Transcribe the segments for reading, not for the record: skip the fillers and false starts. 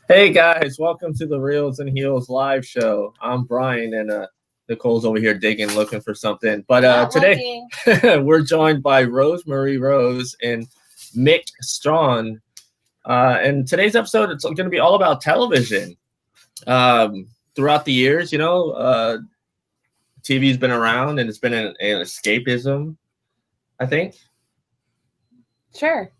Hey guys, welcome to the Reels and Heels live show. I'm Brian, and Nicole's over here digging, looking for something. But today we're joined by Rosemary Rose and Mick Strawn. And today's episode, it's going to be all about television. Throughout the years, TV's been around, and it's been an escapism, I think. Sure.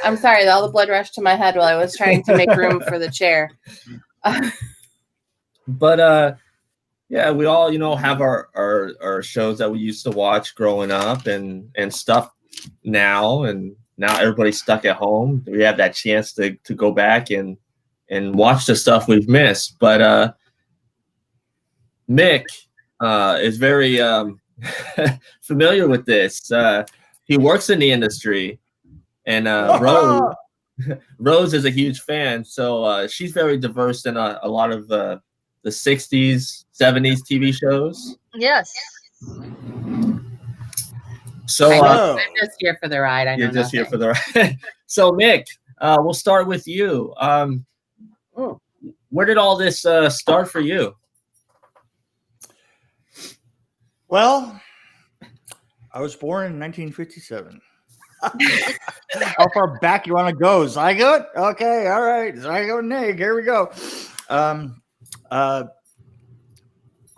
I'm sorry, all the blood rushed to my head while I was trying to make room for the chair. But yeah, we all have our shows that we used to watch growing up and stuff now, and now everybody's stuck at home. We have that chance to go back and watch the stuff we've missed. But Mick is very familiar with this. He works in the industry, and Rose is a huge fan. So she's very diverse in a lot of the 60s, 70s TV shows. Yes. So I'm just here for the ride. You're just here for the ride. So Mick, we'll start with you. Where did all this start for you? Well, I was born in 1957. How far back you want to go? Zygote? Okay, all right. Zygote and egg. Here we go.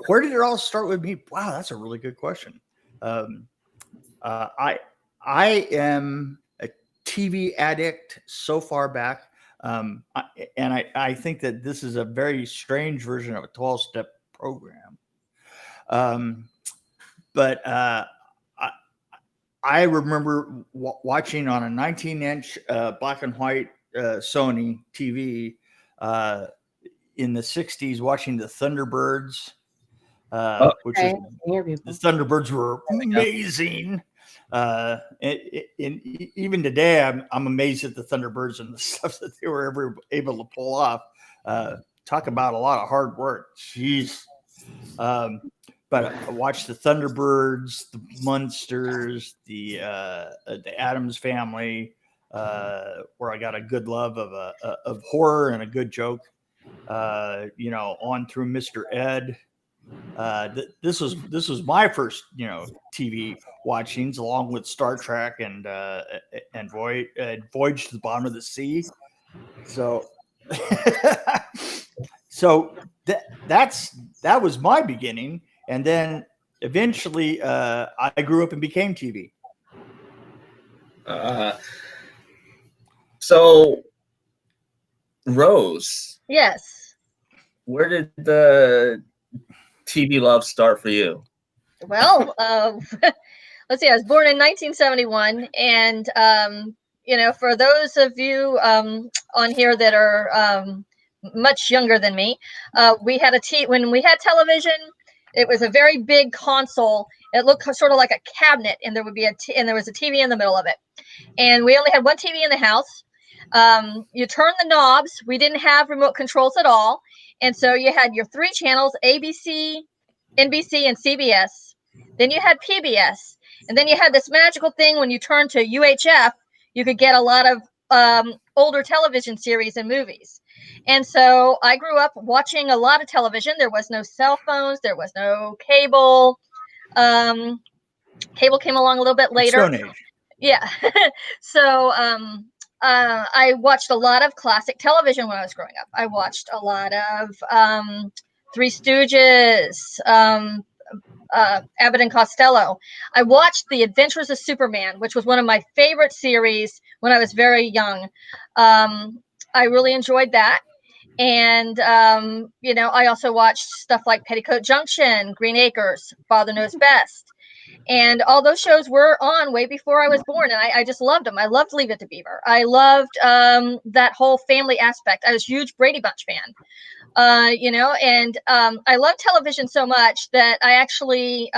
Where did it all start with me? Wow, that's a really good question. I am a TV addict so far back, and I think that this is a very strange version of a 12-step program. But I remember watching on a 19-inch black and white Sony TV in the 60s, watching the Thunderbirds, which is, the Thunderbirds were amazing. And even today, I'm amazed at the Thunderbirds and the stuff that they were ever able to pull off. Talk about a lot of hard work. Jeez. But I watched the Thunderbirds, the Munsters, the Addams Family, where I got a good love of horror and a good joke. On through Mr. Ed. This was my first TV watchings, along with Star Trek and Voyage to the Bottom of the Sea. So that was my beginning. And then eventually I grew up and became TV. So, Rose. Yes. Where did the TV love start for you? Well, let's see. I was born in 1971. And, for those of you on here that are much younger than me, we had when we had television. It was a very big console. It looked sort of like a cabinet, and there would be and there was a TV in the middle of it. And we only had one TV in the house. You turn the knobs. We didn't have remote controls at all. And so you had your three channels, ABC, NBC, and CBS. Then you had PBS. And then you had this magical thing when you turned to UHF, you could get a lot of older television series and movies. And so I grew up watching a lot of television. There was no cell phones. There was no cable. Cable came along a little bit later. Stone Age. Yeah. So I watched a lot of classic television when I was growing up. I watched a lot of Three Stooges, Abbott and Costello. I watched The Adventures of Superman, which was one of my favorite series when I was very young. I really enjoyed that. And, I also watched stuff like Petticoat Junction, Green Acres, Father Knows Best. And all those shows were on way before I was born. And I just loved them. I loved Leave It to Beaver. I loved that whole family aspect. I was a huge Brady Bunch fan. I love television so much that I actually,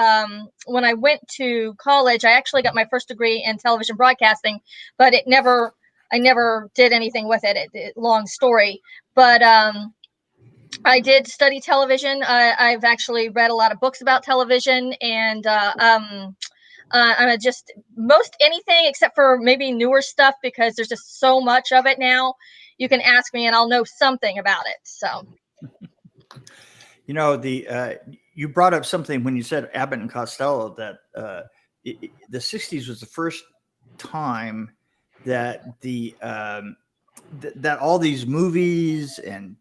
when I went to college, I actually got my first degree in television broadcasting, but I never did anything with it. Long story, but I did study television. I've actually read a lot of books about television, and I'm just most anything except for maybe newer stuff, because there's just so much of it now. you can ask me and I'll know something about it. So, you know, you brought up something when you said Abbott and Costello, that the 60s was the first time that that all these movies and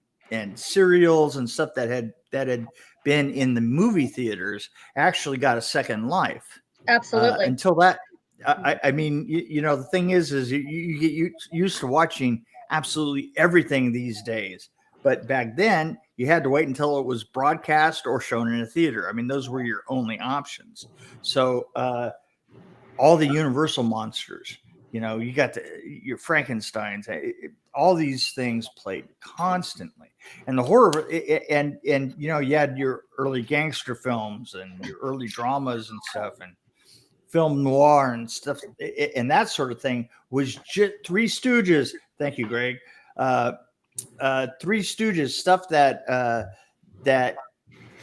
serials and stuff that had been in the movie theaters actually got a second life. absolutely. Until that, I mean, you know, the thing is you get used to watching absolutely everything these days. But back then, you had to wait until it was broadcast or shown in a theater. I mean, those were your only options. So all the Universal monsters, you know, you got your Frankensteins, all these things played constantly. And the horror, and you know, you had your early gangster films and your early dramas and stuff, and film noir and stuff, and that sort of thing was just Three Stooges. Thank you, Greg. Three Stooges, stuff that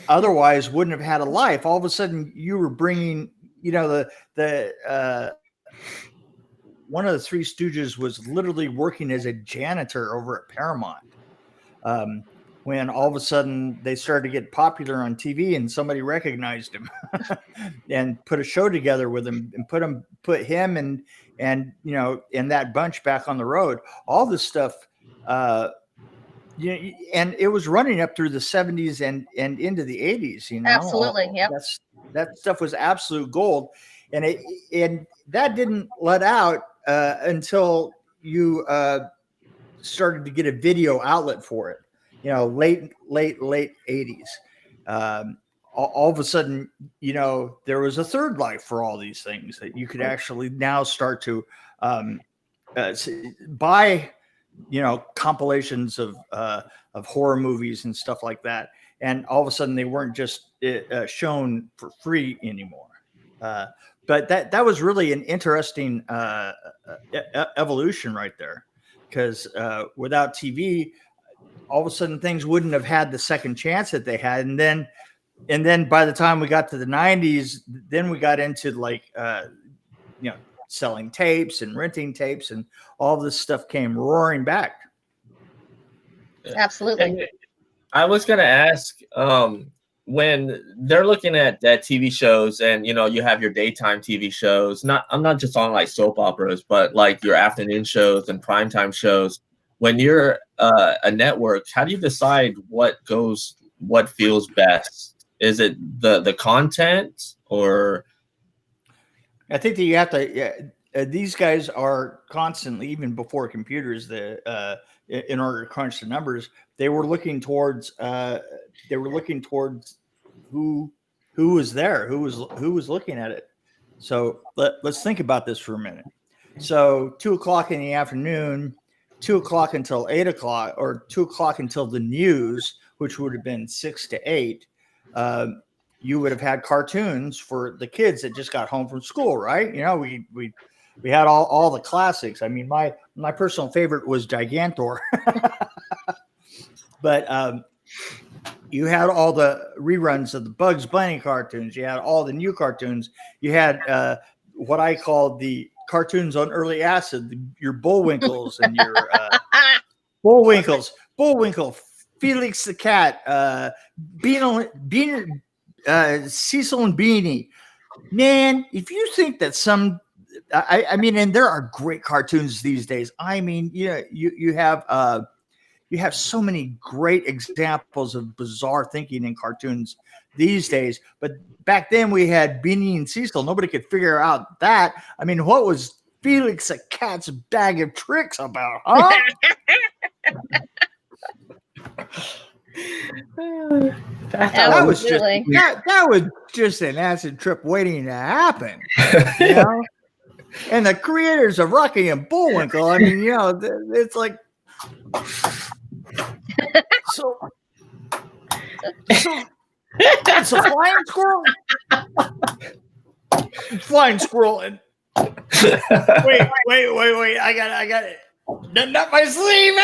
otherwise wouldn't have had a life. All of a sudden, you were bringing, you know, the one of the Three Stooges was literally working as a janitor over at Paramount. When all of a sudden they started to get popular on TV and somebody recognized him and put a show together with him and put him and you know, and that bunch back on the road. All this stuff, you know, and it was running up through the 70s and into the 80s. You know, Absolutely, yep. That stuff was absolute gold, and that didn't let out until you started to get a video outlet for it. You know, late 80s. All of a sudden, you know, there was a third life for all these things that you could actually now start to buy, you know, compilations of horror movies and stuff like that. And all of a sudden, they weren't just shown for free anymore. But that was really an interesting evolution right there, because without TV, all of a sudden things wouldn't have had the second chance that they had. And then by the time we got to the 90s, then we got into like, you know, selling tapes and renting tapes, and all this stuff came roaring back. Absolutely. And I was going to ask, when they're looking at TV shows, and, you know, you have your daytime TV shows, I'm not just on like soap operas, but like your afternoon shows and primetime shows. When you're a network, how do you decide what feels best? Is it the content, or? I think that you have to. Yeah, these guys are constantly, even before computers, in order to crunch the numbers, they were looking towards. They were looking towards who was there, who was looking at it. So let's think about this for a minute. So 2:00 in the afternoon. 2:00 until 8:00, or 2:00 until the news, which would have been 6 to 8. You would have had cartoons for the kids that just got home from school, right? You know, we had all the classics. I mean, my personal favorite was Gigantor, but you had all the reruns of the Bugs Bunny cartoons. You had all the new cartoons. You had what I called the cartoons on early acid, your Bullwinkles and your Bullwinkle, Felix the Cat, Cecil and Beanie. Man, if you think that I mean, and there are great cartoons these days. I mean, yeah, you have so many great examples of bizarre thinking in cartoons these days. But back then we had Beanie and Cecil. Nobody could figure out that. I mean, what was Felix the Cat's bag of tricks about, huh? That was just an acid trip waiting to happen. You know? And the creators of Rocky and Bullwinkle, I mean, you know, it's like so it's a flying squirrel. Flying squirrel and wait. I got it. Not my sleeve.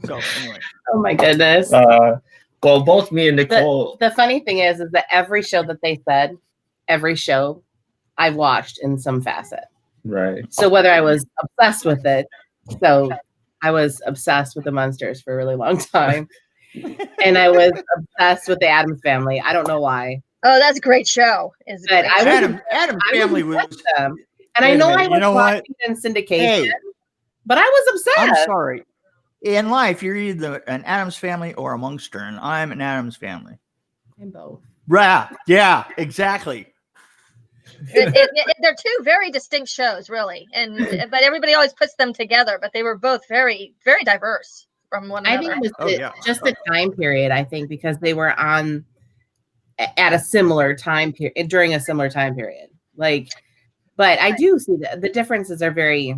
So anyway. Oh my goodness. Well, both me and Nicole. The funny thing is that every show that they said, every show I watched in some facet. Right. So whether I was obsessed with it So I was obsessed with the Munsters for a really long time. And I was obsessed with the Addams Family. I don't know why. Oh, that's a great show. But I was Addams Family was them. And I know I was watching it in syndication, but I was obsessed. I'm sorry. In life, you're either an Addams Family or a Munster, and I'm an Addams Family. I'm both. Yeah, exactly. They're two very distinct shows, really, but everybody always puts them together. But they were both very, very diverse from one another. I think it was just the time period. I think because they were on at a similar time period during a similar time period. Like, but I do see that the differences are very.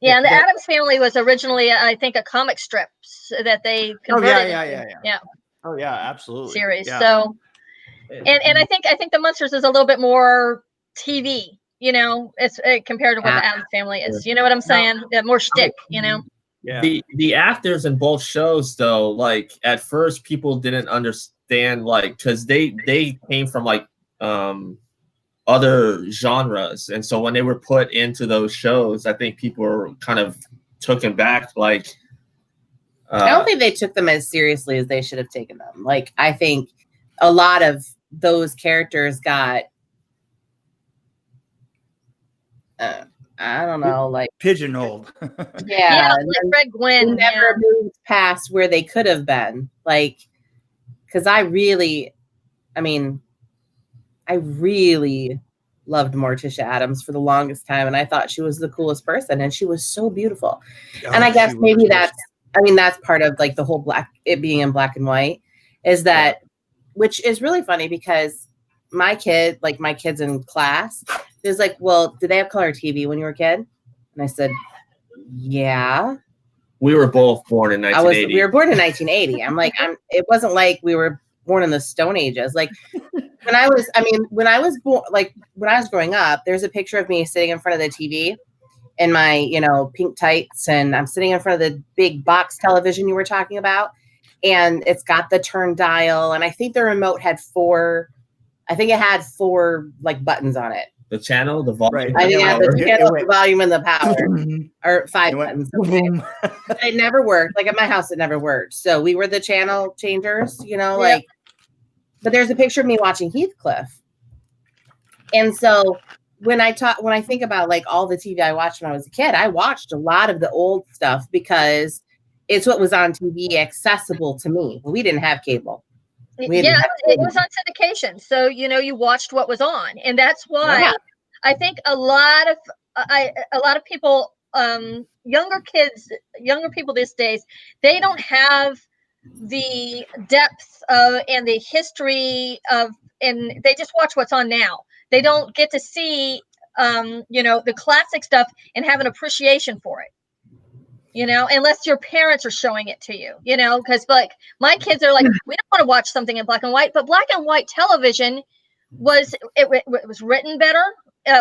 Yeah, and the Addams Family was originally, I think, a comic strip that they converted. Yeah. Oh yeah, absolutely. Series. Yeah. So, and I think the Munsters is a little bit more TV. You know, it's compared to what the Addams Family is. You know what I'm saying? More shtick. You know. Yeah. The actors in both shows, though, like at first people didn't understand, like, because they came from like other genres, and so when they were put into those shows, I think people were kind of taken back. Like, I don't think they took them as seriously as they should have taken them. Like, I think a lot of those characters got, I don't know, like pigeonholed. Yeah, like Red Gwyn never moved past where they could have been. Like, because I really loved Morticia Addams for the longest time, and I thought she was the coolest person, and she was so beautiful. And I guess maybe that's part of like the whole it being in black and white is that, which is really funny because my kids in class is like, well, did they have color TV when you were a kid? And I said, yeah. We were both born in 1980. We were born in 1980. I'm like, it wasn't like we were born in the Stone Ages. Like when I was growing up, there's a picture of me sitting in front of the TV in my, pink tights, and I'm sitting in front of the big box television you were talking about, and it's got the turn dial, and I think the remote had four like buttons on it. The channel, the volume. Right. I think it had the channel, the volume, and the power, or 5 buttons. But it never worked. Like at my house, it never worked. So we were the channel changers, like. But there's a picture of me watching Heathcliff, and so when I think about like all the TV I watched when I was a kid, I watched a lot of the old stuff because it's what was on TV accessible to me. We didn't have cable. It was on syndication, so you watched what was on, and that's why I think a lot of people, younger people these days, they don't have the depth and the history of, and they just watch what's on now. They don't get to see the classic stuff and have an appreciation for it. Unless your parents are showing it to you, because like my kids are like, we don't want to watch something in black and white, but black and white television was written better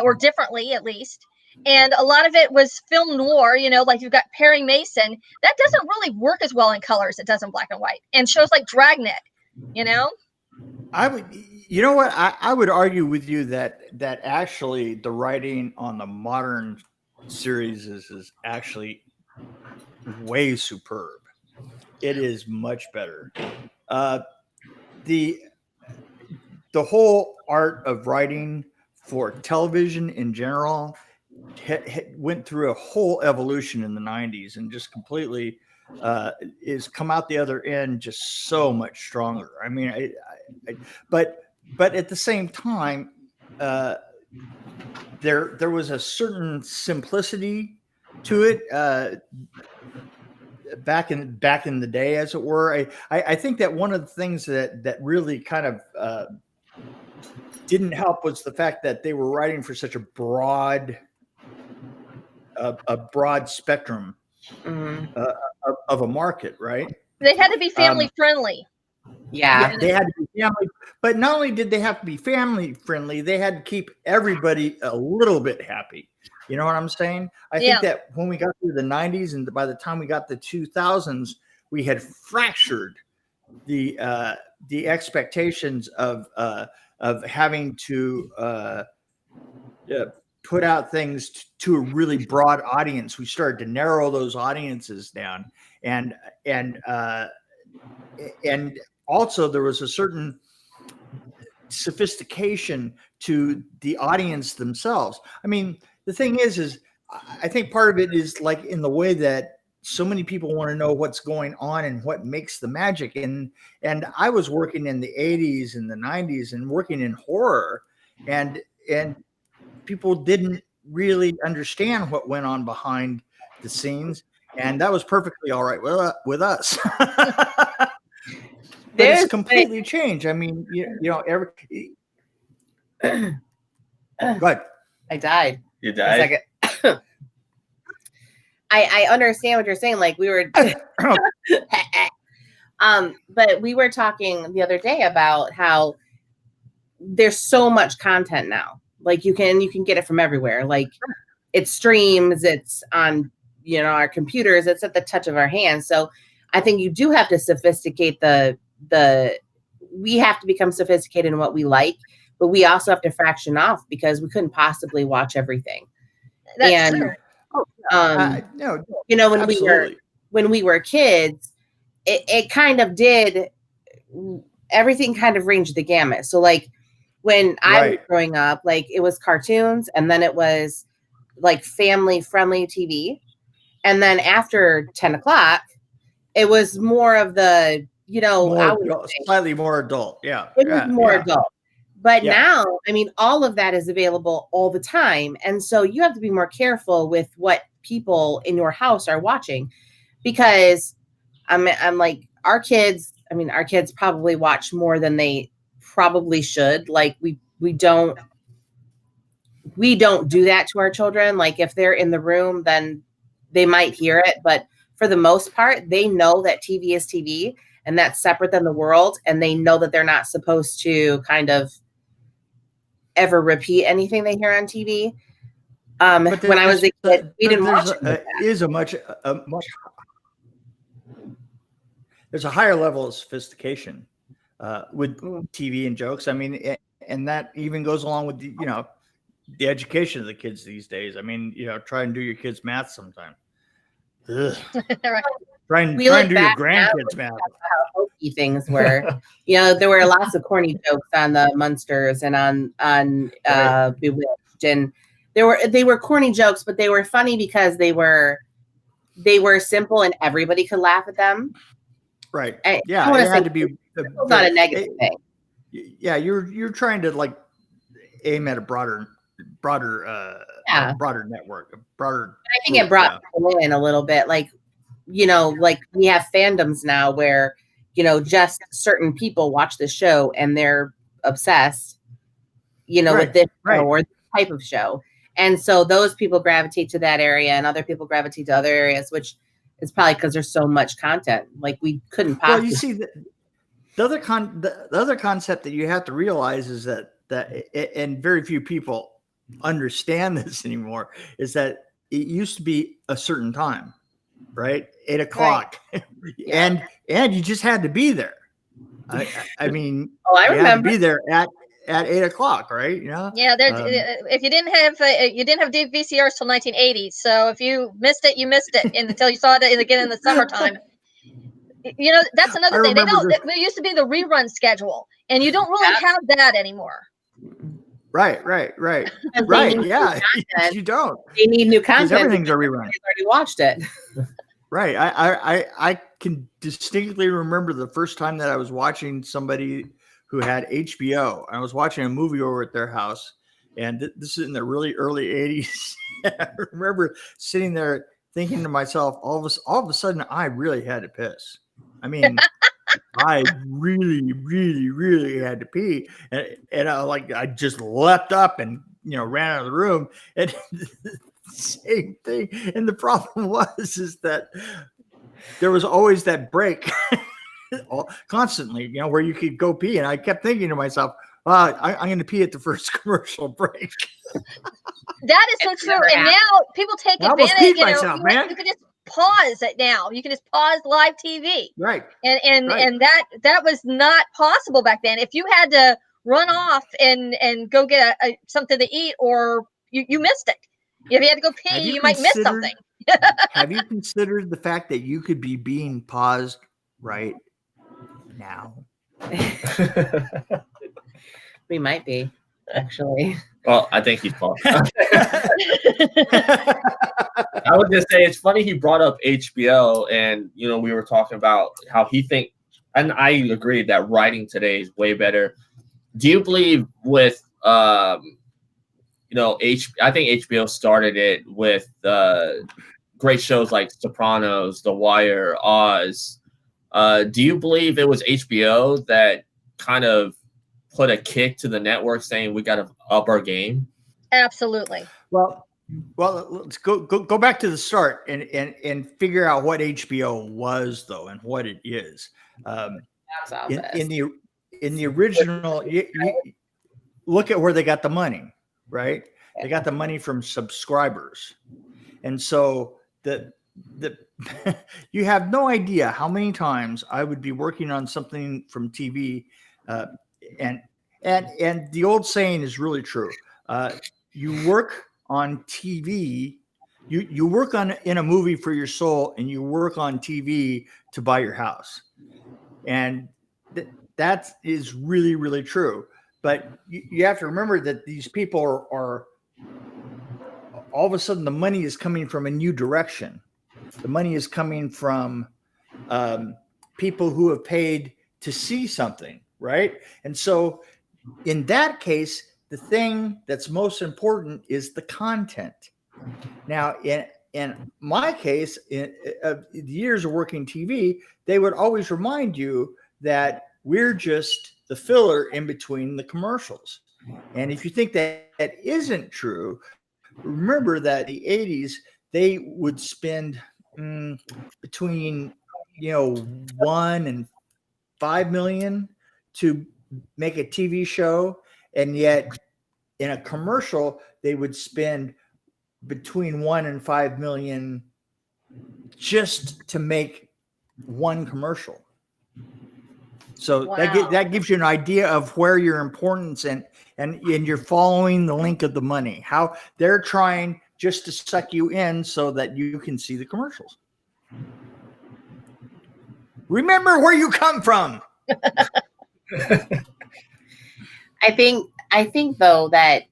or differently at least. And a lot of it was film noir, like you've got Perry Mason. That doesn't really work as well in color as it does in black and white. And shows like Dragnet, I would argue with you that actually the writing on the modern series is actually way superb. It is much better. The whole art of writing for television in general went through a whole evolution in the 90s and just completely is come out the other end just so much stronger. I mean, but at the same time, there was a certain simplicity to it back in the day, as it were. I think that one of the things that really kind of didn't help was the fact that they were writing for such a broad spectrum of a market, right? They had to be family friendly. Yeah, they had to be family. But not only did they have to be family friendly, they had to keep everybody a little bit happy. You know what I'm saying? I think that when we got through the 90s and by the time we got the 2000s, we had fractured the expectations of having to put out things to a really broad audience. We started to narrow those audiences down, and also there was a certain sophistication to the audience themselves. I mean, the thing is I think part of it is like in the way that so many people want to know what's going on and what makes the magic. And I was working in the 80s and the 90s and working in horror, and people didn't really understand what went on behind the scenes, and that was perfectly all right with us. But it's completely changed. I mean, you know, Go ahead. I died. You died? A second. I understand what you're saying. Like we were, but we were talking the other day about how there's so much content now. Like you can get it from everywhere. Like it streams, it's on, you know, our computers, it's at the touch of our hands. So I think you do have to sophisticate we have to become sophisticated in what we like, but we also have to fraction off because we couldn't possibly watch everything. That's true. No, you know, absolutely. when we were kids, it kind of did, everything kind of ranged the gamut. So like when I was growing up, like it was cartoons, and then it was like family friendly TV. And then after 10 o'clock, it was more of the, you know, slightly more adult. Yeah. It was more adult. But now, I mean, all of that is available all the time. And so you have to be more careful with what people in your house are watching, because I'm like, our kids probably watch more than they probably should. Like we don't do that to our children. Like if they're in the room, then they might hear it. But for the most part, they know that TV is TV and that's separate than the world. And they know that they're not supposed to kind of ever repeat anything they hear on TV. When I was a kid, we didn't watch it. There's a higher level of sophistication with TV and jokes. I mean, and that even goes along with the education of the kids these days. I mean, try and do your kids' math sometime. Right. Try and do your grandkids' math. How hokey things were. There were lots of corny jokes on the Munsters and on Bewitched, and they were corny jokes, but they were funny because they were simple and everybody could laugh at them. Right. It had to be not a negative thing. Yeah, you're trying to like aim at a broader network, I think it brought people in a little bit, like like we have fandoms now where just certain people watch the show and they're obsessed, with this show or this type of show, and so those people gravitate to that area, and other people gravitate to other areas, which is probably because there's so much content. Like we couldn't possibly. Well, you see, the other concept that you have to realize is that and very few people understand this anymore, is that it used to be a certain time, right? 8 o'clock, and you just had to be there. I mean, I remember had to be there at 8 o'clock, right? Yeah. If you didn't have VCRs till 1980, so if you missed it, you missed it until you saw it again in the summertime. That's another thing. There used to be the rerun schedule, and you don't really have that anymore. Right. Yeah, you don't. They need new content. Everything's a rerun. You've already watched it. Right. I can distinctly remember the first time that I was watching somebody who had HBO. I was watching a movie over at their house, and this is in the really early 80s. I remember sitting there thinking to myself, all of a sudden, I really had to piss. I mean, I really, really, really had to pee, and I just leapt up and ran out of the room, and same thing. And the problem is that there was always that break, constantly, where you could go pee, and I kept thinking to myself, I'm going to pee at the first commercial break. That is so true. And now people take advantage. You can just pause it now. You can just pause live TV. Right. And that was not possible back then. If you had to run off and go get something to eat, or you missed it. If you had to go pee, you might miss something. Have you considered the fact that you could be being paused right now? We might be, actually. Well, I think he's paused. I would just say it's funny he brought up HBO, and we were talking about how he think, and I agree that writing today is way better. Do you believe with I think HBO started it with great shows like Sopranos, The Wire, Oz. Do you believe it was HBO that kind of put a kick to the network saying we got to up our game? Absolutely. Well, let's go back to the start and figure out what HBO was, though, and what it is. In the original, you look at where they got the money, right? They got the money from subscribers, and so you have no idea how many times I would be working on something from TV, and the old saying is really true. You work on TV, you work in a movie for your soul, and you work on TV to buy your house, and that is really, really true. But you have to remember that these people are all of a sudden the money is coming from a new direction. The money is coming from people who have paid to see something, right? And so in that case, the thing that's most important is the content. Now, in my case, in the years of working TV, they would always remind you that we're just the filler in between the commercials. And if you think that isn't true, remember that in the 80s, they would spend between 1 and 5 million to make a TV show, and yet in a commercial they would spend between 1 and 5 million just to make one commercial. So wow. that gives you an idea of where your importance and you're following the link of the money, how they're trying just to suck you in so that you can see the commercials. Remember where you come from. I think though that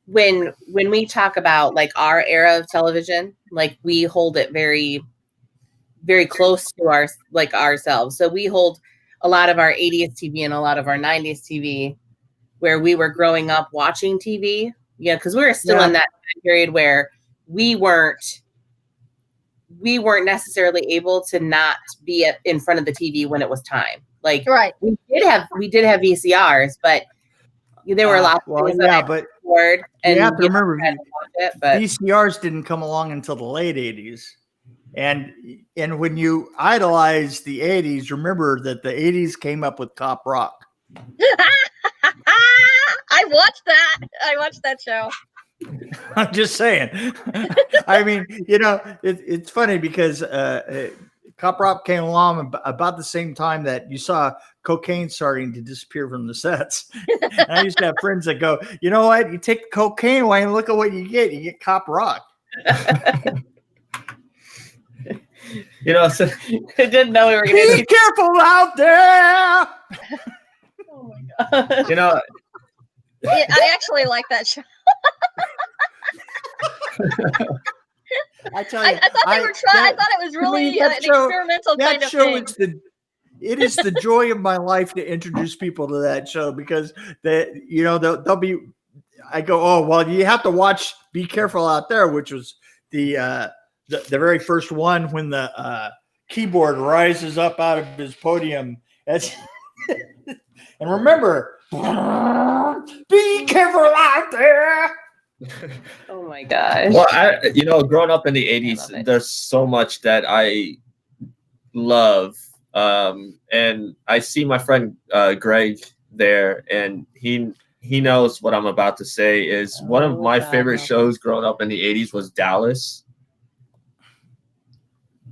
when we talk about like our era of television, like we hold it very, very close to ourselves. So we hold a lot of our 80s TV and a lot of our 90s TV where we were growing up watching TV. Yeah, because we were still in that time period where we weren't necessarily able to not be in front of the TV when it was time. Like, right. we did have VCRs, but there were a lot of things but and you have to remember but VCRs didn't come along until the late 80s. And when you idolize the 80s, remember that the 80s came up with cop rock. I watched that show. I'm just saying. I mean, it's funny because cop rock came along about the same time that you saw cocaine starting to disappear from the sets. And I used to have friends that go, you know what? You take the cocaine away and look at what you get. You get cop rock. So I didn't know we were going to be careful out there. Oh my god! I actually like that show. I tell you, I thought they were trying. I thought it was really an experimental kind of thing. It is the joy of my life to introduce people to that show because they'll be. I go, oh well, you have to watch. Be careful out there, which was the very first one when the keyboard rises up out of his podium. And remember, be careful out there. Oh my gosh. Well, growing up in the 80s, there's so much that I love. And I see my friend Greg there, and he knows what I'm about to say is one of my favorite shows growing up in the 80s was Dallas.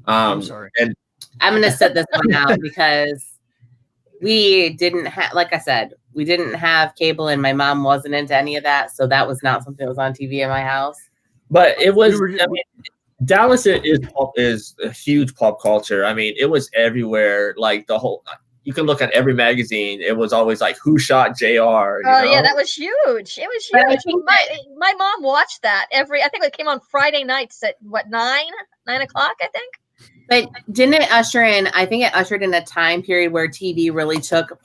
I'm sorry. And I'm going to set this one out because we didn't have, like I said, we didn't have cable, and my mom wasn't into any of that, so that was not something that was on TV in my house. But it was. I mean, Dallas is a huge pop culture. I mean, it was everywhere. Like the whole. You can look at every magazine. It was always like, "Who shot JR?" Oh yeah, that was huge. It was huge. My mom watched that I think it came on Friday nights at what 9 o'clock, I think. But didn't it usher in? I think it ushered in a time period where TV really took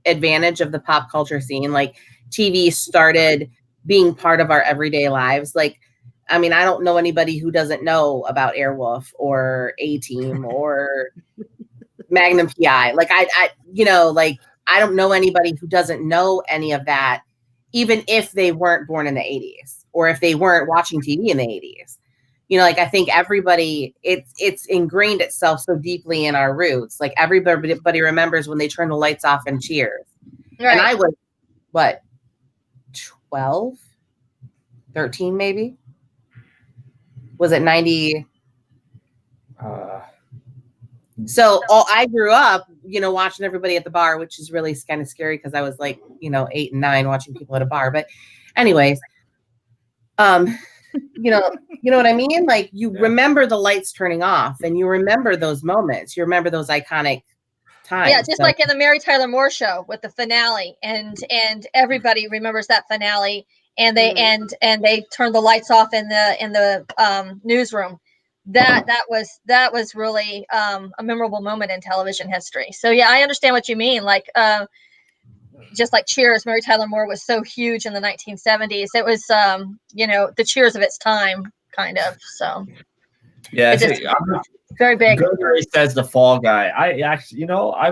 advantage of the pop culture scene. Like TV started being part of our everyday lives. Like, I mean, I don't know anybody who doesn't know about Airwolf or A-Team or Magnum PI. Like I don't know anybody who doesn't know any of that, even if they weren't born in the 80s or if they weren't watching TV in the 80s. You know, like I think everybody, it's ingrained itself so deeply in our roots. Like everybody remembers when they turned the lights off and Cheers. Right. And I was, what, 12, 13 maybe? Was it 90? So I grew up, you know, watching everybody at the bar, which is really kind of scary because I was like, you know, 8 and 9 watching people at a bar. But anyways, you know what I mean? Like you remember the lights turning off and you remember those moments. You remember those iconic times. Yeah, just like in the Mary Tyler Moore show with the finale, and everybody remembers that finale, and they and they turned the lights off in the newsroom. That was really a memorable moment in television history. So yeah, I understand what you mean. Like just like Cheers, Mary Tyler Moore was so huge in the 1970s. It was you know, the Cheers of its time, kind of. So yeah, very big. Gregory says The Fall Guy. I actually, you know, I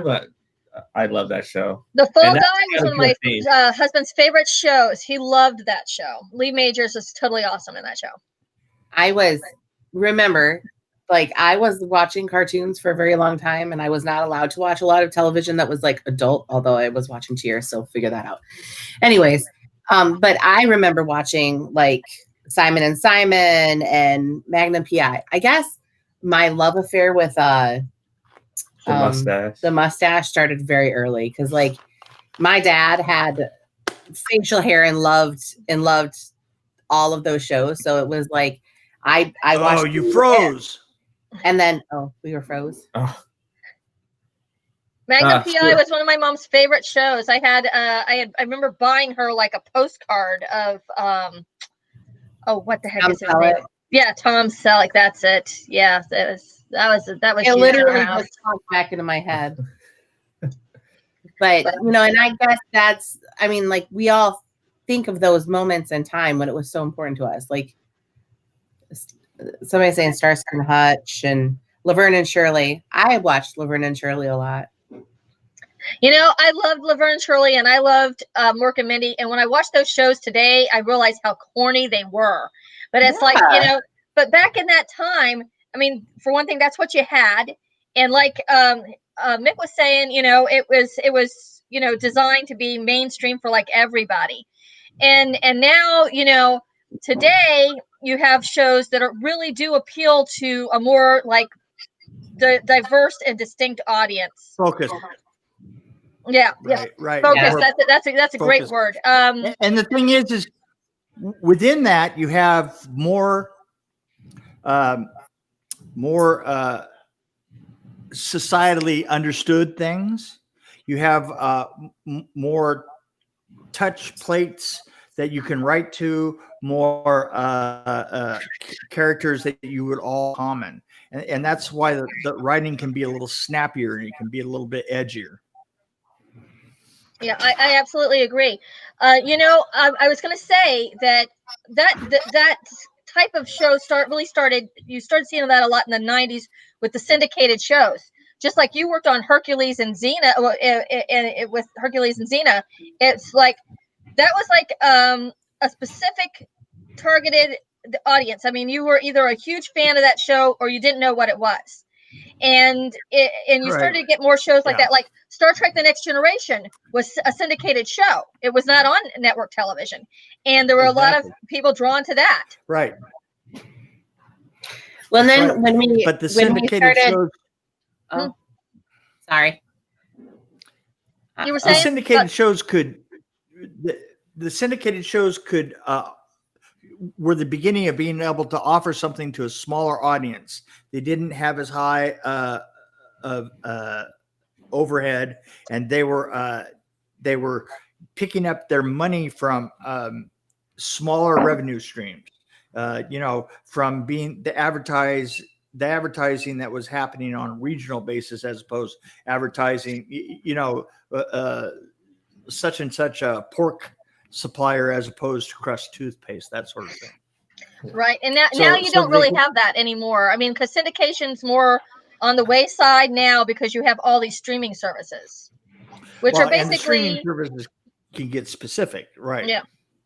love that show. The Fall Guy was one of my husband's favorite shows. He loved that show. Lee Majors is totally awesome in that show. I was watching cartoons for a very long time, and I was not allowed to watch a lot of television that was like adult, although I was watching Cheers, so figure that out. Anyways, but I remember watching like Simon and Simon and Magnum PI. I guess my love affair with the mustache started very early because like my dad had facial hair and loved all of those shows. So it was like I watched. Oh, you froze. And then we were froze. Oh. Magnum PI was one of my mom's favorite shows. I remember buying her like a postcard of what the heck Tom is his name? Yeah, Tom Selleck. That's it. Yeah, that was. It literally just popped back into my head. But you know, and I guess like we all think of those moments in time when it was so important to us. Like somebody saying Starsky and Hutch and Laverne and Shirley. I watched Laverne and Shirley a lot. You know, I loved Laverne and Shirley, and I loved Mork and Mindy. And when I watch those shows today, I realize how corny they were. But it's like, you know, but back in that time, I mean, for one thing, that's what you had. And like Mick was saying, you know, it was, you know, designed to be mainstream for like everybody. And now, you know, today you have shows that really do appeal to a more like diverse and distinct audience. Focus. Yeah. Right. Focus. Yeah. That's a great word. And the thing is within that you have more societally understood things. You have more touch plates that you can write to, more characters that you would all common. And that's why the writing can be a little snappier and it can be a little bit edgier. Yeah, I absolutely agree. You know, I was going to say that type of show you started seeing that a lot in the 90s with the syndicated shows. Just like you worked on Hercules and Xena, with Hercules and Xena, it's like that was like a specific targeted audience. I mean, you were either a huge fan of that show or you didn't know what it was. And you started to get more shows like that. Like Star Trek The Next Generation was a syndicated show. It was not on network television. And there were a lot of people drawn to that. Right. Well, then when we syndicated shows. Oh, sorry. You were saying the syndicated shows could were the beginning of being able to offer something to a smaller audience. They didn't have as high of overhead, and they were picking up their money from smaller revenue streams. From being the advertising that was happening on a regional basis, as opposed to advertising, such and such a pork supplier as opposed to Crest toothpaste, that sort of thing. Right. And now you don't really have that anymore. I mean, because syndication's more on the wayside now because you have all these streaming services, which are basically, and the streaming services can get specific, right? Yeah.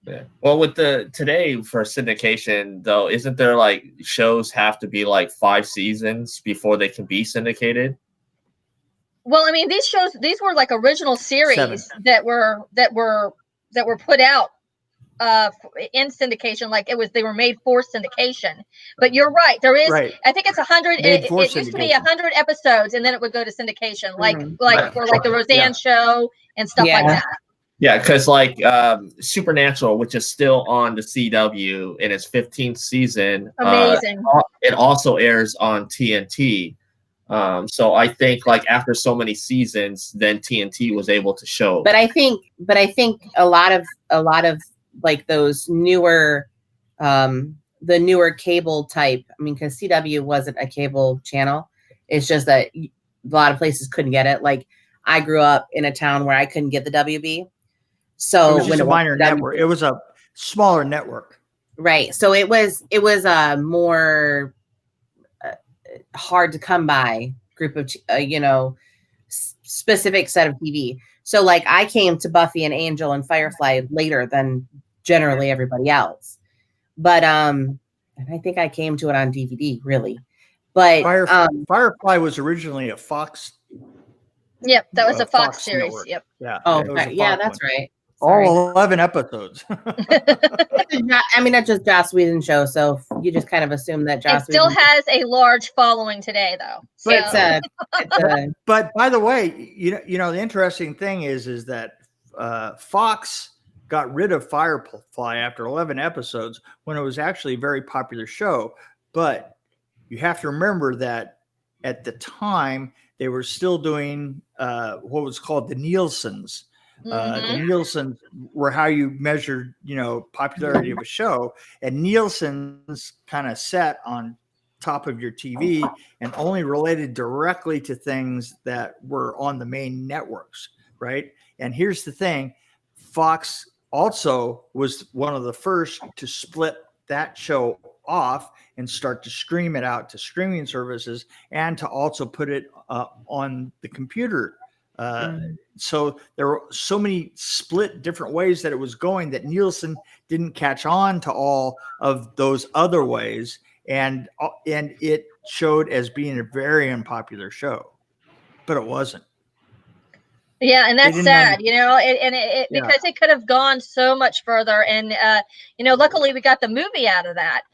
Yeah. Well, with today for syndication though, isn't there like shows have to be like 5 seasons before they can be syndicated? Well, I mean, these were like original series 7. that were put out in syndication. Like they were made for syndication. But you're right. There is, right. I think it's 100. It used to be 100 episodes, and then it would go to syndication, like for like the Roseanne show and stuff like that. Yeah, because like Supernatural, which is still on the CW in its 15th season, amazing. It also airs on TNT. So I think like after so many seasons, then TNT was able to show. But I think a lot of like those newer, the newer cable type. I mean, because CW wasn't a cable channel. It's just that a lot of places couldn't get it. Like I grew up in a town where I couldn't get the WB. So it was just a minor network. It was a smaller network, right? So it was a more hard to come by group of specific set of TV. So like I came to Buffy and Angel and Firefly later than generally everybody else, but and I think I came to it on DVD really. But Firefly was originally a Fox. Yep, that was a Fox series. Network. Yep. Yeah. Oh, yeah, that's right. All 11 episodes. I mean, that's just Joss Whedon show, so you just kind of assume that Joss Whedon has a large following today, though. So. But by the way, the interesting thing is that Fox got rid of Firefly after 11 episodes when it was actually a very popular show. But you have to remember that at the time they were still doing what was called the Nielsen's. The Nielsen were how you measured, popularity of a show, and Nielsen's kind of set on top of your TV and only related directly to things that were on the main networks, right? And here's the thing, Fox also was one of the first to split that show off and start to stream it out to streaming services and to also put it on the computer. So there were so many split different ways that it was going that Nielsen didn't catch on to all of those other ways, and it showed as being a very unpopular show, but it wasn't. Yeah, and that's sad, because it could have gone so much further, and luckily we got the movie out of that.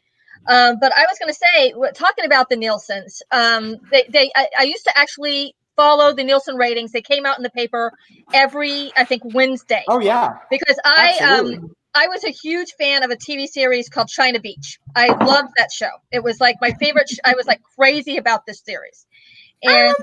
But I was going to say, talking about the Nielsen's, I used to actually follow the Nielsen ratings. They came out in the paper every, I think, Wednesday. Oh yeah. Because I was a huge fan of a TV series called China Beach. I loved that show. It was like my favorite. I was like crazy about this series. And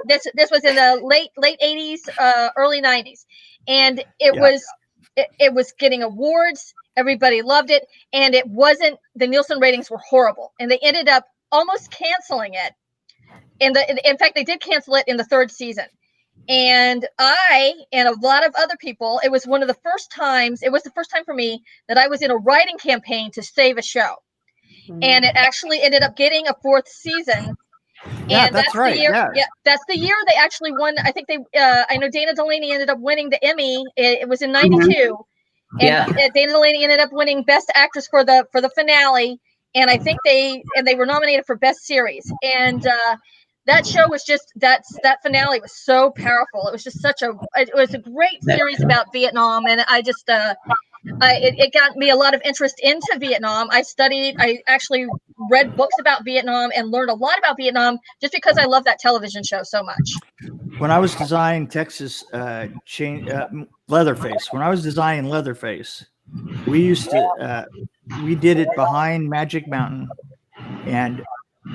this was in the late 80s, early 90s. And it was getting awards. Everybody loved it. And the Nielsen ratings were horrible. And they ended up almost canceling it. In fact, they did cancel it in the 3rd season. And I and a lot of other people, it was the first time for me that I was in a writing campaign to save a show. And it actually ended up getting a 4th season. Yeah, and that's right. The year, that's the year they actually won. I think I know Dana Delaney ended up winning the Emmy. It was in 92. And Dana Delaney ended up winning Best Actress for the finale. And I think they were nominated for Best Series. And that show was just that finale was so powerful. It was just it was a great series about Vietnam, and I just it got me a lot of interest into Vietnam. I actually read books about Vietnam and learned a lot about Vietnam just because I love that television show so much. when I was designing Texas Leatherface, when I was designing Leatherface, we used to we did it behind Magic Mountain, and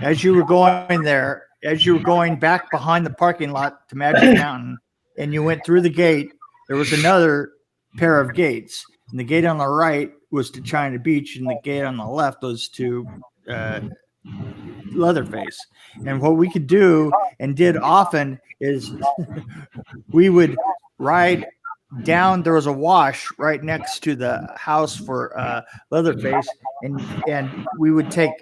as you were going there, as you were going back behind the parking lot to Magic Mountain, and you went through the gate, there was another pair of gates, and the gate on the right was to China Beach, and the gate on the left was to Leatherface. And what we could do and did often is we would ride down. There was a wash right next to the house for Leatherface, and we would take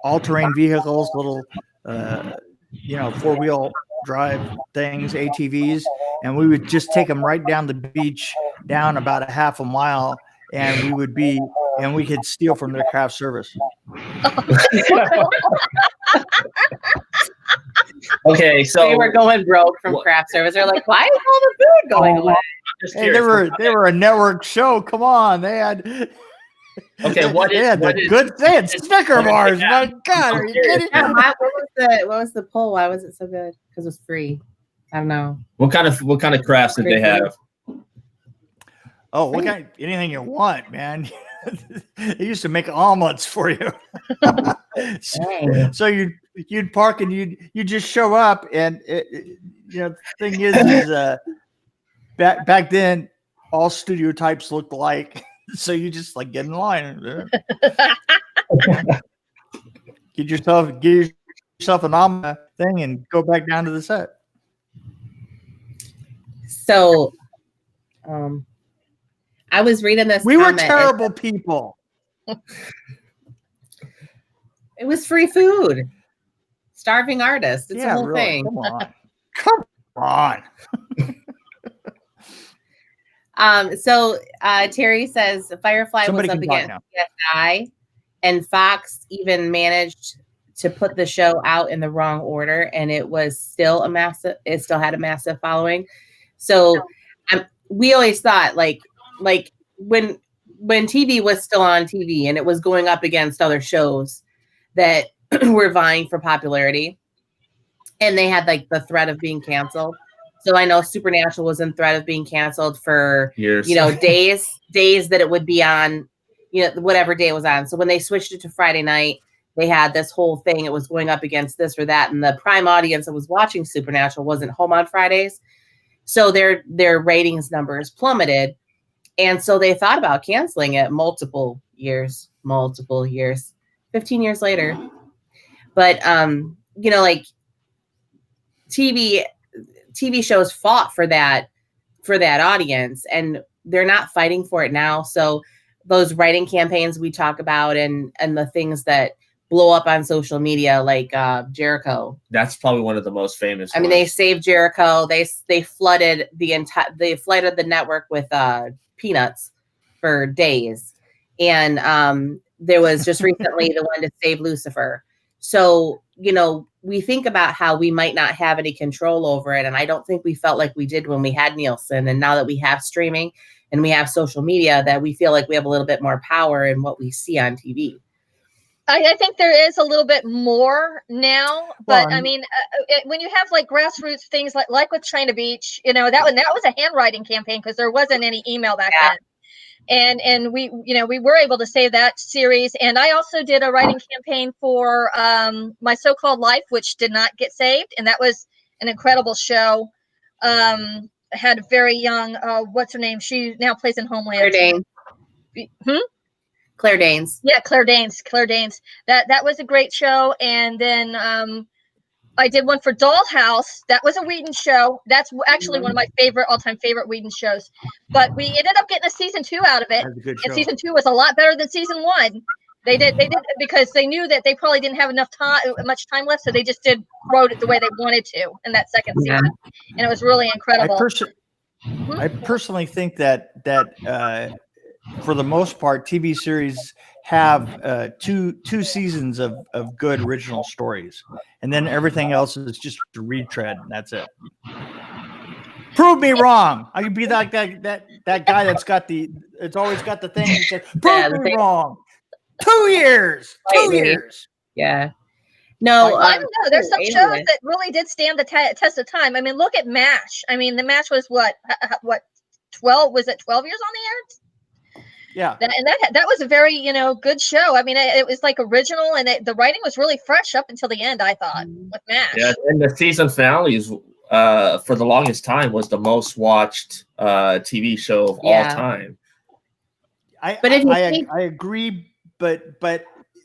all-terrain vehicles, little 4-wheel drive things, ATVs, and we would just take them right down the beach, down about a half a mile, and we could steal from their craft service. Okay, so we were going broke from craft service. They're like, why is all the food going away? Hey, they were a network show. Come on, they had. Okay, what is good thing? Snicker bars. My God, are you kidding? What was the poll? Why was it so good? Because it was free. I don't know. What kind of crafts did they have? Oh, what kind? Anything you want, man. They used to make omelets for you. So you'd park and you just show up, and the thing is back then all studio types looked like. So you just like get in line. Get yourself an omelet thing and go back down to the set. So, I was reading this. We were terrible people. It was free food. Starving artists. It's a whole thing. Come on. So Terry says Firefly Somebody was up against CSI, and Fox even managed to put the show out in the wrong order, and it was still it still had a massive following. So we always thought like when TV was still on TV and it was going up against other shows that were vying for popularity, and they had like the threat of being canceled. So I know Supernatural was in threat of being canceled for years, days that it would be on, whatever day it was on. So when they switched it to Friday night, they had this whole thing. It was going up against this or that. And the prime audience that was watching Supernatural wasn't home on Fridays. So their ratings numbers plummeted. And so they thought about canceling it multiple years, 15 years later. But, TV shows fought for that audience, and they're not fighting for it now. So those writing campaigns we talk about and the things that blow up on social media, like Jericho. That's probably one of the most famous. I mean, they saved Jericho. They flooded the network with peanuts for days. And there was just recently the one to save Lucifer. So, we think about how we might not have any control over it. And I don't think we felt like we did when we had Nielsen. And now that we have streaming and we have social media, that we feel like we have a little bit more power in what we see on TV. I think there is a little bit more now, but I mean, when you have like grassroots things like with China Beach, that was a handwriting campaign because there wasn't any email back then. And we were able to save that series. And I also did a writing campaign for My So-Called Life, which did not get saved. And that was an incredible show. Had a very young, what's her name? She now plays in Homeland. Claire Danes. Claire Danes. Yeah, Claire Danes. That was a great show. And then I did one for Dollhouse. That was a Whedon show. That's actually one of my all-time favorite Whedon shows. But we ended up getting a season 2 out of it. And season 2 was a lot better than season 1. They did because they knew that they probably didn't have much time left, so they just wrote it the way they wanted to in that second season, and it was really incredible. I personally think that for the most part, TV series have two seasons of good original stories, and then everything else is just a retread, and that's it. Prove me wrong. I could be that guy it's always got the thing. Prove me wrong. 2 years. 2 years. Yeah. No, I don't know. There's some Alien. shows that really did stand the test of time. I mean, look at MASH. I mean, the MASH was what 12? Was it 12 years on the air? Yeah. That was a very, good show. I mean, it was like original, and the writing was really fresh up until the end, I thought, with MASH. Yeah, and the season finales for the longest time was the most watched TV show of all time. I agree, but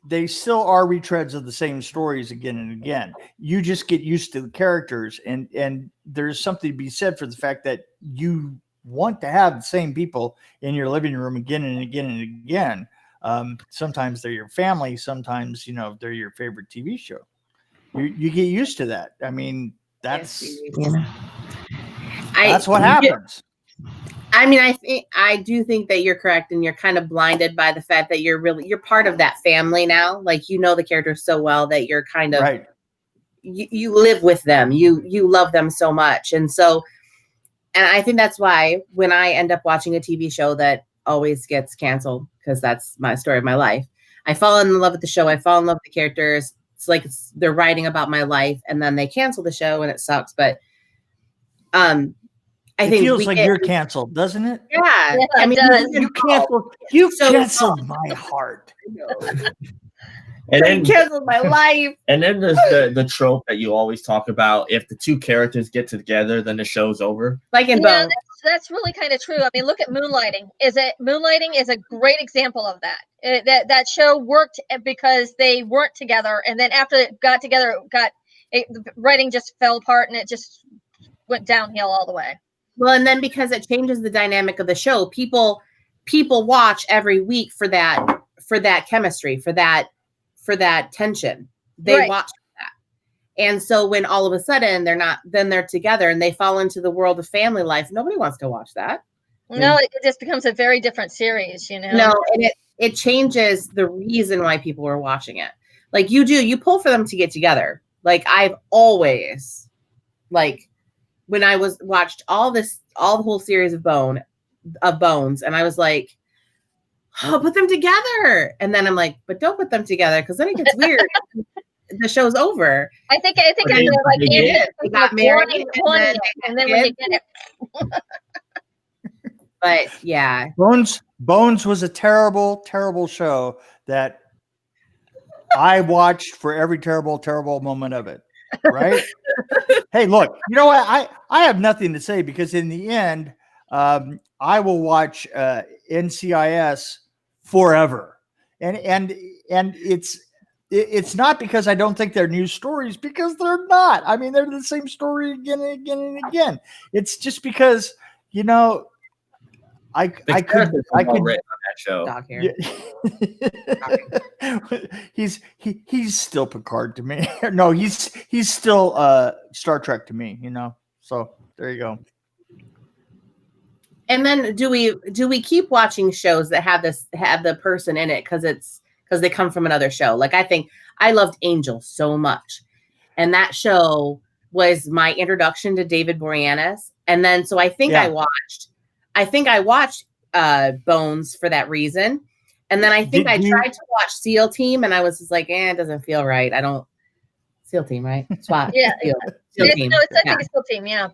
they still are retreads of the same stories again and again. You just get used to the characters, and there's something to be said for the fact that you want to have the same people in your living room again and again and again. Sometimes they're your family, sometimes they're your favorite TV show. You get used to that. I mean, that's what happens. I mean, I do think that you're correct, and you're kind of blinded by the fact that you're part of that family now. Like, the characters so well that you're kind of right. You live with them. You love them so much, and I think that's why when I end up watching a TV show that always gets canceled, because that's my story of my life, I fall in love with the show. I fall in love with the characters. It's like they're writing about my life, and then they cancel the show, and it sucks. But I think it feels like you're canceled, doesn't it? Yeah. I mean, you canceled my heart. And then canceled my life. And then there's the trope that you always talk about. If the two characters get together, then the show's over. Like in Bone. That's really kind of true. I mean, look at Moonlighting. Moonlighting is a great example of that. That show worked because they weren't together, and then after it got together, the writing just fell apart, and it just went downhill all the way. Well, and then because it changes the dynamic of the show, people watch every week for that chemistry, for that tension. They watch that. And so when all of a sudden they're together and they fall into the world of family life, nobody wants to watch that. No, it just becomes a very different series, No, and it changes the reason why people are watching it. Like you pull for them to get together. Like I've always, like, when I watched all the whole series of Bones, and I was like, oh, put them together. And then I'm like, but don't put them together, because then it gets weird. The show's over. I think they got married, and then when they did it. But yeah, Bones was a terrible, terrible show that I watched for every terrible, terrible moment of it. Right? Hey, look, you know what? I have nothing to say, because in the end, I will watch NCIS forever, and it's not because I don't think they're new stories, because they're not. I mean, they're the same story again and again and again. It's just because I could on that show. Doc here. Yeah. he's still Picard to me. No, he's still Star Trek to me, So there you go. And then do we keep watching shows that have the person in it because they come from another show? Like, I think I loved Angel so much, and that show was my introduction to David Boreanaz. And then so I think I watched Bones for that reason. And then I think I tried to watch SEAL Team, and I was just like, it doesn't feel right. I don't SEAL Team, right? SWAT. Yeah. SEAL Team. No, it's a SEAL Team, yeah.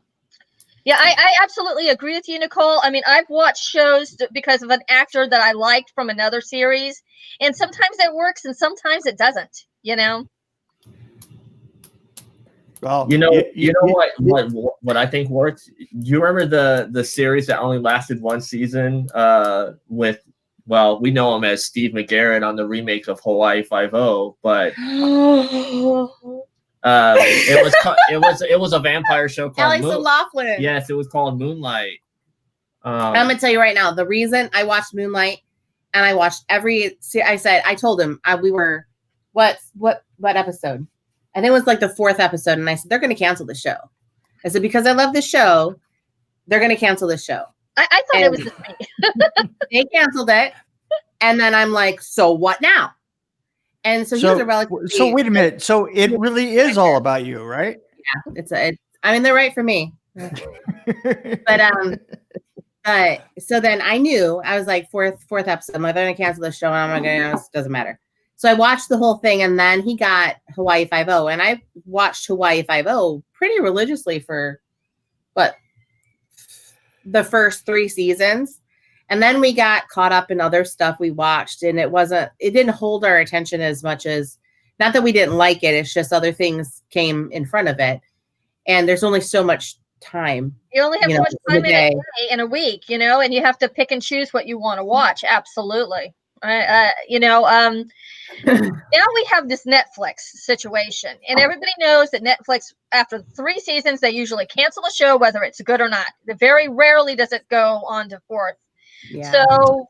Yeah, I absolutely agree with you, Nicole. I mean, I've watched shows because of an actor that I liked from another series, and sometimes it works and sometimes it doesn't, Well, what I think works. You remember the series that only lasted one season with, well, we know him as Steve McGarrett on the remake of Hawaii Five-0, but it was a vampire show called Alex Laughlin. Yes, it was called Moonlight. I'm gonna tell you right now, the reason I watched Moonlight, and I watched I told him we were what episode? I think it was like the 4th episode, and I said they're going to cancel the show. I said, because I love this show, they're going to cancel this show. I thought it was just me. They canceled it, and then I'm like, so what now? And so he's a relatively. So wait a minute. So it really is all about you, right? Yeah, I mean, they're right for me. But so then I knew, I was like, fourth episode, I'm like, they're going to cancel this show, and I'm not going to, it doesn't matter. So I watched the whole thing, and then he got Hawaii Five-0, and I watched Hawaii Five-0 pretty religiously for the first 3 seasons. And then we got caught up in other stuff we watched, and it didn't hold our attention as much as, not that we didn't like it, it's just other things came in front of it. And there's only so much time. You only have so much time in a week, and you have to pick and choose what you want to watch. Absolutely. Now we have this Netflix situation, and everybody knows that Netflix, after 3 seasons, they usually cancel the show, whether it's good or not. Very rarely does it go on to 4th. Yeah. So,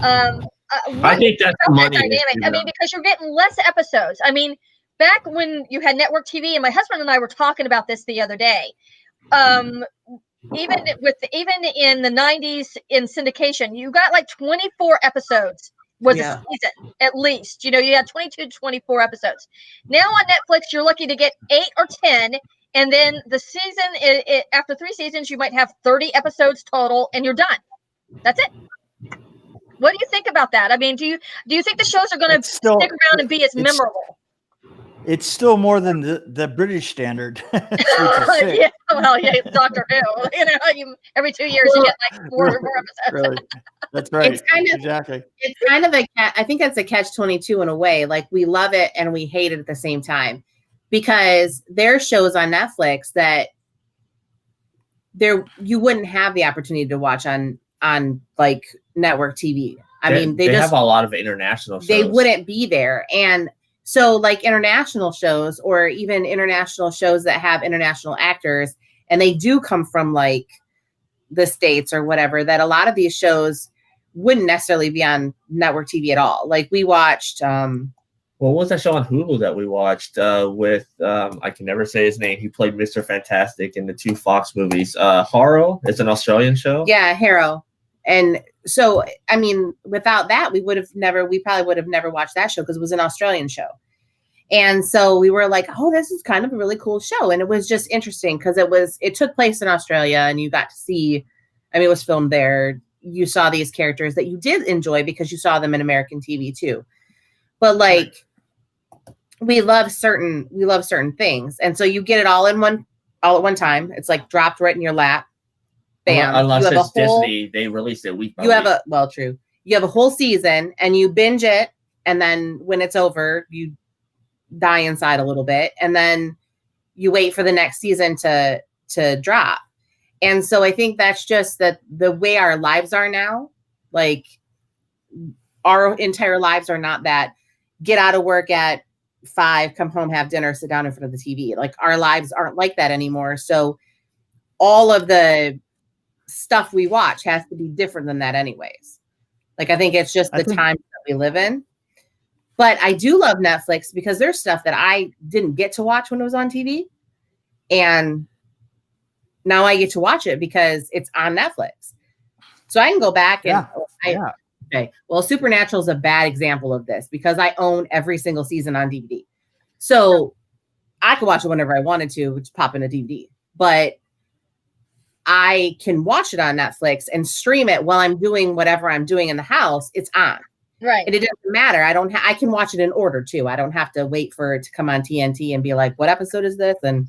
I think that's money dynamic. I mean, because you're getting less episodes. I mean, back when you had network TV, and my husband and I were talking about this the other day. Even in the 90s in syndication, you got like 24 episodes was a season at least. You had 22 to 24 episodes. Now on Netflix, you're lucky to get 8 or 10, and then the season after 3 seasons, you might have 30 episodes total, and you're done. That's it. What do you think about that? I mean, do you think the shows are going to stick around and be as memorable? It's still more than the British standard. Yeah, well, yeah, Doctor Who. Every 2 years you get like 4 episodes. Really? That's right. Exactly. It's kind of I think it's a catch-22 in a way. Like, we love it and we hate it at the same time, because there are shows on Netflix that you wouldn't have the opportunity to watch on like network TV. They just have a lot of international shows. They wouldn't be there. And so, like, international shows, or even international shows that have international actors, and they do come from like the States or whatever, that a lot of these shows wouldn't necessarily be on network TV at all. Like, we watched what was that show on Hulu that we watched with I can never say his name. He played Mr. Fantastic in the 2 Fox movies. Harrow. It's an Australian show. Yeah, Harrow. And so, I mean, without that, we probably would have never watched that show, because it was an Australian show. And so we were like, oh, this is kind of a really cool show. And it was just interesting because it took place in Australia, and you got to see, it was filmed there. You saw these characters that you did enjoy because you saw them in American TV too. But like, we love certain things. And so you get it all at one time. It's like dropped right in your lap. Bam. Unless it's Disney, they released it week by week. True. You have a whole season and you binge it, and then when it's over, you die inside a little bit, and then you wait for the next season to drop. And so I think that's just the way our lives are now. Like, our entire lives are not that get out of work at 5, come home, have dinner, sit down in front of the TV. Like, our lives aren't like that anymore. So all of the stuff we watch has to be different than that anyways. Like, I think it's just the time that we live in. But I do love Netflix because there's stuff that I didn't get to watch when it was on TV. And now I get to watch it because it's on Netflix. So I can go back and okay. Well, Supernatural is a bad example of this because I own every single season on DVD. So I could watch it whenever I wanted to, just pop in a DVD. But I can watch it on Netflix and stream it while I'm doing whatever I'm doing in the house. It's on. Right. And it doesn't matter. I can watch it in order too. I don't have to wait for it to come on TNT and be like, what episode is this? And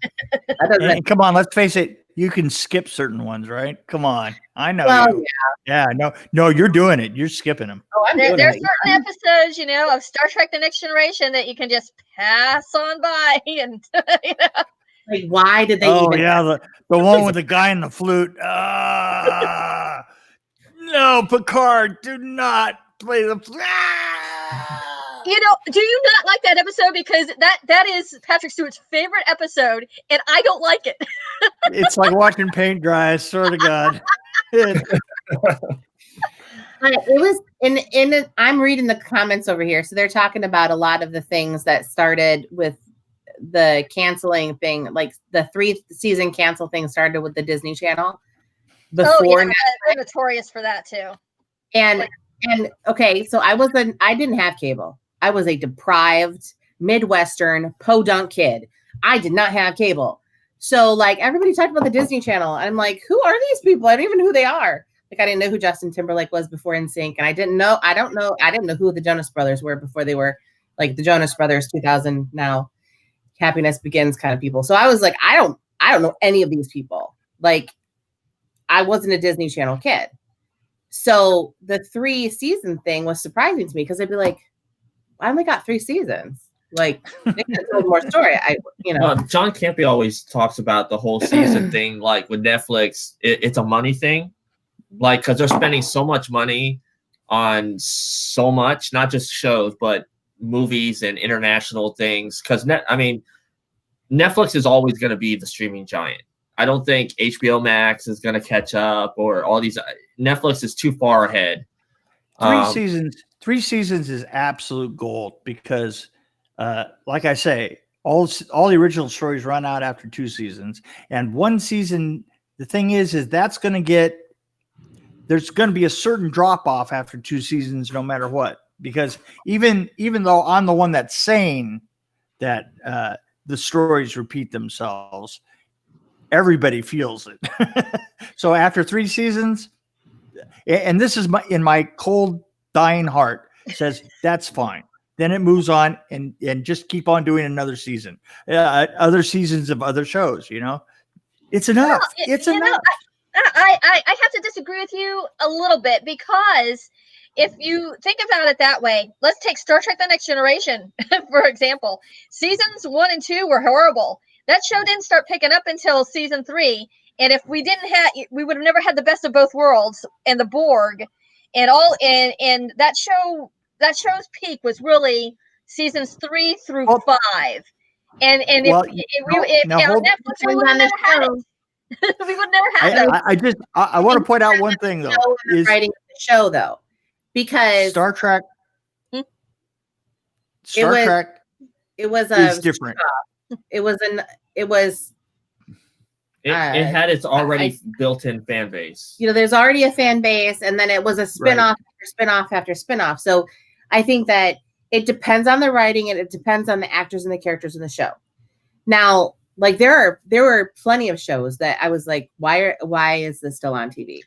come on, let's face it. You can skip certain ones, right? Come on. I know. Well, yeah. No, you're doing it. You're skipping them. Oh, there's certain episodes, of Star Trek: The Next Generation that you can just pass on by, and like, why did they? Oh, yeah, the one with the guy in the flute. No, Picard, do not play the flute. Do you not like that episode? Because that is Patrick Stewart's favorite episode, and I don't like it. It's like watching paint dry, I swear to God. It was in I'm reading the comments over here. So they're talking about a lot of the things that started with the canceling thing, like the 3-season cancel thing started with the Disney Channel. They're notorious for that too. And okay, so I didn't have cable. I was a deprived Midwestern podunk kid. I did not have cable. So like, everybody talked about the Disney Channel. And I'm like, who are these people? I don't even know who they are. Like, I didn't know who Justin Timberlake was before NSYNC. And I didn't know who the Jonas Brothers were before they were like the Jonas Brothers 2000 now, Happiness Begins kind of people. So I was like, I don't know any of these people. Like, I wasn't a Disney Channel kid. So the 3-season thing was surprising to me because I'd be like, I only got 3 seasons. Like, they could have told more story. John Campy always talks about the whole season thing. Like with Netflix, it's a money thing. Like, because they're spending so much money on so much, not just shows, but movies and international things. Because Netflix is always going to be the streaming giant. I don't think HBO Max is going to catch up, or all these. Netflix is too far ahead. 3 seasons is absolute gold because, like I say, all the original stories run out after 2 seasons, and 1 season. The thing is there's going to be a certain drop off after 2 seasons, no matter what. Because even though I'm the one that's saying that the stories repeat themselves, everybody feels it. So after 3 seasons, and this is in my cold, dying heart says that's fine. Then it moves on and just keep on doing another season, other seasons of other shows. It's enough. It's enough. I have to disagree with you a little bit, because if you think about it that way, let's take Star Trek: The Next Generation, for example. Seasons 1 and 2 were horrible. That show didn't start picking up until season 3. And if we didn't have, we would have never had the best of both worlds and the Borg and all. And that show's peak was really seasons 3 through 5. And if Netflix, we would have never had it. We would never have it. I want to point out one thing though. Is writing the show though, because Star Trek. It was different. It had its already built-in fan base. There's already a fan base, and then it was a spin-off after spin-off after spin-off. So I think that it depends on the writing and it depends on the actors and the characters in the show. Now, like there were plenty of shows that I was like, why is this still on TV?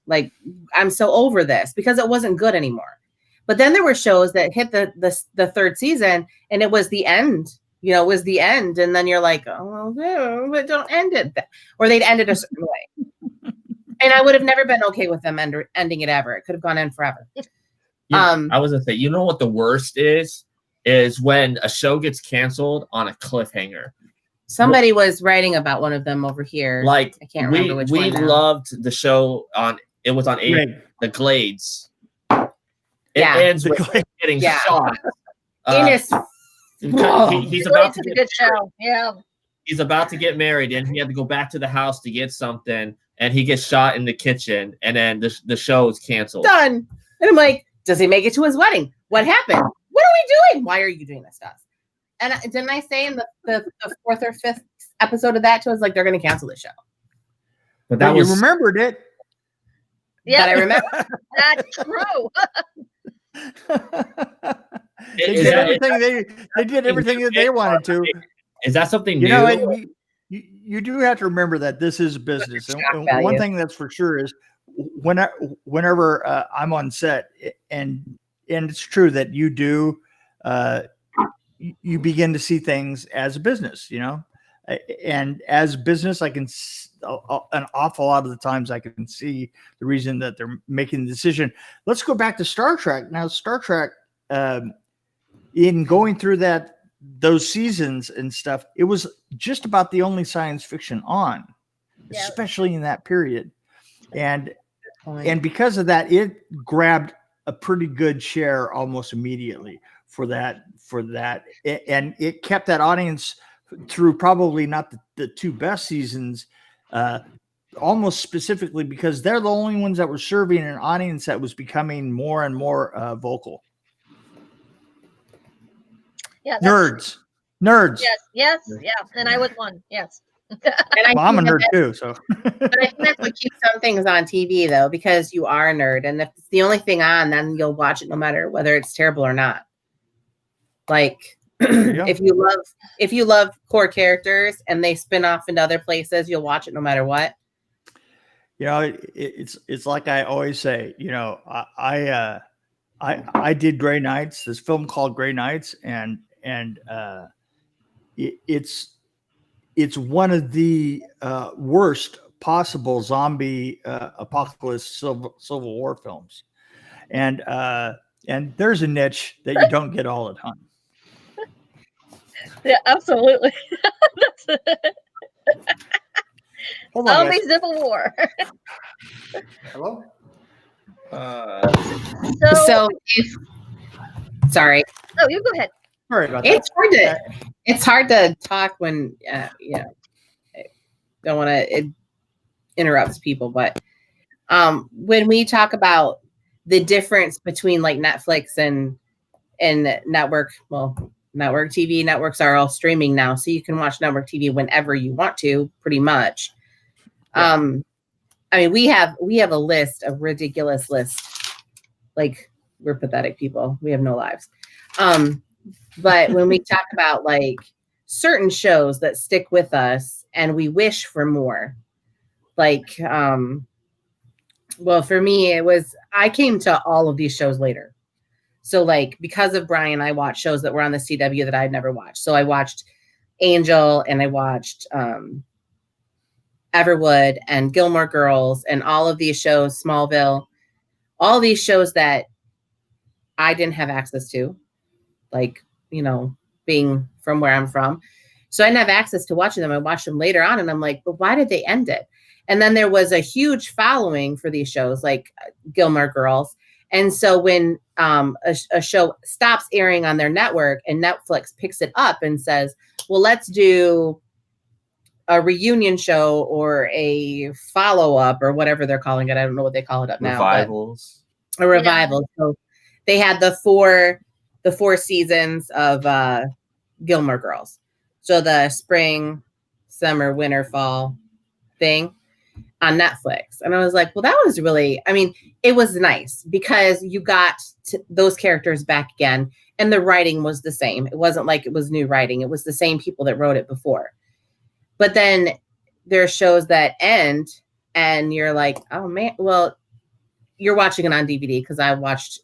Like, I'm so over this, because it wasn't good anymore. But then there were shows that hit the 3rd season and it was the end. It was the end. And then you're like, oh, but don't end it. Or they'd end it a certain way. And I would have never been okay with them ending it ever. It could have gone in forever. I was going to say, what the worst is when a show gets canceled on a cliffhanger. Somebody was writing about one of them over here. Like, I can't remember which one. We loved the show it was on The Glades. It ends with getting shot. He's about to get show. Yeah. He's about to get married, and he had to go back to the house to get something, and he gets shot in the kitchen, and then the show is canceled. Done. And I'm like, does he make it to his wedding? What happened? What are we doing? Why are you doing this to us? And didn't I say in the 4th or 5th episode of that to us, like, they're going to cancel the show? But that was, you remembered it. Yeah, I remember. That's true. They did everything that they wanted to. Is that something new? You do have to remember that this is business. And one thing that's for sure is whenever I'm on set, and it's true that you do, you begin to see things as a business, and as business, I can an awful lot of the times I can see the reason that they're making the decision. Let's go back to Star Trek. Now, Star Trek, in going through those seasons and stuff, it was just about the only science fiction on, especially in that period. And because of that, it grabbed a pretty good share almost immediately for that. And it kept that audience through probably not the 2 best seasons, almost specifically because they're the only ones that were serving an audience that was becoming more and more vocal. Yeah, nerds. Yes, yeah. And I was one. Yes. I'm a nerd too. So, but I think that's what keeps some things on TV, though, because you are a nerd, and if it's the only thing on, then you'll watch it no matter whether it's terrible or not. Like, if you love core characters and they spin off into other places, you'll watch it no matter what. It's like I always say, I did Gray Nights, this film called Gray Nights, and it's one of the worst possible zombie apocalypse Civil War films, and there's a niche that you don't get all the time. Yeah, absolutely. Hold on, Zombie guys. Civil War. Hello. So if sorry. Oh, you go ahead. Sorry about that. It's hard to talk when I don't want to interrupt people, but when we talk about the difference between like Netflix and network, well, network TV networks are all streaming now, so you can watch network TV whenever you want to, pretty much. Yeah. I mean, we have a list, a ridiculous list. Like, we're pathetic people. We have no lives. But when we talk about like certain shows that stick with us and we wish for more, like, well, for me, I came to all of these shows later. So like, because of Brian, I watched shows that were on the CW that I'd never watched. So I watched Angel and I watched Everwood and Gilmore Girls and all of these shows, Smallville, all these shows that I didn't have access to, like, being from where I'm from. So I didn't have access to watching them. I watched them later on and I'm like, but why did they end it? And then there was a huge following for these shows like Gilmore Girls. And so when a show stops airing on their network and Netflix picks it up and says, well, let's do a reunion show or a follow-up or whatever they're calling it. I don't know what they call it up now. Revivals. A revival. Yeah. So they had the four seasons of Gilmore Girls. So the spring, summer, winter, fall thing on Netflix. And I was like, well, that was really, I mean, it was nice because you got those characters back again and the writing was the same. It wasn't like it was new writing. It was the same people that wrote it before. But then there are shows that end and you're like, oh man, well, you're watching it on DVD because I watched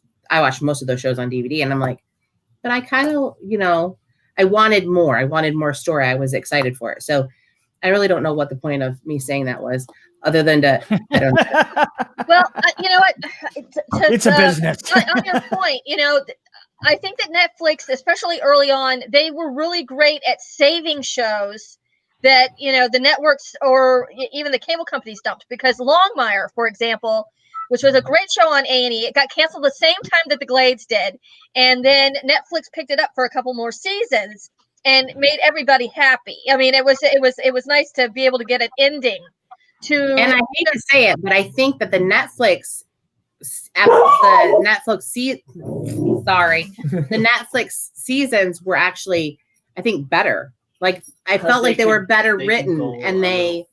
most of those shows on DVD and I'm like, but I kind of, I wanted more. I wanted more story. I was excited for it. So I really don't know what the point of me saying that was, other than I don't know. Well, you know what? It's a business. On your point, I think that Netflix, especially early on, they were really great at saving shows that, the networks or even the cable companies dumped. Because Longmire, for example, which was a great show on A&E, it got canceled the same time that The Glades did. And then Netflix picked it up for a couple more seasons and made everybody happy. I mean, it was nice to be able to get an ending to. And I hate to say it, but I think that the Netflix seasons were actually, I think, better. Like I felt like they were better written, and they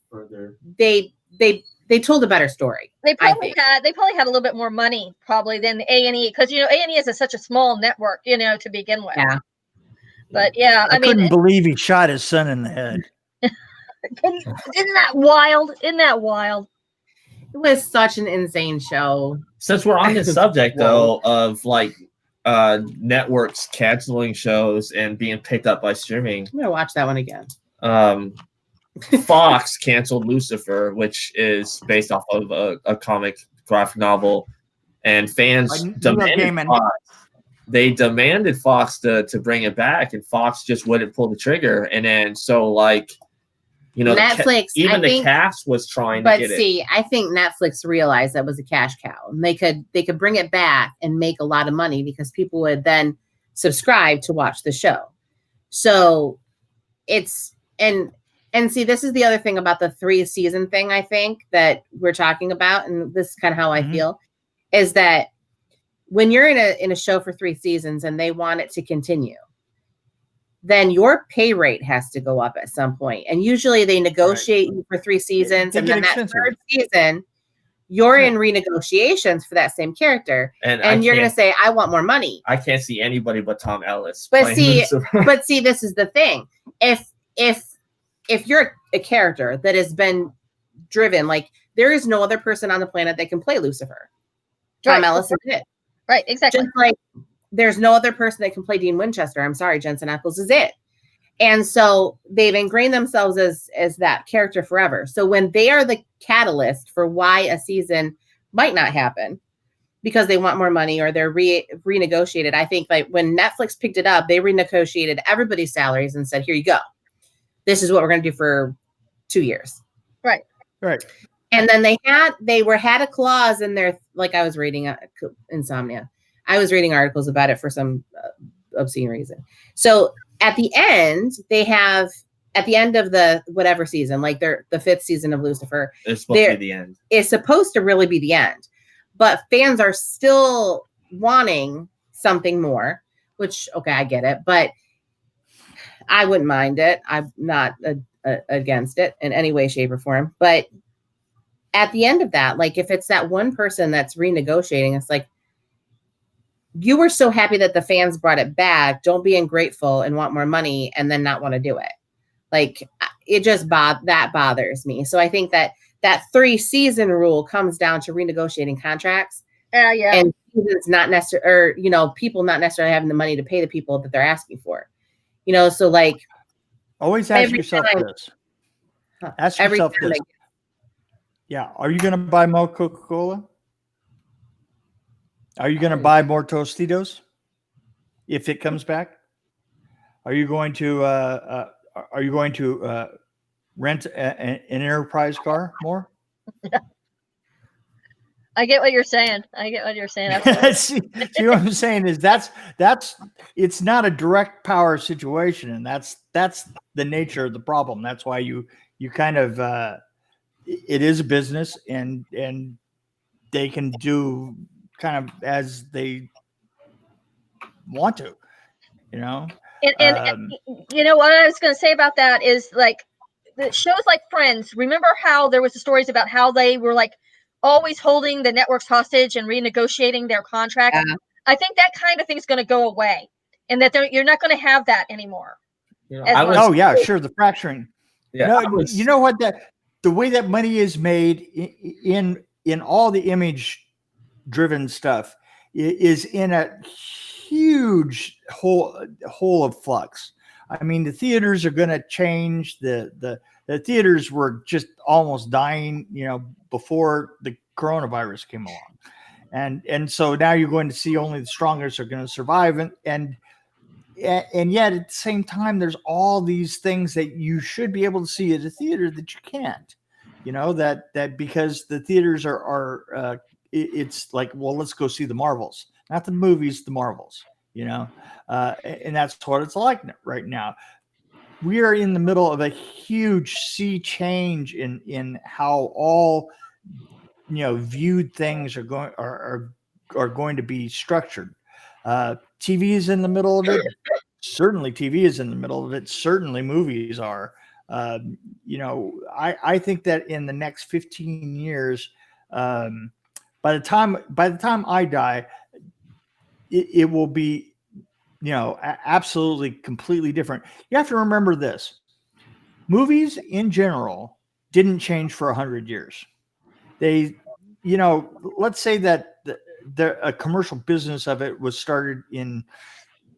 told a better story. They probably had a little bit more money probably than A&E because A&E is such a small network, to begin with. Yeah. But yeah, I couldn't believe he shot his son in the head. Isn't that wild? It was such an insane show. Since we're on this subject though of like networks canceling shows and being picked up by streaming, I'm gonna watch that one again. Fox canceled Lucifer, which is based off of a comic graphic novel, and fans demanded Fox to bring it back, and Fox just wouldn't pull the trigger. And then so like, Netflix, the cast was trying to get it. I think Netflix realized that was a cash cow, and they could bring it back and make a lot of money because people would then subscribe to watch the show. So it's and see, this is the other thing about the 3-season thing, I think, that we're talking about, and this is kind of how I feel, is that when you're in a show for 3 seasons and they want it to continue, then your pay rate has to go up at some point. And usually they negotiate you for 3 seasons, and then that 3rd season, you're in renegotiations for that same character, and you're going to say, I want more money. I can't see anybody but Tom Ellis. But see, this is the thing. If you're a character that has been driven, like there is no other person on the planet that can play Lucifer. Tom Ellison did. Right, exactly. Just like there's no other person that can play Dean Winchester. I'm sorry, Jensen Ackles is it. And so they've ingrained themselves as that character forever. So when they are the catalyst for why a season might not happen because they want more money or they're renegotiated, I think like when Netflix picked it up, they renegotiated everybody's salaries and said, here you go. This is what we're going to do for 2 years. Right. Right. And then they had a clause in there, like I was reading Insomnia. I was reading articles about it for some obscene reason. So at the end, at the end of the whatever season, like the 5th season of Lucifer, it's supposed to be the end. It's supposed to really be the end, but fans are still wanting something more. Which, okay, I get it, but I wouldn't mind it. I'm not against it in any way, shape, or form. But at the end of that, like if it's that one person that's renegotiating, it's like, you were so happy that the fans brought it back. Don't be ungrateful and want more money and then not want to do it. Like it just that bothers me. So I think that 3-season rule comes down to renegotiating contracts. Yeah. And it's not necessarily, or, people not necessarily having the money to pay the people that they're asking for. So like. Always ask yourself this. Ask yourself this. Yeah. Are you going to buy more Coca-Cola? Are you going to buy more Tostitos if it comes back? Are you going to rent an enterprise car more? I get what you're saying. See what I'm saying is that's it's not a direct power situation, and that's the nature of the problem. That's why you kind of it is a business, and they can do kind of as they want to, And what I was going to say about that is like the shows like Friends. Remember how there was the stories about how they were like always holding the networks hostage and renegotiating their contracts. Yeah. I think that kind of thing's going to go away, and that you're not going to have that anymore. Sure, the fracturing. Yeah, you know what, that the way that money is made in all the image driven stuff is in a huge hole of flux. I mean, the theaters are going to change. The theaters were just almost dying, before the coronavirus came along, and so now you're going to see only the strongest are going to survive, and yet at the same time, there's all these things that you should be able to see at a theater that you can't. That because the theaters are it's like, well, let's go see the Marvels, not the movies, the Marvels, and that's what it's like right now. We are in the middle of a huge sea change in how all, viewed things are going to be structured. TV is in the middle of it. Certainly TV is in the middle of it. Certainly movies are. I think that in the next 15 years, by the time I die, it will be, absolutely completely different. You have to remember this: movies in general didn't change for 100 years. They, let's say that a commercial business of it was started in,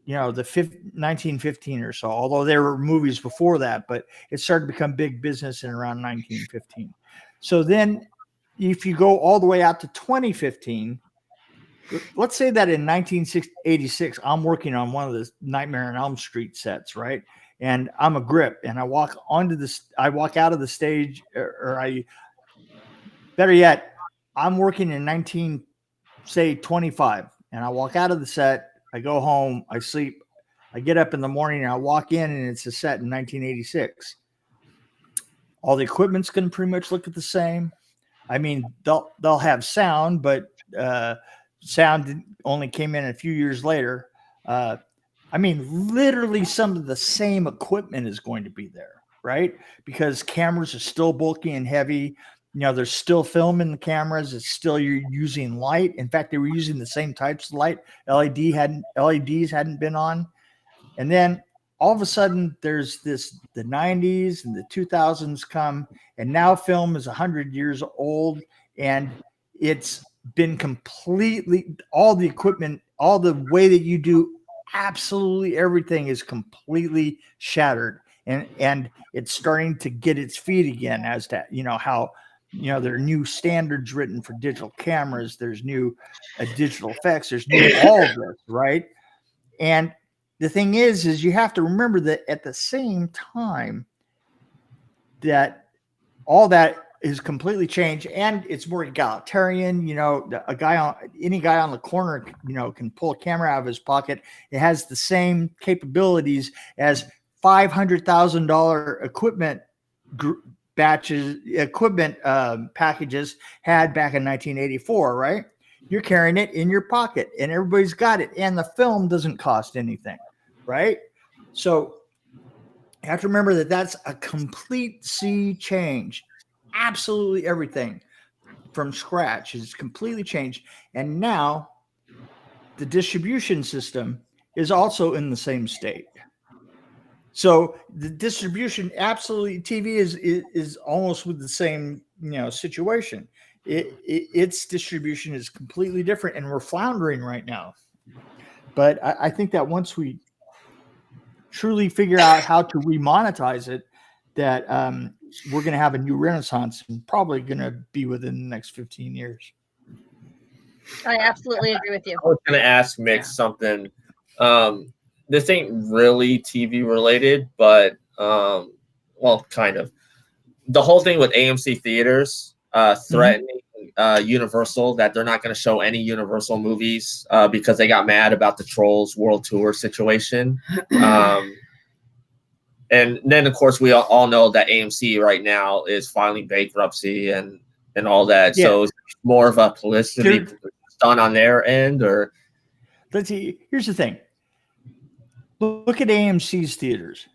the 1915 or so, although there were movies before that, but it started to become big business in around 1915. So then if you go all the way out to 2015, let's say that in 1986, I'm working on one of the Nightmare on Elm Street sets, right? And I'm a grip, and I walk out of the stage, better yet, I'm working in 1925, and I walk out of the set, I go home, I sleep, I get up in the morning, and I walk in, and it's a set in 1986. All the equipment's going to pretty much look at the same. I mean, they'll have sound, but sound only came in a few years later. I mean, literally some of the same equipment is going to be there, right? Because cameras are still bulky and heavy. There's still film in the cameras. It's still, you're using light. In fact, they were using the same types of light. LEDs hadn't been on. And then all of a sudden there's the 90s and the 2000s come, and now film is 100 years old, and it's been completely, all the equipment, all the way that you do absolutely everything is completely shattered, and it's starting to get its feet again as to, how, there are new standards written for digital cameras. There's new digital effects. There's new all of this, right? And the thing is you have to remember that at the same time that all that is completely changed and it's more egalitarian. Any guy on the corner, can pull a camera out of his pocket. It has the same capabilities as $500,000 equipment packages had back in 1984, right? You're carrying it in your pocket and everybody's got it. And the film doesn't cost anything, right? So you have to remember that that's a complete sea change. Absolutely everything from scratch is completely changed. And now the distribution system is also in the same state. So the distribution, absolutely, TV is almost with the same, situation. Its distribution is completely different, and we're floundering right now. But I think that once we truly figure out how to remonetize it, that we're going to have a new renaissance, and probably going to be within the next 15 years. I absolutely agree with you. I was going to ask Mick something. This ain't really TV related, but well, kind of. The whole thing with AMC theaters threatening Universal that they're not going to show any Universal movies because they got mad about the Trolls World Tour situation. And then, of course, we all know that AMC right now is filing bankruptcy and all that. Yeah. So it's more of a publicity done on their end, or let's see. Here's the thing. Look at AMC's theaters.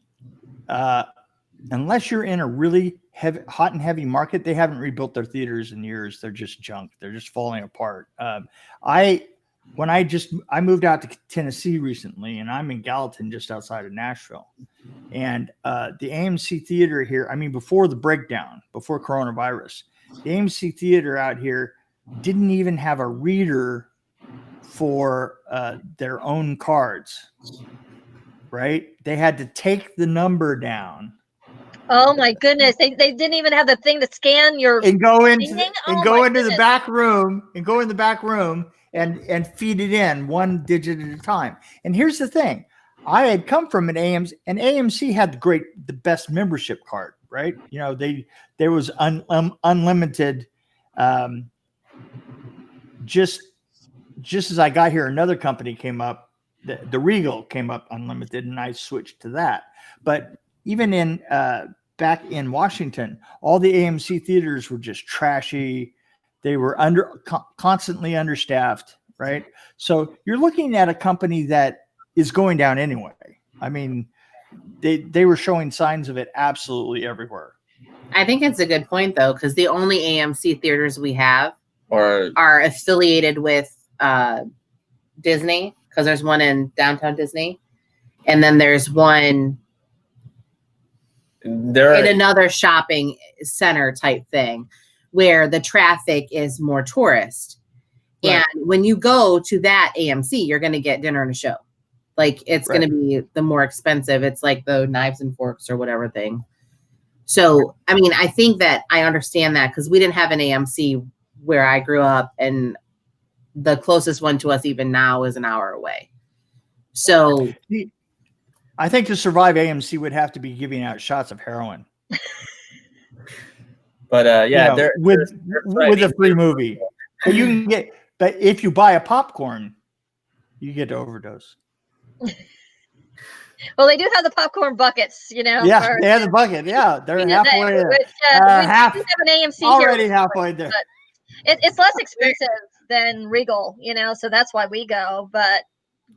Unless you're in a really hot and heavy market, they haven't rebuilt their theaters in years. They're just junk. They're just falling apart. I moved out to Tennessee recently, and I'm in Gallatin, just outside of Nashville. And the AMC theater here, before the breakdown, before coronavirus, the AMC theater out here didn't even have a reader for their own cards, right? They had to take the number down. Oh my goodness! They didn't even have the thing to scan your and go into the back room and feed it in one digit at a time. And here's the thing: I had come from an AMC, and AMC had the best membership card, right? There was unlimited. Just as I got here, another company came up. The Regal came up unlimited, and I switched to that. But even in back in Washington, all the AMC theaters were just trashy. They were constantly understaffed, right? So you're looking at a company that is going down anyway. They were showing signs of it absolutely everywhere. I think it's a good point, though, because the only AMC theaters we have are affiliated with Disney, because there's one in downtown Disney, and then there's one in another shopping center type thing where the traffic is more tourist. Right. And when you go to that AMC, you're going to get dinner and a show. Like, it's going to be the more expensive. It's like the knives and forks or whatever thing. So, I think that I understand that, because we didn't have an AMC where I grew up, and the closest one to us even now is an hour away. So I think to survive, AMC would have to be giving out shots of heroin. But with a free movie, but if you buy a popcorn, you get to overdose. Well, they do have the popcorn buckets, Yeah, they have the bucket. Yeah, they're halfway there. We have an AMC already here, halfway there. It's less expensive than Regal, so that's why we go. But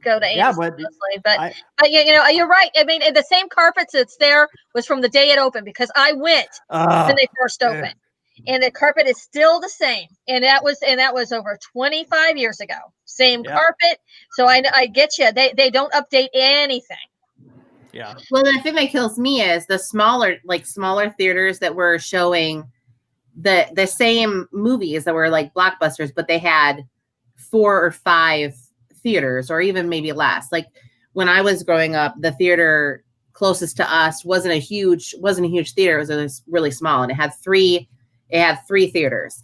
go to AMC mostly. But you're right. The same carpets that's there was from the day it opened, because I went when they first opened, and the carpet is still the same. And that was over 25 years ago. Same carpet. So I get you. They don't update anything. Yeah. Well, the thing that kills me is the smaller theaters that were showing the same movies that were like blockbusters, but they had 4 or 5 theaters, or even maybe less. Like when I was growing up, the theater closest to us wasn't a huge theater. It was really small, and it had 3 theaters,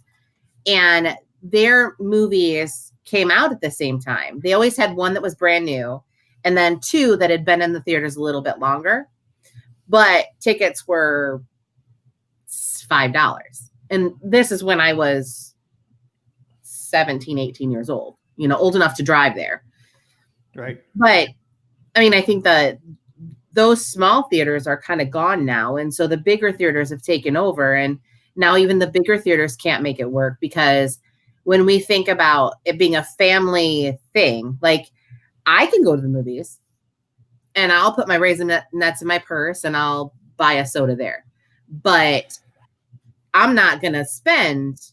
and their movies came out at the same time. They always had one that was brand new, and then 2 that had been in the theaters a little bit longer, but tickets were $5. And this is when I was 17, 18 years old, old enough to drive there. Right. But I mean, I think that those small theaters are kind of gone now. And so the bigger theaters have taken over, and now even the bigger theaters can't make it work, because when we think about it being a family thing, like I can go to the movies and I'll put my raisin nuts in my purse and I'll buy a soda there. But I'm not going to spend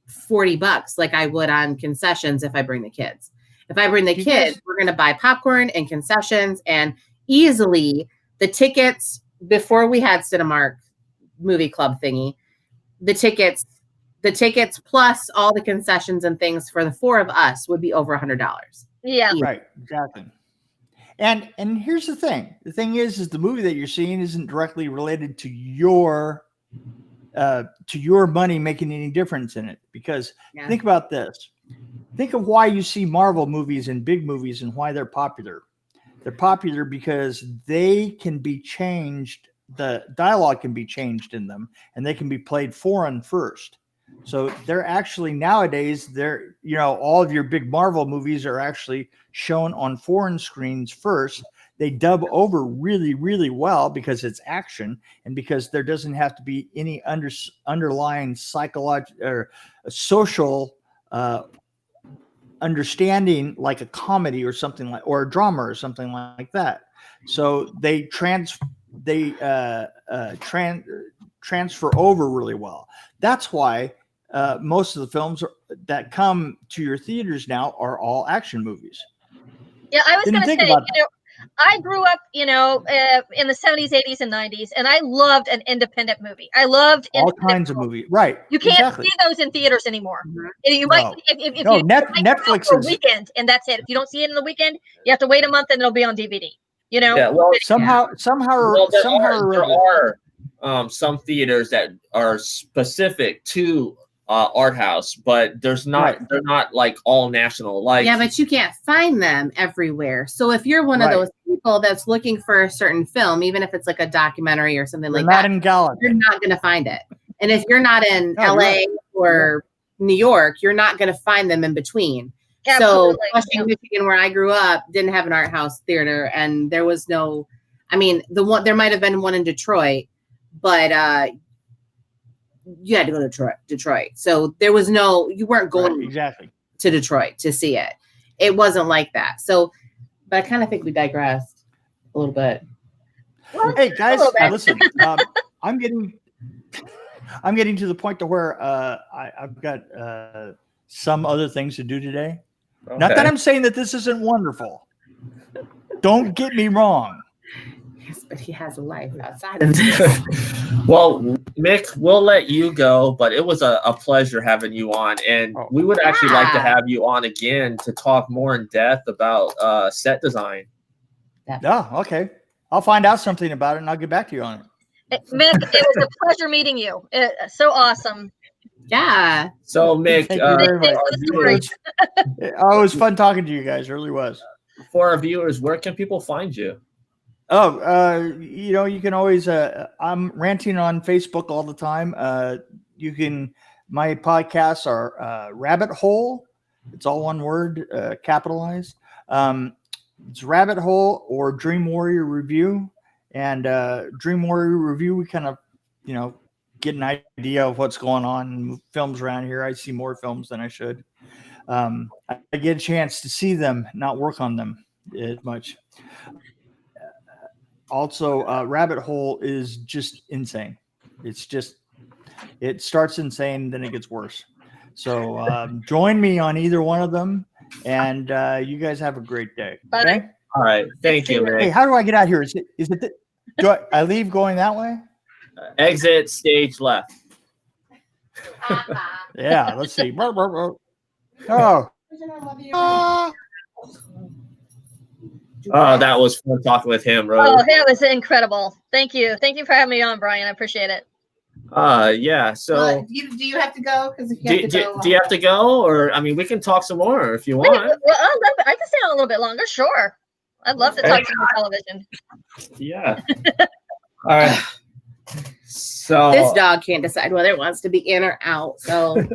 $40 like I would on concessions if I bring the kids. If I bring the kids, we're going to buy popcorn and concessions, and easily the tickets, before we had Cinemark movie club thingy, the tickets plus all the concessions and things for the 4 of us would be over $100. Yeah. Right. Exactly. And here's the thing. The thing is the movie that you're seeing isn't directly related to your money making any difference in it. Because think about this. Think of why you see Marvel movies and big movies and why they're popular. They're popular because they can be changed. The dialogue can be changed in them, and they can be played foreign first. So they're actually nowadays, all of your big Marvel movies are actually shown on foreign screens first. They dub over really, really well because it's action, and because there doesn't have to be any underlying psychological or social understanding, like a comedy or something like, or a drama or something like that. So they transfer over really well. That's why most of the films that come to your theaters now are all action movies. Yeah, I was going to say, I grew up, in the 70s, 80s, and 90s, and I loved an independent movie. I loved all kinds of movies. Right. You can't see those in theaters anymore. Mm-hmm. You might, Netflix for a weekend, and that's it. If you don't see it in the weekend, you have to wait a month, and it'll be on DVD. Yeah, well, somehow, there are some theaters that are specific to art house, but they're not like all national. Like, yeah, but you can't find them everywhere. So if you're one of those people that's looking for a certain film, even if it's like a documentary or something like that, you're not going to find it. And if you're not in LA or New York, you're not going to find them in between. Absolutely. So Washington, Michigan, where I grew up, didn't have an art house theater, and there was no. I mean, there might have been one in Detroit, but you had to go to Detroit. So there was you weren't going to Detroit to see it. It wasn't like that. So, but I kind of think we digressed a little bit. Hey guys, listen, I'm getting to the point to where I've got some other things to do today. Okay. Not that I'm saying that this isn't wonderful. Don't get me wrong. Yes, but he has a life outside of this. Well, Mick, we'll let you go, but it was a pleasure having you on, and we would actually like to have you on again to talk more in depth about set design. Yeah, okay. I'll find out something about it, and I'll get back to you on it. Mick, it was a pleasure meeting you. So awesome. Yeah. So, Mick, it was fun talking to you guys. It really was. For our viewers, where can people find you? You can always, I'm ranting on Facebook all the time. My podcasts are Rabbit Hole. It's all one word, capitalized. It's Rabbit Hole or Dream Warrior Review. And Dream Warrior Review, we kind of, get an idea of what's going on in films around here. I see more films than I should. I get a chance to see them, not work on them as much. Also, Rabbit Hole is just insane. It starts insane, then it gets worse. So join me on either one of them, and you guys have a great day. Okay? All right. Thank you, Mick. Hey, how do I get out here? Do I leave going that way? Exit stage left. Yeah, let's see. Oh. Oh, that was fun talking with him, Rose. Oh, that was incredible. Thank you for having me on, Brian. I appreciate it. Yeah. So, do you have to go? Because if do you have to go, or I mean, we can talk some more if you want. Well, I can stay on a little bit longer. Sure, I'd love to talk to you on television. Yeah. All right. So this dog can't decide whether it wants to be in or out. So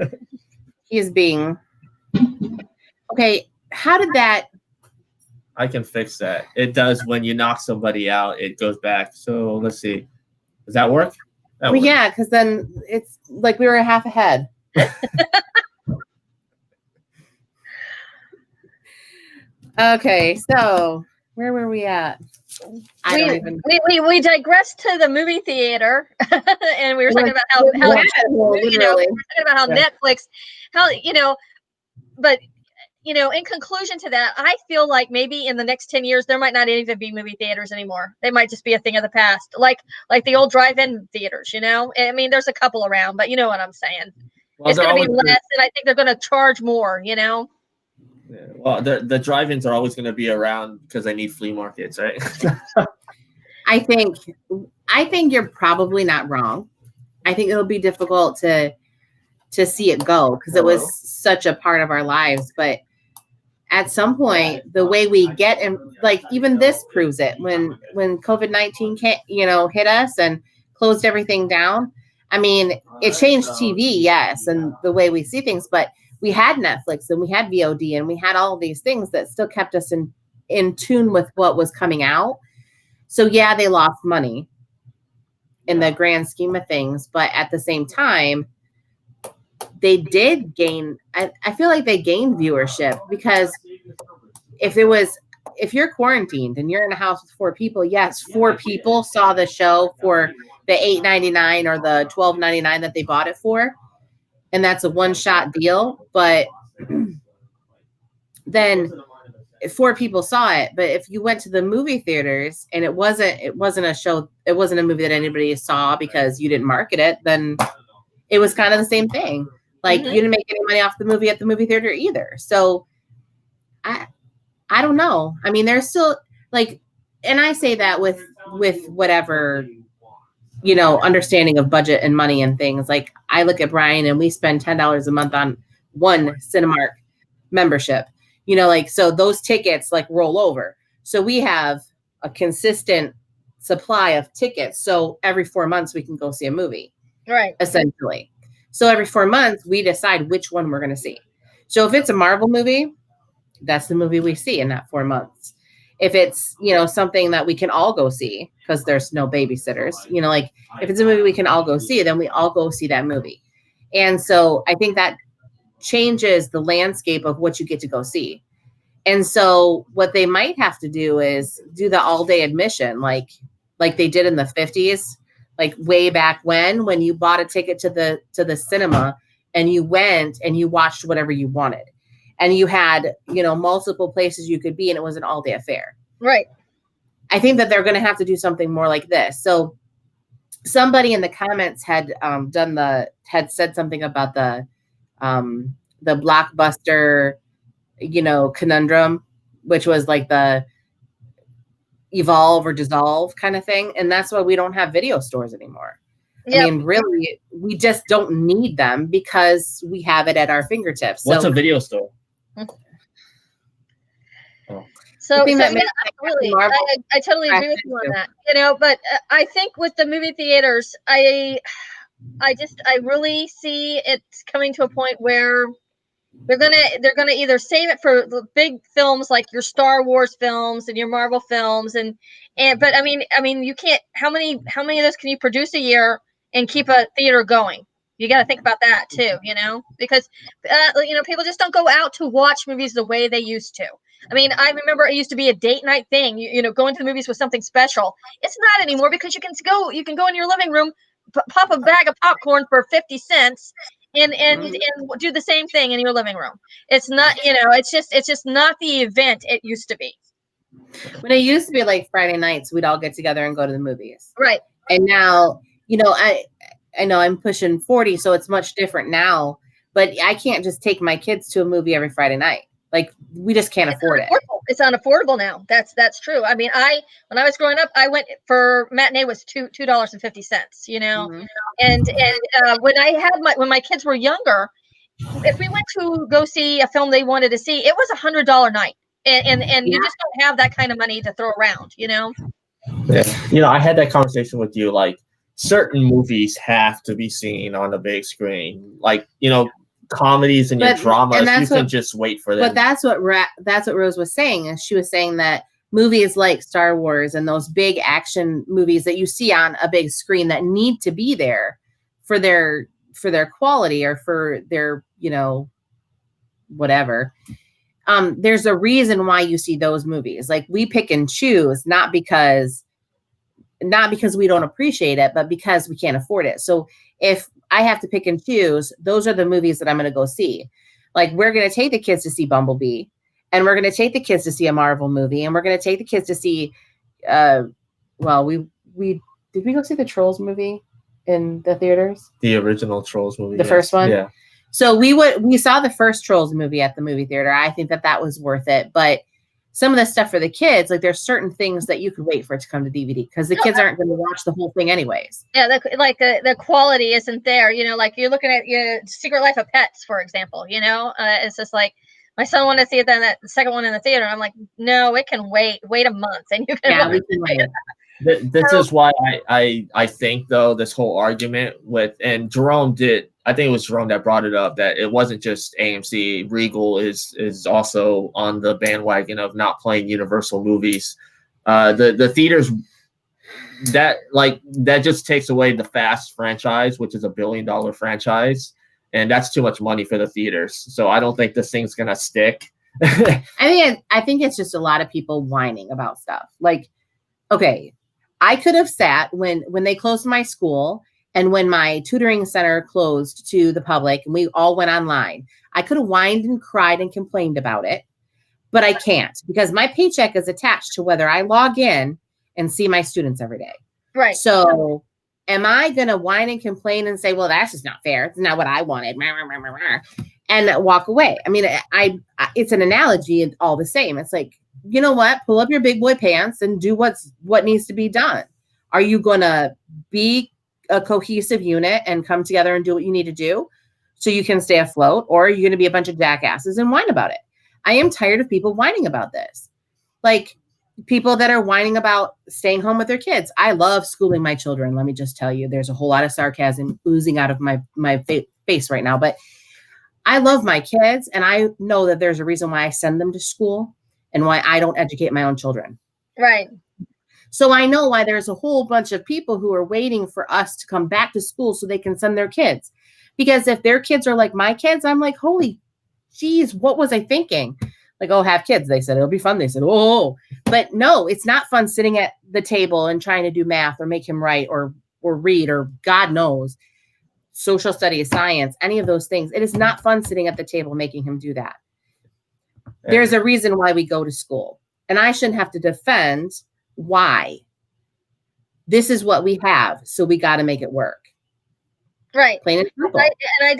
he's being okay. How did that? I can fix that. It does when you knock somebody out, it goes back. So let's see. Does that work? Well, yeah, because then it's like we were half ahead. Okay, so where were we at? We digressed to the movie theater, and we were talking about how Netflix, but in conclusion to that, I feel like maybe in the next 10 years there might not even be movie theaters anymore. They might just be a thing of the past, like the old drive-in theaters. I mean, there's a couple around, but you know what I'm saying. Well, it's going to be less, and I think they're going to charge more. Yeah, well, the drive-ins are always going to be around because they need flea markets, right? I think you're probably not wrong. I think it'll be difficult to see it go because it was such a part of our lives. But at some point, the way we get, and like even this proves it, when COVID-19 hit us and closed everything down. I mean, it changed TV, yes, and the way we see things, but we had Netflix and we had VOD and we had all these things that still kept us in tune with what was coming out. So yeah, they lost money in the grand scheme of things, but at the same time, they did gain. I feel like they gained viewership because if you're quarantined and you're in a house with 4 people, yes, 4 people saw the show for the $8.99 or the $12.99 that they bought it for. And that's a one-shot deal, but then 4 people saw it. But if you went to the movie theaters and it wasn't a show, it wasn't a movie that anybody saw because you didn't market it, then it was kind of the same thing. Like you didn't make any money off the movie at the movie theater either. So I don't know. I mean, there's still and I say that with whatever, understanding of budget and money and things. Like I look at Brian and we spend $10 a month on one Cinemark membership, so those tickets roll over. So we have a consistent supply of tickets. So every 4 months we can go see a movie, right? Essentially. So every 4 months we decide which one we're going to see. So if it's a Marvel movie, that's the movie we see in that 4 months. If it's, something that we can all go see because there's no babysitters, if it's a movie we can all go see, then we all go see that movie. And so I think that changes the landscape of what you get to go see. And so what they might have to do is do the all day admission, like they did in the 50s, like way back when you bought a ticket to the cinema and you went and you watched whatever you wanted. And you had, multiple places you could be, and it was an all-day affair. Right. I think that they're going to have to do something more like this. So somebody in the comments had said something about the Blockbuster, conundrum, which was like the evolve or dissolve kind of thing. And that's why we don't have video stores anymore. Yep. I mean, really, we just don't need them because we have it at our fingertips. What's a video store? So I totally agree with you on that. But I think with the movie theaters, I really see it coming to a point where they're gonna either save it for the big films like your Star Wars films and your Marvel films, but I mean you can't. How many of those can you produce a year and keep a theater going? You got to think about that too, because people just don't go out to watch movies the way they used to. I mean, I remember it used to be a date night thing. Going to the movies was something special. It's not anymore because you can go in your living room, pop a bag of popcorn for 50 cents, and do the same thing in your living room. It's not, it's just not the event it used to be. When it used to be like Friday nights, we'd all get together and go to the movies, right? And now, I know I'm pushing 40, so it's much different now. But I can't just take my kids to a movie every Friday night. Like, we just can't afford it. It's unaffordable now. That's true. I mean, when I was growing up, I went for matinee was $2.50, you know, and when my kids were younger, if we went to go see a film they wanted to see, it was $100 night, and you just don't have that kind of money to throw around, you know. Yeah, you know, I had that conversation with you. Like, certain movies have to be seen on the big screen. Like, you know, comedies and your dramas, you can just wait for them. But that's what Rose was saying. She was saying that movies like Star Wars and those big action movies that you see on a big screen that need to be there for their quality or for their, you know, whatever. There's a reason why you see those movies. Like, we pick and choose, not because we don't appreciate it, but because we can't afford it. So if I have to pick and choose, those are the movies that I'm going to go see. Like, we're going to take the kids to see Bumblebee, and we're going to take the kids to see a Marvel movie, and we're going to take the kids to see, did we go see the Trolls movie in the theaters? The original Trolls movie. The first one? Yeah. So we saw the first Trolls movie at the movie theater. I think that was worth it. But some of the stuff for the kids, like, there's certain things that you could wait for it to come to DVD because the kids aren't going to watch the whole thing anyways. Yeah, the quality isn't there. You know, like, you're looking at Secret Life of Pets, for example. You know, it's just like, my son wanted to see it, then the second one in the theater. I'm like, no, it can wait a month, and you can. Yeah, we can wait. This is why I think, though, this whole argument with, and Jerome I think it was Jerome that brought it up, that it wasn't just AMC. Regal is also on the bandwagon of not playing Universal movies. The theaters, that just takes away the Fast franchise, which is $1 billion franchise, and that's too much money for the theaters. So I don't think this thing's gonna stick. I think it's just a lot of people whining about stuff. Like, okay, I could have sat when they closed my school and when my tutoring center closed to the public and we all went online. I could have whined and cried and complained about it, but I can't because my paycheck is attached to whether I log in and see my students every day. Right. So am I going to whine and complain and say, well, that's just not fair. It's not what I wanted. And walk away. I mean, it's an analogy all the same. It's like, you know what? Pull up your big boy pants and do what needs to be done. Are you going to be a cohesive unit and come together and do what you need to do so you can stay afloat? Or are you going to be a bunch of jackasses and whine about it? I am tired of people whining about this. Like, people that are whining about staying home with their kids. I love schooling my children. Let me just tell you, there's a whole lot of sarcasm oozing out of my face right now, but I love my kids, and I know that there's a reason why I send them to school and why I don't educate my own children. Right. So I know why there's a whole bunch of people who are waiting for us to come back to school so they can send their kids. Because if their kids are like my kids, I'm like, holy geez, what was I thinking? Like, oh, have kids. They said it'll be fun. They said, oh, but no, it's not fun sitting at the table and trying to do math or make him write or read or God knows, social studies, science, any of those things. It is not fun sitting at the table making him do that. There's a reason why we go to school, and I shouldn't have to defend why. This is what we have, so we got to make it work. Right. Plain and simple. And I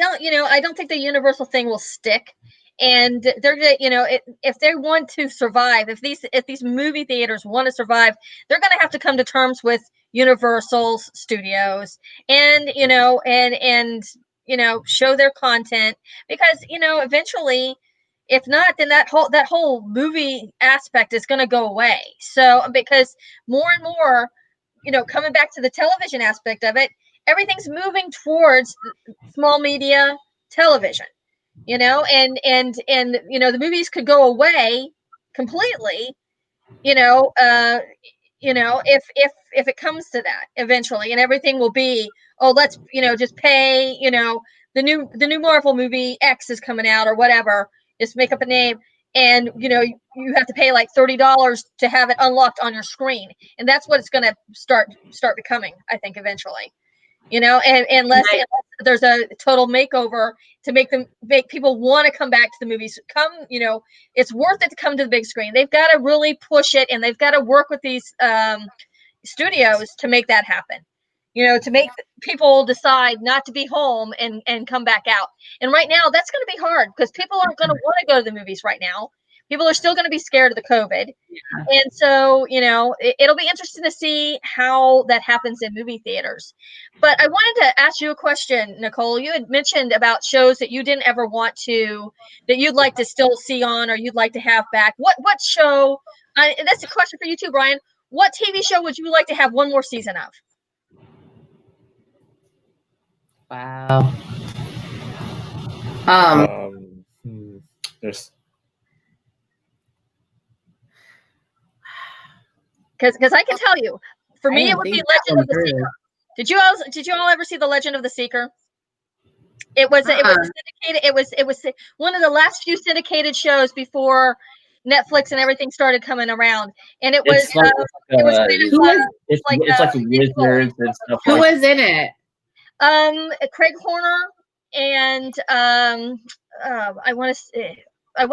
don't think the universal thing will stick. And they're, if they want to survive, if these movie theaters want to survive, they're going to have to come to terms with Universal's studios and show their content, because, eventually, if not, then that whole movie aspect is going to go away. So, because more and more, coming back to the television aspect of it, everything's moving towards small media television. And the movies could go away completely, if it comes to that eventually, and everything will be, let's, just pay, the new Marvel movie X is coming out or whatever, just make up a name, and, you have to pay like $30 to have it unlocked on your screen. And that's what it's going to start becoming, I think, eventually. Unless there's a total makeover to make people want to come back to the movies. It's worth it to come to the big screen. They've got to really push it, and they've got to work with these studios to make that happen. to make people decide not to be home and come back out. And right now that's going to be hard because people aren't going to want to go to the movies right now. People are still going to be scared of the COVID. Yeah. And so, it'll be interesting to see how that happens in movie theaters. But I wanted to ask you a question, Nicole. You had mentioned about shows that you didn't ever want to, that you'd like to still see on or you'd like to have back. What show, and that's a question for you too, Brian. What TV show would you like to have one more season of? Wow. There's because I can tell you, for me it would be Legend of the Seeker. Did you all ever see the Legend of the Seeker? It was syndicated. It was one of the last few syndicated shows before Netflix and everything started coming around, and it was it's like wizards and stuff. Who was in it? Craig Horner and I want to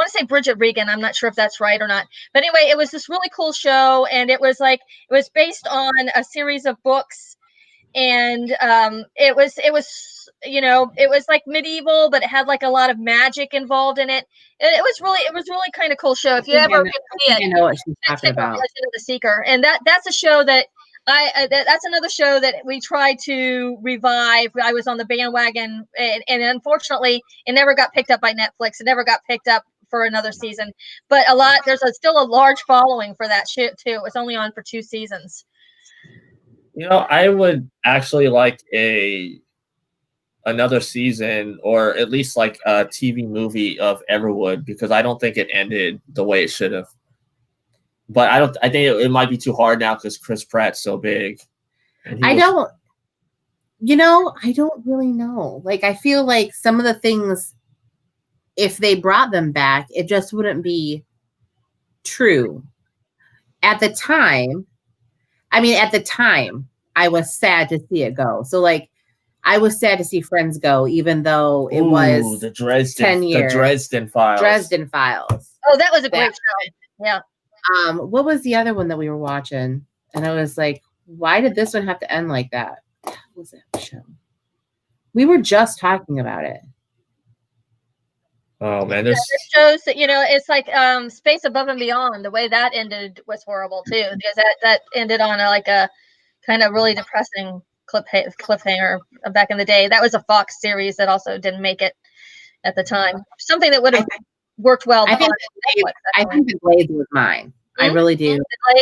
say Bridget Regan. I'm not sure if that's right or not. But anyway, it was this really cool show, and it was based on a series of books, and it was like medieval, but it had like a lot of magic involved in it. And it was really kind of cool show. If you ever see it, I know what she's talking about. Legend of the Seeker, and that's a show that that's another show that we tried to revive. I was on the bandwagon, and unfortunately, it never got picked up by Netflix. It never got picked up for another season. But there's still a large following for that shit too. It was only on for 2 seasons. I would actually like another season, or at least like a TV movie of Everwood, because I don't think it ended the way it should have. But I think it might be too hard now because Chris Pratt's so big. I don't really know. Like, I feel like some of the things, if they brought them back, it just wouldn't be true. At the time, I was sad to see it go. So, like, I was sad to see Friends go, even though it was the Dresden 10 years. The Dresden Files. Oh, that was a great show. Yeah. What was the other one that we were watching? And I was like, why did this one have to end like that? What was that show? We were just talking about it. Oh man, there's shows that it's like Space Above and Beyond. The way that ended was horrible too, because that ended on a kind of really depressing cliffhanger back in the day. That was a Fox series that also didn't make it at the time. Something that would have worked well. I think the Blades was mine. I really do.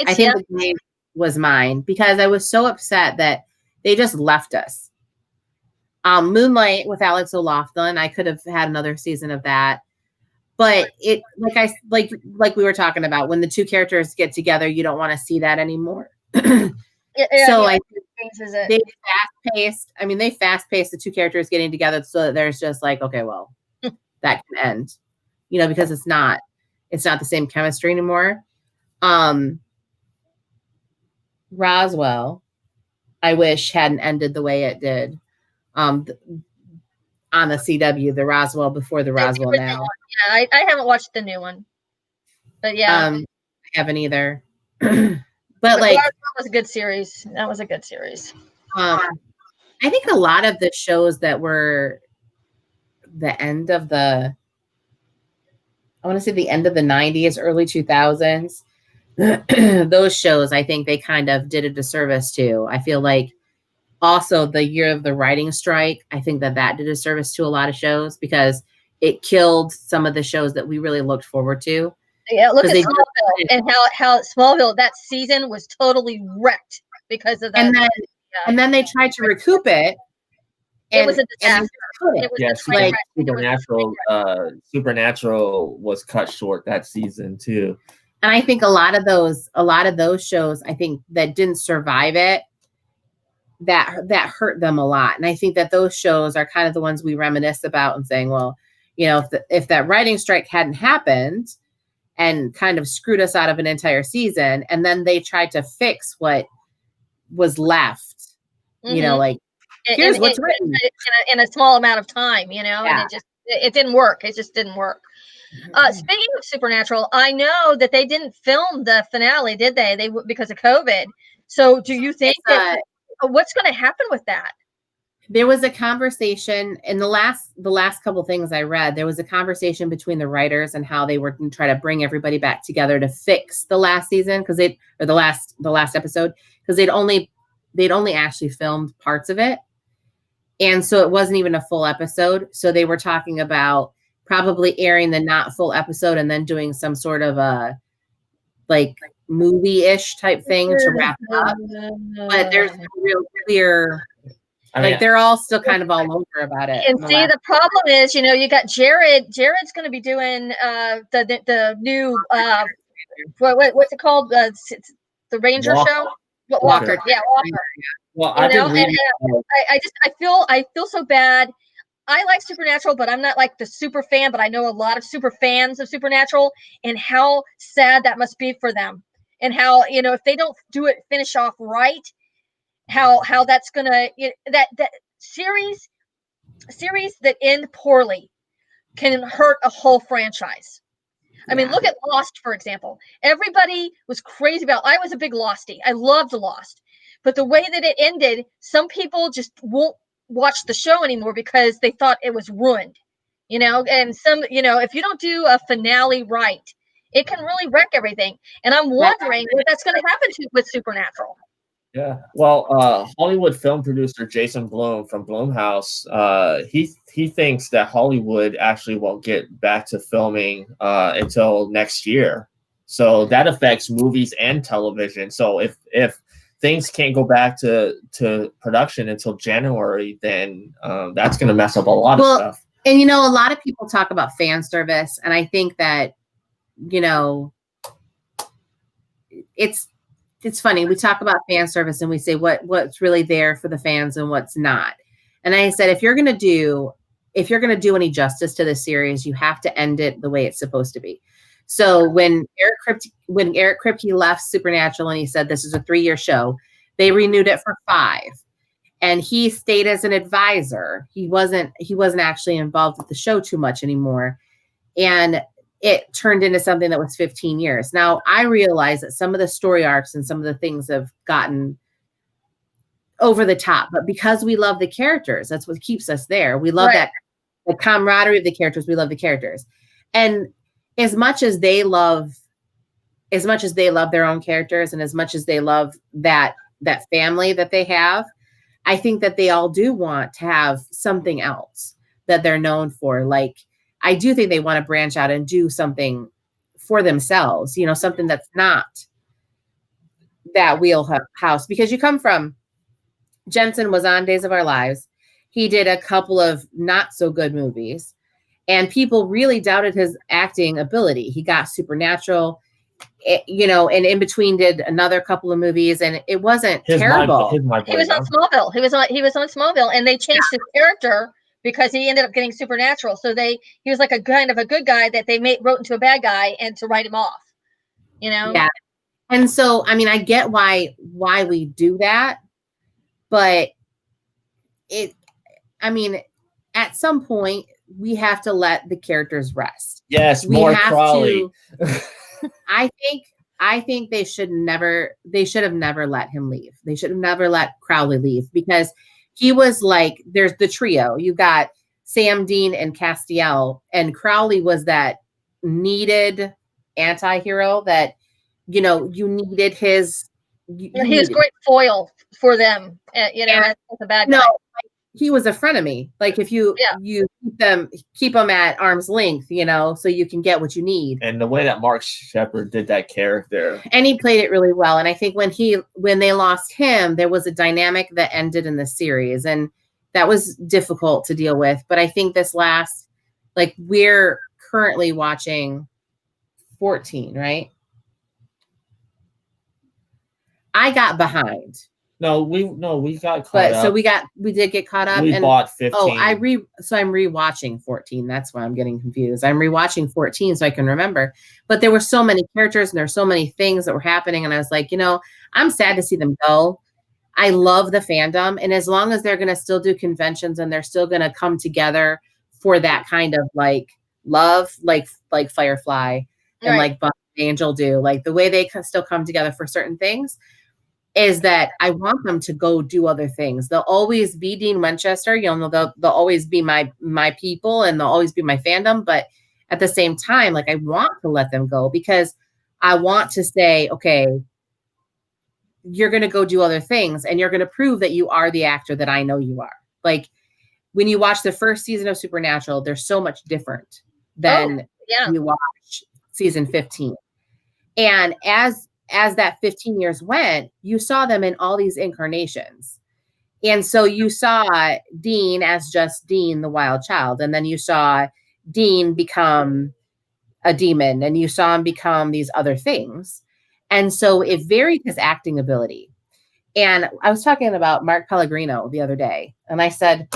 I think the Blades was mine because I was so upset that they just left us. Moonlight with Alex O'Loughlin, I could have had another season of that. But it like we were talking about, when the two characters get together, you don't want to see that anymore. I think they fast-paced the two characters getting together so that there's just like, okay, well, that can end. Because it's not the same chemistry anymore. Roswell, I wish hadn't ended the way it did. On the CW, the Roswell before the Roswell now. Yeah, I haven't watched the new one, but yeah, I haven't either. But like, that was a good series. That was a good series. I think a lot of the shows that were the end of the 90s, early 2000s, those shows, I think they kind of did a disservice to. I feel like also the year of the writing strike, I think that did a service to a lot of shows because it killed some of the shows that we really looked forward to. Yeah, look at Smallville and how Smallville, that season was totally wrecked because of that. And then they tried to recoup it. It was a disaster. Supernatural was cut short that season too. And I think a lot of those shows, I think that didn't survive it, that hurt them a lot. And I think that those shows are kind of the ones we reminisce about and saying, well, if that writing strike hadn't happened and kind of screwed us out of an entire season, and then they tried to fix what was left, like, here's what's written in a small amount of time, and it didn't work. It just didn't work. Speaking of Supernatural, I know that they didn't film the finale, did they? Because of COVID. So do you think that what's going to happen with that? There was a conversation in the last couple things I read. There was a conversation between the writers and how they were going to try to bring everybody back together to fix the last season the last episode, because they'd only actually filmed parts of it, and so it wasn't even a full episode. So they were talking about probably airing the not full episode and then doing some sort of a like movie-ish type thing to wrap it up. But there's no real clear. They're all still kind of all over about it. And see, the problem is, you got Jared. Jared's going to be doing the new what's it called? The Ranger show. Walker. Yeah, Walker. Well, I feel so bad. I like Supernatural, but I'm not like the super fan. But I know a lot of super fans of Supernatural, and how sad that must be for them, and how if they don't finish off right. How that's gonna that series that end poorly can hurt a whole franchise. I mean, look at Lost, for example. Everybody was crazy about. I was a big Lostie. I loved Lost, but the way that it ended, some people just won't watch the show anymore because they thought it was ruined. And some, if you don't do a finale right, it can really wreck everything. And I'm wondering what that's going to happen with Supernatural. Yeah, well, Hollywood film producer Jason Blum from Blumhouse, he thinks that Hollywood actually won't get back to filming until next year. So that affects movies and television. So if things can't go back to production until January, then that's going to mess up a lot of stuff. And a lot of people talk about fan service, and I think that it's funny. We talk about fan service and we say what's really there for the fans and what's not. And I said, if you're going to do any justice to this series, you have to end it the way it's supposed to be. So when Eric Kripke left Supernatural and he said, this is a 3-year show, they renewed it for 5. And he stayed as an advisor. He wasn't actually involved with the show too much anymore. And it turned into something that was 15 years. Now, I realize that some of the story arcs and some of the things have gotten over the top, but because we love the characters, that's what keeps us there. We love that the camaraderie of the characters. We love the characters. And as much as they love their own characters and as much as they love that family that they have, I think that they all do want to have something else that they're known for. Like, I do think they want to branch out and do something for themselves, something that's not that wheelhouse, because you come from, Jensen was on Days of Our Lives. He did a couple of not so good movies and people really doubted his acting ability. He got Supernatural, and in between did another couple of movies and it wasn't terrible. He was on Smallville. He was on Smallville, and they changed his character because he ended up getting Supernatural. So he was like a kind of a good guy that they wrote into a bad guy and to write him off, Yeah. And so, I mean, I get why we do that, but at some point we have to let the characters rest. Yes. More Crowley. I think they should have never let him leave. They should have never let Crowley leave, because he was like, there's the trio. You got Sam, Dean, and Castiel, and Crowley was that needed anti-hero that, you needed his. He was great foil for them, as a bad guy. No, he was a frenemy. Like if you keep them at arm's length, so you can get what you need. And the way that Mark Shepard did that character, and he played it really well. And I think when they lost him, there was a dynamic that ended in the series, and that was difficult to deal with. But I think this last, we're currently watching 14, right? I got behind. No, we got caught up. So we did get caught up. We bought 15. Oh, I'm rewatching 14. That's why I'm getting confused. I'm rewatching 14 so I can remember. But there were so many characters and there's so many things that were happening. And I was like, I'm sad to see them go. I love the fandom. And as long as they're going to still do conventions and they're still going to come together for that kind of love, like Firefly and like Buffy and Angel do, the way they still come together for certain things. is that I want them to go do other things. They'll always be Dean Winchester, you know, they'll always be my people and they'll always be my fandom. But at the same time, like I want to let them go because I want to say, okay, you're going to go do other things and you're going to prove that you are the actor that I know you are. Like when you watch the first season of Supernatural, they're so much different than you watch season 15. And as that 15 years went, you saw them in all these incarnations. And so you saw Dean as just Dean, the wild child. And then you saw Dean become a demon and you saw him become these other things. And so it varied his acting ability. And I was talking about Mark Pellegrino the other day. And I said,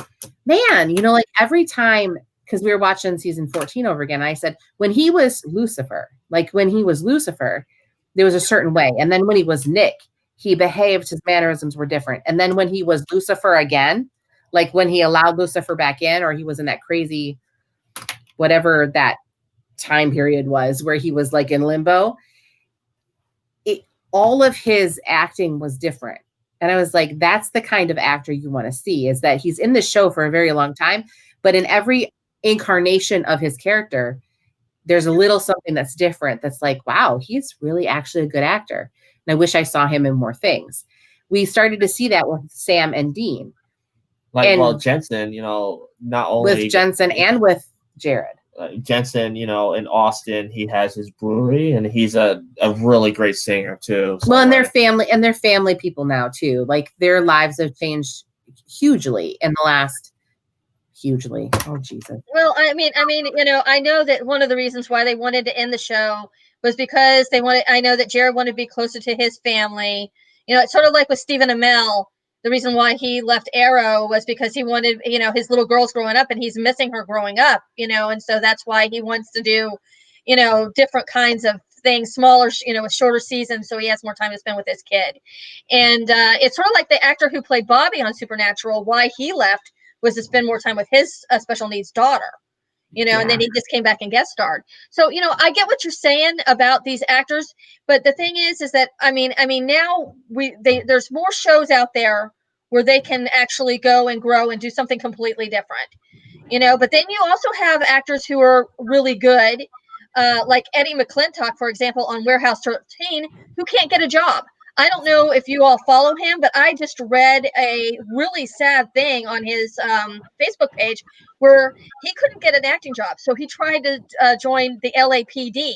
man, you know, like every time, because we were watching season 14 over again, I said, when he was Lucifer, there was a certain way. And then when he was Nick, he behaved, his mannerisms were different. And then when he was Lucifer again, like when he allowed Lucifer back in, or he was in that crazy, whatever that time period was where he was like in limbo, all of his acting was different. And I was like, that's the kind of actor you want to see, is that he's in the show for a very long time, but in every incarnation of his character, there's a little something that's different. That's like, wow, he's really actually a good actor. And I wish I saw him in more things. We started to see that with Sam and Dean. Like, and well, Jensen, you know, not only with Jensen and with Jared. Jensen, you know, in Austin, he has his brewery and he's a really great singer too. So well, and they're family people now too. Like their lives have changed hugely in the last Oh, Jesus. Well, I mean, you know, I know that one of the reasons why they wanted to end the show was because I know that Jared wanted to be closer to his family. You know, it's sort of like with Stephen Amell. The reason why he left Arrow was because he wanted, you know, his little girl's growing up and he's missing her growing up, you know, and so that's why he wants to do, you know, different kinds of things, smaller, you know, with shorter seasons, so he has more time to spend with his kid. And it's sort of like the actor who played Bobby on Supernatural, why he left was to spend more time with his special needs daughter, you know, and then he just came back and guest starred. So, you know, I get what you're saying about these actors, but the thing is that, I mean, now there's more shows out there where they can actually go and grow and do something completely different, you know, but then you also have actors who are really good, like Eddie McClintock, for example, on Warehouse 13, who can't get a job. I don't know if you all follow him, but I just read a really sad thing on his Facebook page where he couldn't get an acting job. So he tried to join the LAPD.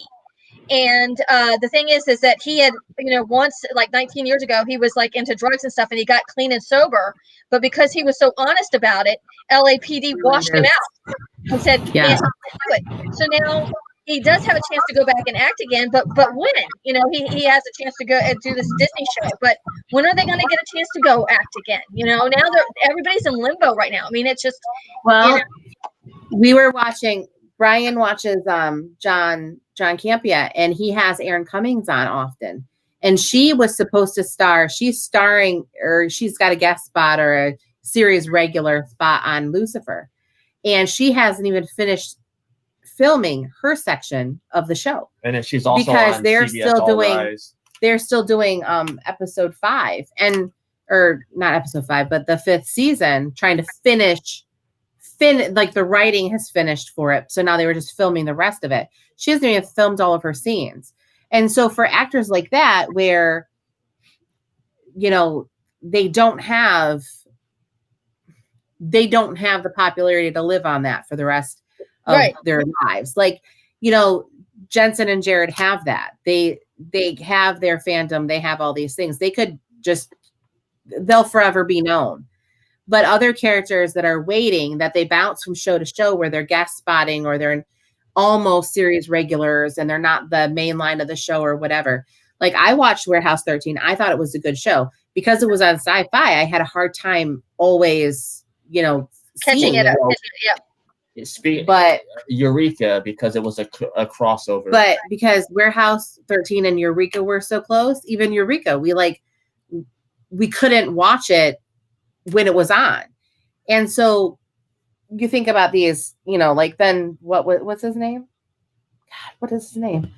And the thing is that he had, you know, once, like 19 years ago, he was like into drugs and stuff and he got clean and sober. But because he was so honest about it, LAPD washed him out and said, can't do it. So now he does have a chance to go back and act again, but when? You know, he has a chance to go and do this Disney show, but when are they going to get a chance to go act again? You know, now everybody's in limbo right now. I mean, it's just, well, you know. We were watching, Brian watches John Campea, and he has Erin Cummings on often. And she was supposed to star, she's starring, or she's got a guest spot or a series regular spot on Lucifer. And she hasn't even finished filming her section of the show, and then she's also because on they're CBS still All doing Rise. They're still doing episode 5, or not episode 5, but the 5th season, trying to finish like the writing has finished for it, so now they were just filming the rest of it. She hasn't even filmed all of her scenes. And so for actors like that, where, you know, they don't have the popularity to live on that for the rest of their lives. Like, you know, Jensen and Jared have that. They have their fandom. They have all these things. They'll forever be known. But other characters that are waiting, that they bounce from show to show, where they're guest spotting or they're in almost series regulars and they're not the main line of the show or whatever. Like, I watched Warehouse 13. I thought it was a good show. Because it was on Sci-Fi, I had a hard time always, you know, catching it up. But Eureka, because it was a crossover. But because Warehouse 13 and Eureka were so close, even Eureka, we couldn't watch it when it was on. And so you think about these, you know, like then what's his name? God, what is his name?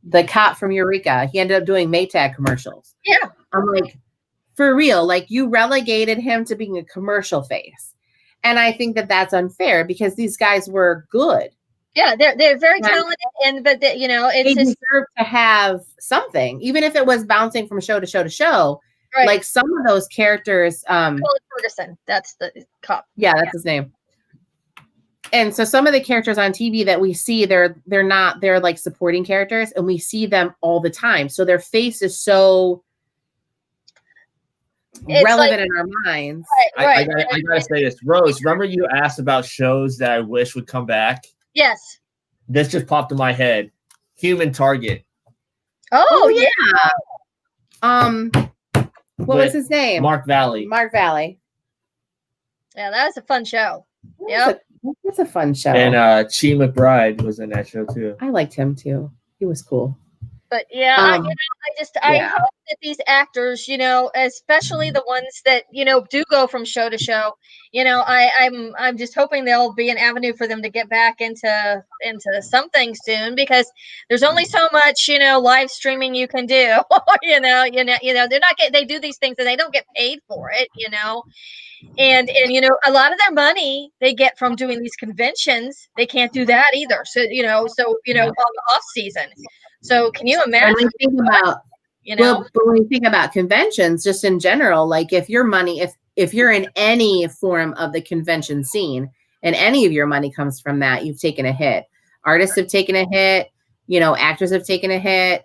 the cop from Eureka. He ended up doing Maytag commercials. Yeah. I'm like, for real, like you relegated him to being a commercial face. And I think that that's unfair because these guys were good. Yeah, they're very talented, but they deserve to have something, even if it was bouncing from show to show to show. Right. Like some of those characters, Ferguson, that's the cop. Yeah, that's his name. And so some of the characters on TV that we see, they're like supporting characters, and we see them all the time. So their face is so relevant in our minds. Right. I gotta say this, Rose. Remember you asked about shows that I wish would come back? Yes. This just popped in my head. Human Target. Oh yeah. What was his name? Mark Valley. Mark Valley. Yeah, that was a fun show. Yeah, that's a fun show. And Chi McBride was in that show too. I liked him too. He was cool. But yeah, I hope that these actors, especially the ones that do go from show to show, I'm just hoping there'll be an avenue for them to get back into something soon, because there's only so much live streaming you can do. They're not they do these things and they don't get paid for it, and a lot of their money they get from doing these conventions. They can't do that either. So on the off season. So can you imagine? When we think about, but when we think about conventions, just in general, like if your money, if you're in any form of the convention scene and any of your money comes from that, you've taken a hit. Artists have taken a hit, actors have taken a hit,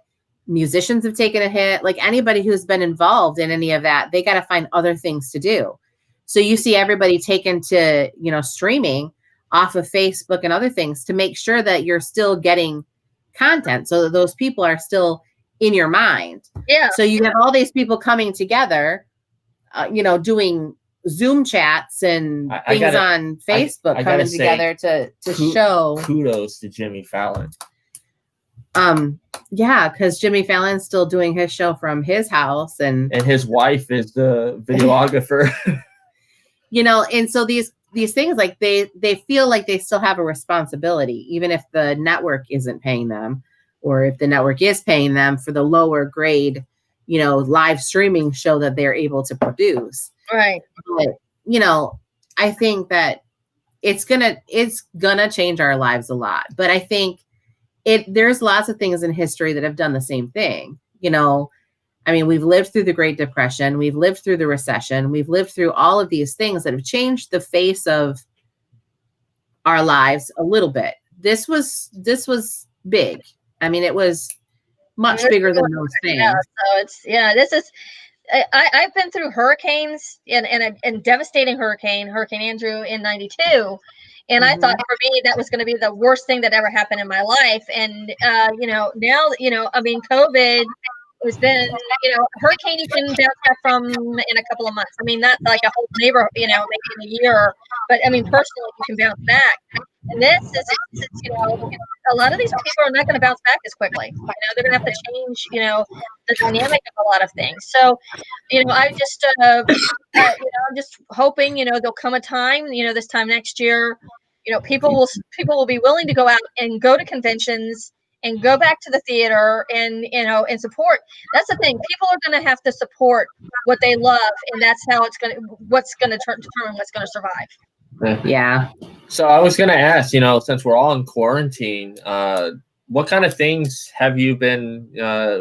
musicians have taken a hit. Like anybody who's been involved in any of that, they got to find other things to do. So you see everybody taken to, streaming off of Facebook and other things to make sure that you're still getting content, so that those people are still in your mind. Yeah. So you have all these people coming together, doing Zoom chats and things on Facebook coming together to show. Kudos to Jimmy Fallon. Yeah, because Jimmy Fallon's still doing his show from his house, and his wife is the videographer. And so these things, like they feel like they still have a responsibility, even if the network isn't paying them, or if the network is paying them for the lower grade, live streaming show that they're able to produce. Right. But, I think that it's gonna change our lives a lot. But I think there's lots of things in history that have done the same thing. We've lived through the Great Depression. We've lived through the recession. We've lived through all of these things that have changed the face of our lives a little bit. This was big. It was much bigger than those things. Yeah, so this is. I've been through hurricanes and devastating Hurricane Andrew in '92. And I thought for me, that was going to be the worst thing that ever happened in my life. And, now, COVID has been, hurricane you can bounce back from in a couple of months. Not like a whole neighborhood, maybe in a year, but personally, you can bounce back. And this is a lot of these people are not going to bounce back as quickly. They're going to have to change, the dynamic of a lot of things. So, I just, I'm just hoping, there'll come a time, this time next year, people will be willing to go out and go to conventions and go back to the theater and support. That's the thing. People are going to have to support what they love, and that's how determine what's going to survive. Yeah. So I was going to ask, since we're all in quarantine, what kind of things have you been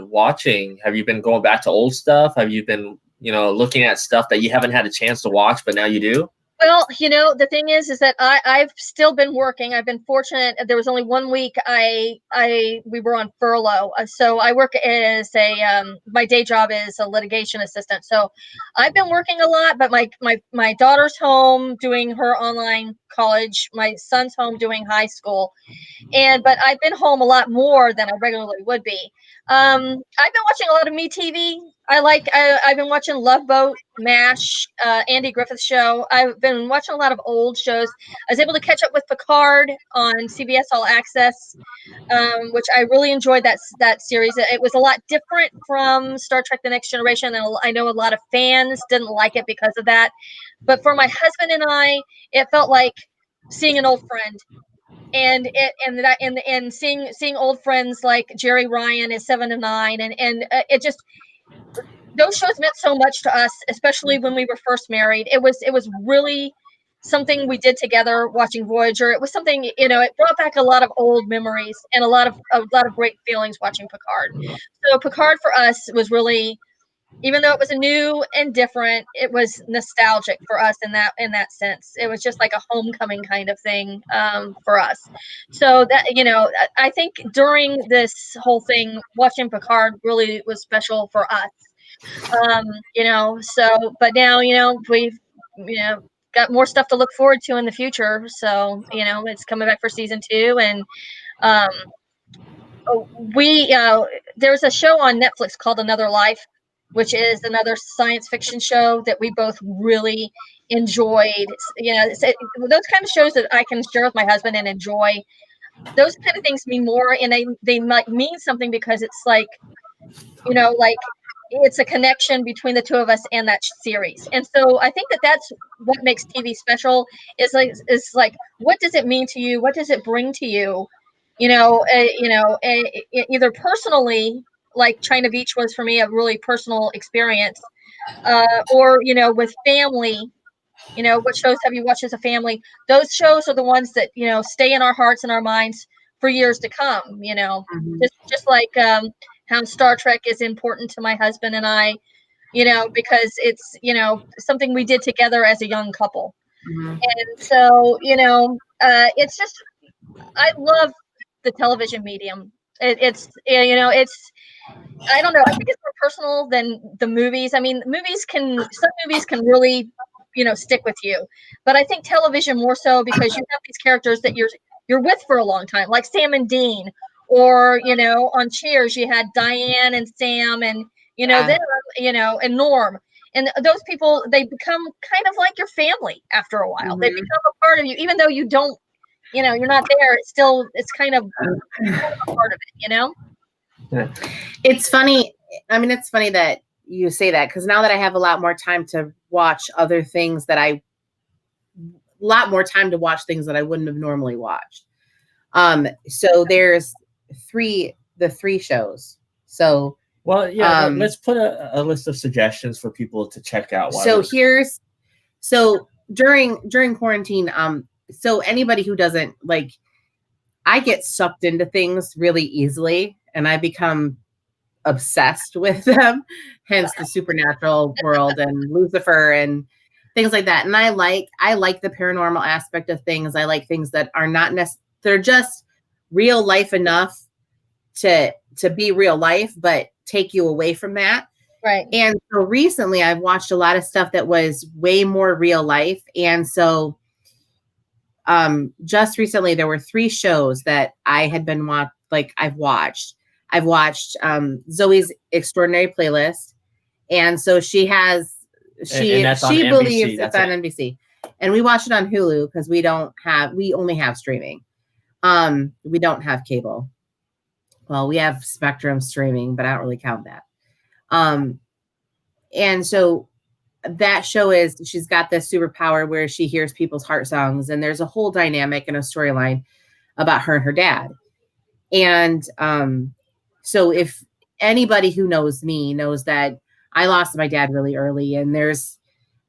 watching? Have you been going back to old stuff? Have you been, looking at stuff that you haven't had a chance to watch, but now you do? Well, the thing is that I've still been working. I've been fortunate. There was only 1 week we were on furlough. So I work as my day job is a litigation assistant. So I've been working a lot, but my daughter's home doing her online college. My son's home doing high school. But I've been home a lot more than I regularly would be. I've been watching a lot of Me TV. I've been watching Love Boat, MASH, Andy Griffith's show. I've been watching a lot of old shows. I was able to catch up with Picard on CBS All Access, which I really enjoyed that series. It was a lot different from Star Trek: The Next Generation, and I know a lot of fans didn't like it because of that. But for my husband and I, it felt like seeing an old friend. and seeing old friends like Jerry Ryan is 7 of 9, and it just, those shows meant so much to us, especially when we were first married. It was really something we did together watching Voyager. It was something, it brought back a lot of old memories and a lot of great feelings watching Picard. So Picard for us was really, even though it was new and different, it was nostalgic for us in that sense. It was just like a homecoming kind of thing for us. So that, I think during this whole thing, watching Picard really was special for us. So, but now, we've, got more stuff to look forward to in the future. So, it's coming back for season 2, and there's a show on Netflix called Another Life, which is another science fiction show that we both really enjoyed. Those kind of shows that I can share with my husband and enjoy. Those kind of things mean more, and they might mean something because it's like, it's a connection between the two of us and that series. And so I think that's what makes TV special, is like, what does it mean to you? What does it bring to you? Either personally, like China Beach was for me a really personal experience, or, with family, what shows have you watched as a family? Those shows are the ones that, stay in our hearts and our minds for years to come, just like, how Star Trek is important to my husband and I, because it's, something we did together as a young couple. And so, it's just, I love the television medium. It's I don't know. I think it's more personal than the movies. I mean, some movies can really, stick with you, but I think television more so, because you have these characters that you're with for a long time, like Sam and Dean, or, on Cheers, you had Diane and Sam, and, then, and Norm. And those people, they become kind of like your family after a while. They become a part of you, even though you don't, you're not there. It's kind of a part of it, Yeah. It's funny. I mean, it's funny that you say that, because now that I have a lot more time to watch other things things that I wouldn't have normally watched. So there's the three shows. So, well, yeah, let's put a list of suggestions for people to check out. During quarantine, so anybody who doesn't like, I get sucked into things really easily, and I become obsessed with them, hence the supernatural world and Lucifer and things like that. And I like the paranormal aspect of things. I like things that are not they're just real life enough to be real life, but take you away from that. Right. And so recently I've watched a lot of stuff that was way more real life. And so just recently there were 3 shows that I had been I've watched. I've watched Zoe's Extraordinary Playlist. And so she believes it's on NBC. And we watch it on Hulu because we only have streaming. We don't have cable. Well, we have Spectrum streaming, but I don't really count that. And so that show she's got this superpower where she hears people's heart songs, and there's a whole dynamic and a storyline about her and her dad. And so if anybody who knows me knows that I lost my dad really early, and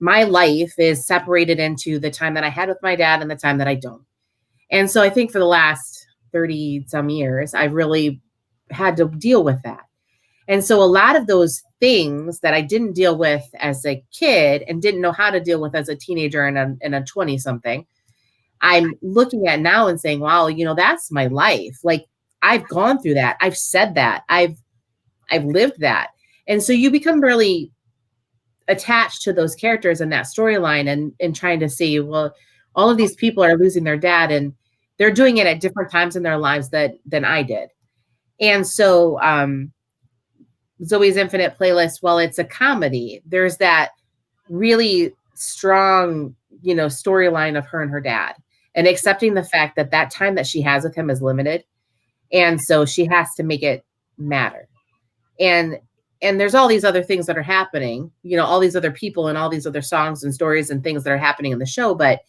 my life is separated into the time that I had with my dad and the time that I don't. And so I think for the last 30 some years, I've really had to deal with that. And so a lot of those things that I didn't deal with as a kid and didn't know how to deal with as a teenager and a 20 something, I'm looking at now and saying, wow, that's my life. Like, I've gone through that. I've said that. I've lived that. And so you become really attached to those characters and that storyline, and trying to see, well, all of these people are losing their dad, and they're doing it at different times in their lives than I did. And so Zoe's Infinite Playlist, while it's a comedy, there's that really strong, storyline of her and her dad, and accepting the fact that time that she has with him is limited. And so she has to make it matter. And there's all these other things that are happening, all these other people and all these other songs and stories and things that are happening in the show. But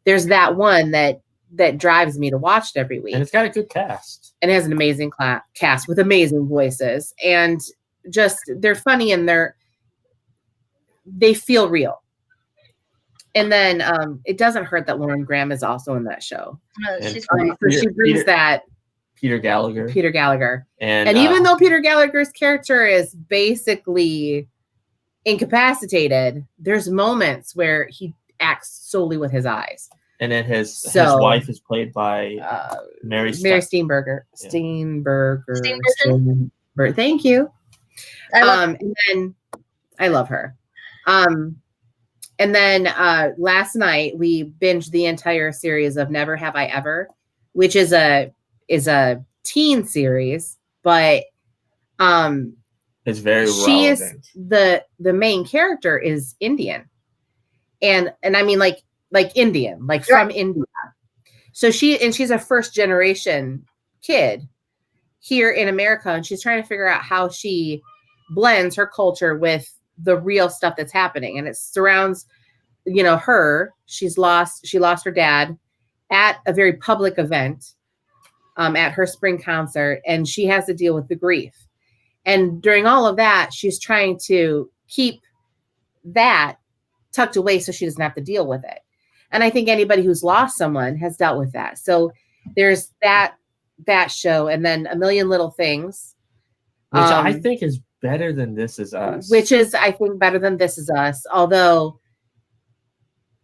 there's that one that that drives me to watch it every week. And it's got a good cast. And it has an amazing cast with amazing voices, and just they're funny and they feel real. And then it doesn't hurt that Lauren Graham is also in that show. She's so she brings that Peter Gallagher. And even though Peter Gallagher's character is basically incapacitated, there's moments where he acts solely with his eyes. And then his wife is played by Mary Steenburgen. Thank you. And then I love her. And then last night we binged the entire series of Never Have I Ever, which is a teen series, but it's very she relevant. is the main character is Indian, and I mean like Indian, like from India. So she's a first generation kid here in America, and she's trying to figure out how she blends her culture with the real stuff that's happening, and it surrounds her. She lost her dad at a very public event at her spring concert, and she has to deal with the grief. And during all of that, she's trying to keep that tucked away so she doesn't have to deal with it. And I think anybody who's lost someone has dealt with that. So there's that show, and then A Million Little Things, which I think is better than This Is Us. Which is, I think, better than This Is Us. Although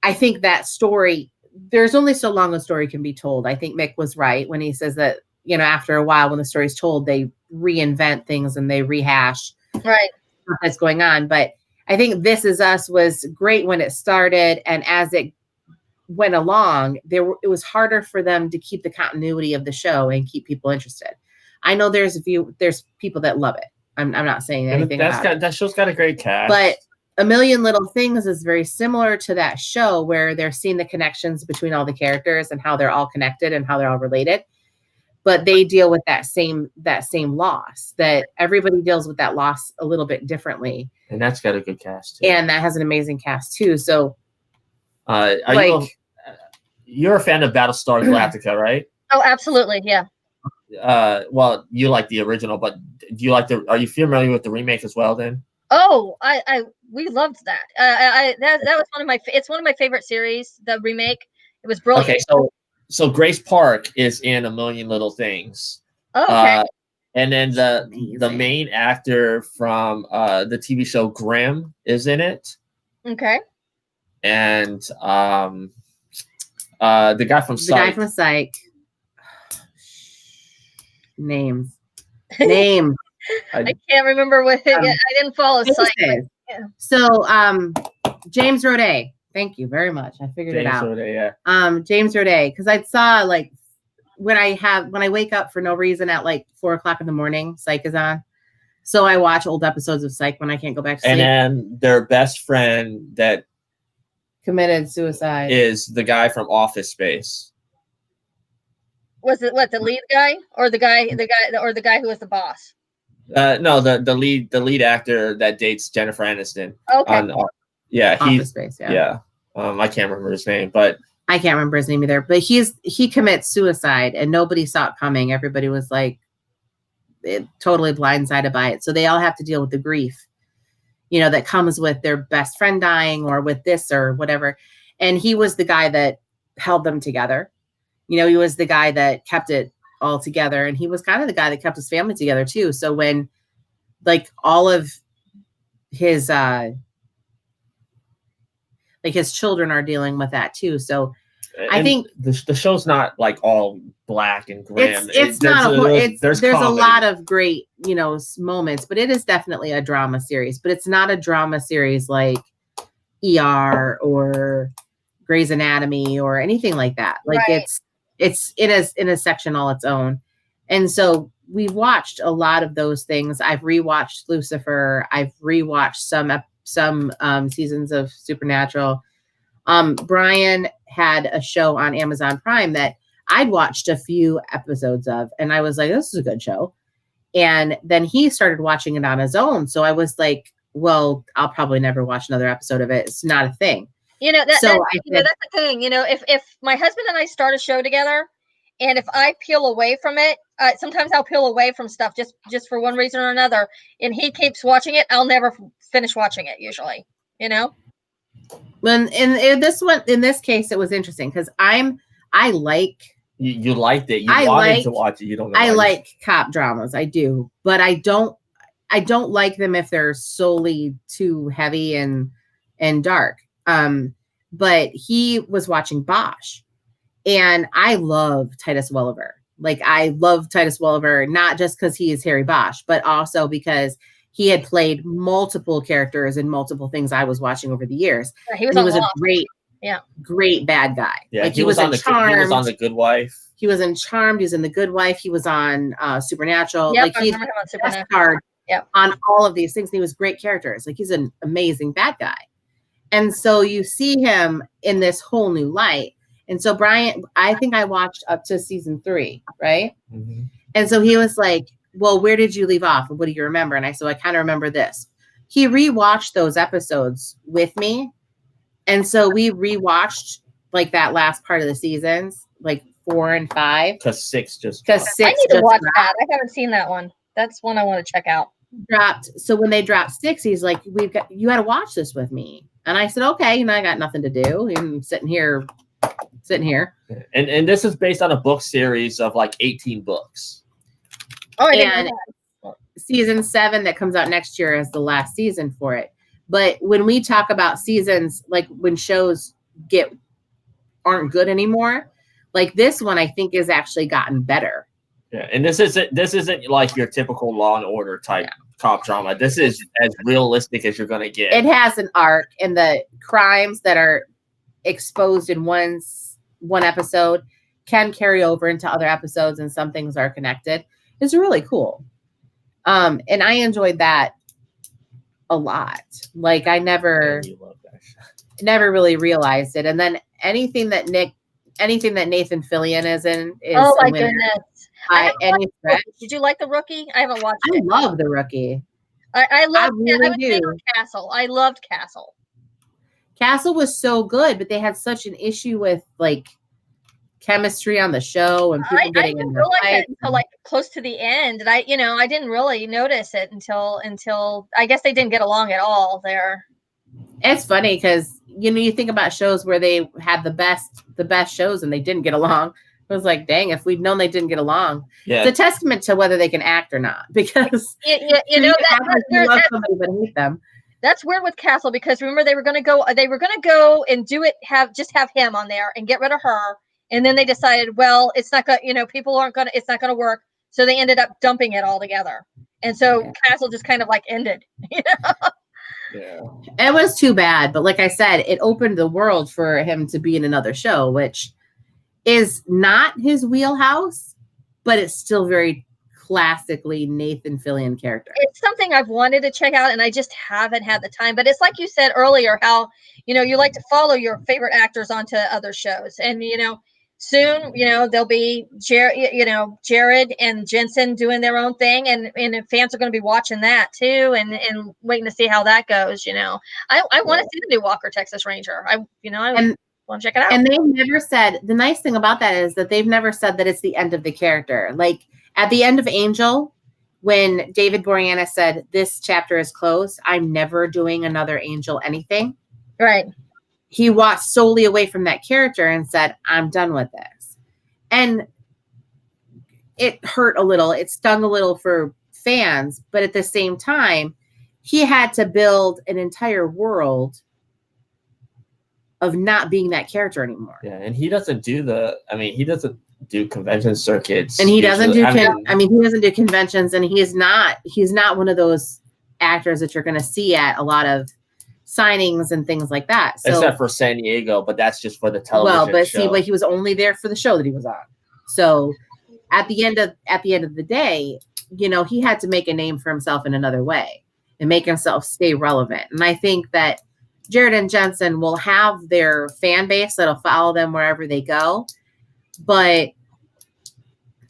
I think that story, there's only so long a story can be told. I think Mick was right when he says that, after a while, when the story's told, they reinvent things and they rehash what's going on. But I think This Is Us was great when it started, and as it went along, it was harder for them to keep the continuity of the show and keep people interested. I know there's people that love it. I'm not saying anything about it. That show's got a great cast. But A Million Little Things is very similar to that show, where they're seeing the connections between all the characters and how they're all connected and how they're all related. But they deal with that same loss, that everybody deals with that loss a little bit differently. And that's got a good cast too. And that has an amazing cast too. So you're a fan of Battlestar Galactica, right? Oh, absolutely. Yeah. Well, you like the original, but do you are you familiar with the remake as well then? Oh, we loved that. That was it's one of my favorite series, the remake. It was brilliant. Okay, so Grace Park is in A Million Little Things. Oh, okay. And then the main actor from the TV show Grimm is in it. Okay. And the guy from Psych. Names. I can't remember what I didn't follow Psych. Yeah. So James Roday. Thank you very much. I figured it out. James Roday, yeah. James Roday, because I saw when I wake up for no reason at 4:00 in the morning, Psych is on. So I watch old episodes of Psych when I can't go back to sleep. And then their best friend that committed suicide is the guy from Office Space. Was it the lead guy or the guy who was the boss? No, the lead actor that dates Jennifer Aniston. Okay. Office Space, yeah. I can't remember his name, but I can't remember his name either. But he commits suicide, and nobody saw it coming. Everybody was totally blindsided by it. So they all have to deal with the grief, that comes with their best friend dying or with this or whatever. And he was the guy that held them together. He was the guy that kept it all together, and he was kind of the guy that kept his family together too. So when all of his his children are dealing with that too. So I think the show's not all black and grim. It's not. There's a lot of great moments, but it is definitely a drama series. But it's not a drama series like ER or Grey's Anatomy or anything like that. It's in a section all its own. And so we've watched a lot of those things. I've rewatched Lucifer. I've rewatched some seasons of Supernatural. Brian had a show on Amazon Prime that I'd watched a few episodes of, and I was like, this is a good show. And then he started watching it on his own. So I was like, well, I'll probably never watch another episode of it. It's not a thing. That's the thing. If my husband and I start a show together, and if I peel away from it, sometimes I'll peel away from stuff just for one reason or another, and he keeps watching it, I'll never finish watching it usually. When in this case, it was interesting because I like. You liked it. You wanted to watch it. You don't know. I like cop dramas. I do, but I don't like them if they're solely too heavy and dark. But he was watching Bosch, and I love Titus Welliver. Like, I love Titus Welliver, not just because he is Harry Bosch, but also because he had played multiple characters in multiple things I was watching over the years. Yeah, he was a great bad guy. Yeah, like he was on Charmed. He was on The Good Wife. He was in Charmed. He was in The Good Wife. He was on Supernatural. Yep, like, I remember him on Supernatural. On all of these things. He was great characters. Like, he's an amazing bad guy. And so you see him in this whole new light. And so Brian, I think I watched up to season 3, right? Mm-hmm. And so he was like, well, where did you leave off? What do you remember? And I said, I kind of remember this. He rewatched those episodes with me. And so we rewatched like that last part of the seasons, like 4 and 5. Because 6 I need to watch that. I haven't seen that one. That's one I want to check out. So when they dropped 6, he's like, you got to watch this with me. And I said, okay, I got nothing to do. I'm sitting here. And this is based on a book series of like 18 books. Oh, and season 7 that comes out next year is the last season for it. But when we talk about seasons, like when shows aren't good anymore, like this one, I think is actually gotten better. Yeah, and this isn't like your typical Law and Order type cop drama. This is as realistic as you're gonna get. It has an arc, and the crimes that are exposed in one episode can carry over into other episodes, and some things are connected. It's really cool. And I enjoyed that a lot. Like, I never really realized it. And then anything that Nathan Fillion is in is oh my goodness. Did you like The Rookie? I haven't watched it. I love The Rookie. I really do. Castle. I loved Castle. Castle was so good, but they had such an issue with like chemistry on the show and people getting in the fight until like close to the end. And I didn't really notice it until I guess they didn't get along at all there. It's funny because you think about shows where they had the best shows and they didn't get along. It was like, dang, if we'd known they didn't get along. Yeah. It's a testament to whether they can act or not, because love somebody but hate them. That's weird with Castle, because remember they were going to go and do it, just have him on there and get rid of her. And then they decided, well, it's not going to, it's not going to work. So they ended up dumping it all together. And so Castle just kind of like ended, Yeah. It was too bad. But like I said, it opened the world for him to be in another show, which is not his wheelhouse, but it's still very classically Nathan Fillion character. It's something I've wanted to check out, and I just haven't had the time. But it's like you said earlier, how you like to follow your favorite actors onto other shows, and soon there'll be Jared and Jensen doing their own thing, and fans are going to be watching that too, and waiting to see how that goes. I want to see the new Walker Texas Ranger. I want to check it out. And they've never said, the nice thing about that is that they've never said that it's the end of the character. Like at the end of Angel, when David Boreanaz said, this chapter is closed, I'm never doing another Angel anything. Right. He walked solely away from that character and said, I'm done with this. And it hurt a little. It stung a little for fans. But at the same time, he had to build an entire world of not being that character anymore. Yeah, and he doesn't do he doesn't do convention circuits. And he doesn't he doesn't do conventions, and he's not one of those actors that you're going to see at a lot of signings and things like that. So, except for San Diego, but that's just for the television show. But he was only there for the show that he was on. So at the end of the day, he had to make a name for himself in another way and make himself stay relevant. And I think that Jared and Jensen will have their fan base that'll follow them wherever they go. But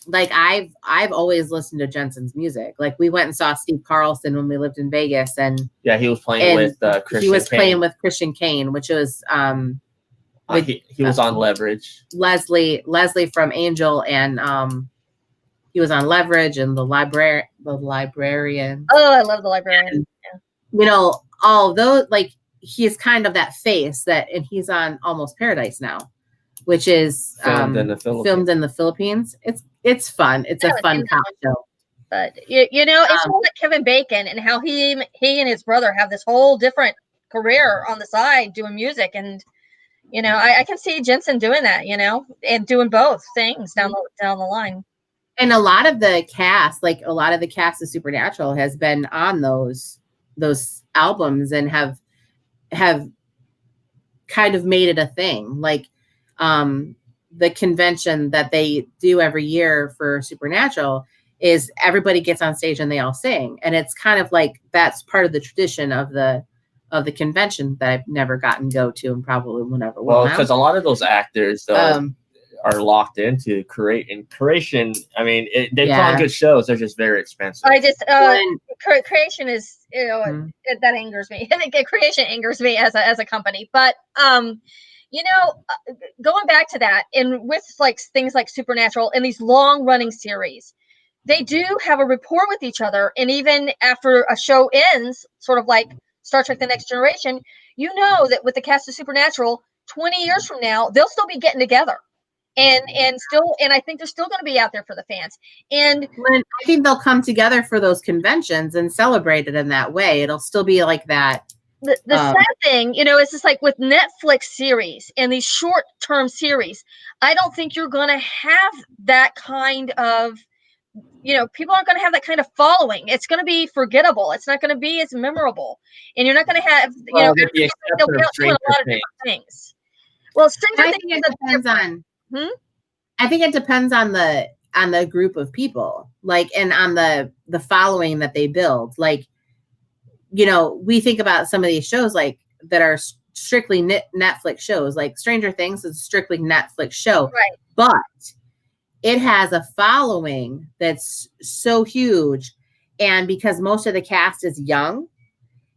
like I've always listened to Jensen's music. Like we went and saw Steve Carlson when we lived in Vegas, and yeah, he was playing with Christian. He was Kane. playing with Christian Kane, which was he was on Leverage. Leslie from Angel, and he was on Leverage and the Librarian. Oh, I love the Librarian. And, you know, all those, like he's kind of that face that, and he's on Almost Paradise now, which is filmed in the Philippines. It's fun. It's a fun cop show. But you know, it's more like Kevin Bacon and how he and his brother have this whole different career on the side doing music, and you know, I can see Jensen doing that, you know, and doing both things down the line. And a lot of the cast of Supernatural has been on those albums and have kind of made it a thing. Like the convention that they do every year for Supernatural is everybody gets on stage and they all sing. And it's kind of like that's part of the tradition of the convention that I've never gotten to go to and probably will never. Well, because a lot of those actors are locked into creation. I mean, they put on good shows. They're just very expensive. I just creation is, you know, that angers me. I think creation angers me as a company. But you know, going back to that, and with like things like Supernatural and these long running series, they do have a rapport with each other. And even after a show ends, sort of like Star Trek: The Next Generation, you know that with the cast of Supernatural, 20 years from now, they'll still be getting together. And I think they're still going to be out there for the fans. And I think they'll come together for those conventions and celebrate it in that way. It'll still be like that. The sad thing, you know, is just like with Netflix series and these short-term series, I don't think you're going to have that kind of, you know, people aren't going to have that kind of following. It's going to be forgettable. It's not going to be as memorable. And you're not going to have, you know, they'll be doing a lot of different things. Well, Stranger Things depends on. I think it depends on the group of people, like, and on the following that they build. Like, you know, we think about some of these shows like that are strictly Netflix shows. Like Stranger Things is a strictly Netflix show, right? But it has a following that's so huge, and because most of the cast is young,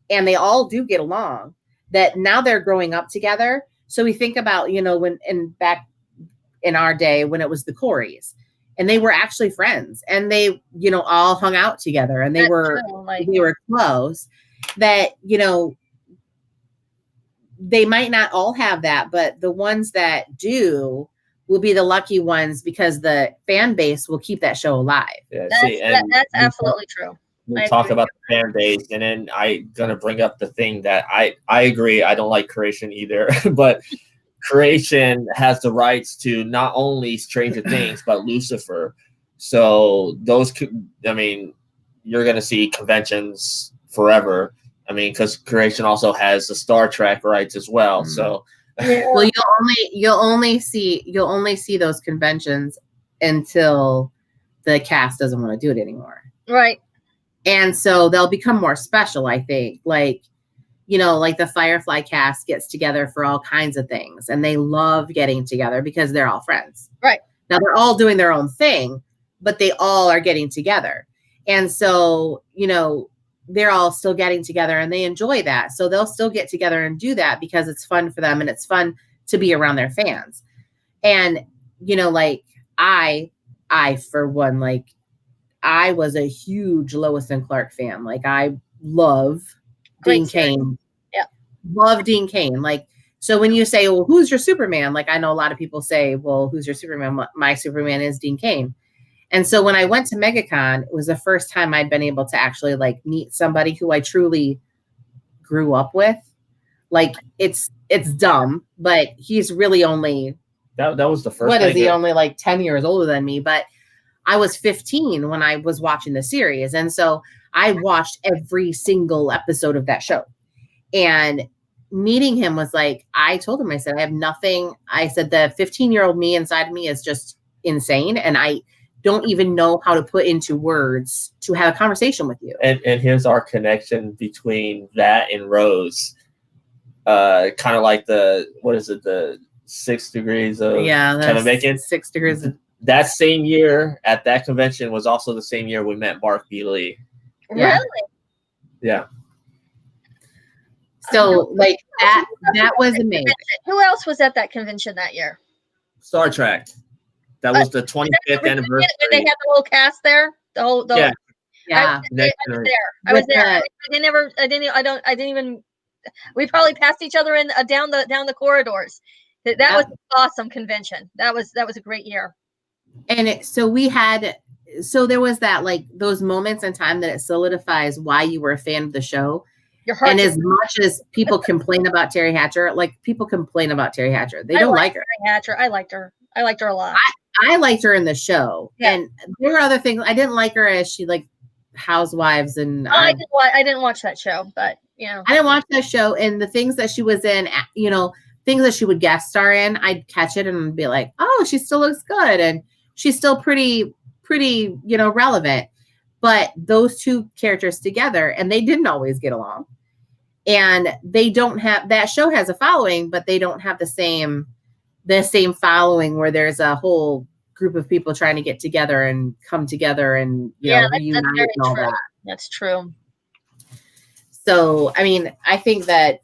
and they all do get along, that now they're growing up together. So we think about, you know, back in our day when it was the Coreys, and they were actually friends, and they, you know, all hung out together, and they were close. That, you know, they might not all have that, but the ones that do will be the lucky ones because the fan base will keep that show alive. Yeah, that's absolutely true. We talk about the fan base, and then I'm gonna bring up the thing that I agree. I don't like creation either, but creation has the rights to not only Stranger Things but Lucifer. So those, I mean, you're gonna see conventions forever. I mean, because creation also has the Star Trek rights as well. So, well, you'll only see those conventions until the cast doesn't want to do it anymore, right? And so they'll become more special, I think. Like, you know, like the Firefly cast gets together for all kinds of things, and they love getting together because they're all friends. Right. Now they're all doing their own thing, but they all are getting together. And so, you know, they're all still getting together and they enjoy that. So they'll still get together and do that because it's fun for them and it's fun to be around their fans. And, you know, like I, for one, like I was a huge Lois and Clark fan. Like I love Dean Cain. Yeah. Love Dean Cain. Like, so when you say, well, who's your Superman? Like, I know a lot of people say, well, who's your Superman? My Superman is Dean Cain. And so when I went to MegaCon, it was the first time I'd been able to actually like meet somebody who I truly grew up with. Like it's dumb, but he's really only that was the first. What is he? Only like 10 years older than me, but I was 15 when I was watching the series, and so I watched every single episode of that show. And meeting him was like, I told him, I said, I have nothing. I said the 15-year-old me inside of me is just insane, and I don't even know how to put into words to have a conversation with you. And here's our connection between that and Rose. Kind of like the 6 degrees of Kevin Bacon. 6 degrees of that same year at that convention was also the same year we met Mark B. Lee. Really? Yeah. So like that was amazing. Who else was at that convention that year? Star Trek. That was the 25th anniversary. They had the whole cast there. Yeah. Yeah. I was there. I didn't even. We probably passed each other in down the corridors. That was an awesome convention. That was a great year. And so there was that, like, those moments in time that it solidifies why you were a fan of the show. And as much as people complain about Terry Hatcher, like, people complain about Terry Hatcher. They don't like her. Terry Hatcher. I liked her. I liked her a lot. I liked her in the show. Yeah. And there were other things. I didn't like her as she, like, Housewives. And I didn't watch that show, but, you know. I didn't watch that show. And the things that she was in, you know, things that she would guest star in, I'd catch it and be like, oh, she still looks good. And she's still pretty, you know, relevant. But those two characters together, and they didn't always get along. And they don't have, that show has a following, but they don't have the same following where there's a whole group of people trying to get together and come together and, you know, reunite and all that. That's true. So, I mean, I think that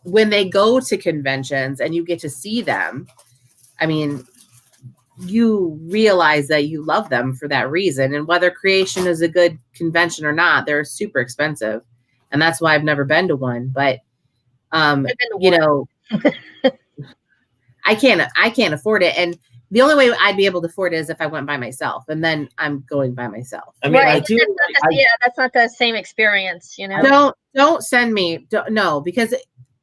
when they go to conventions and you get to see them, I mean, you realize that you love them for that reason. And whether Creation is a good convention or not, they're super expensive. And that's why I've never been to one. But, you know, I can't afford it. And the only way I'd be able to afford it is if I went by myself. And then I'm going by myself. I mean, right. That's not the same experience, you know? Don't send me. No, because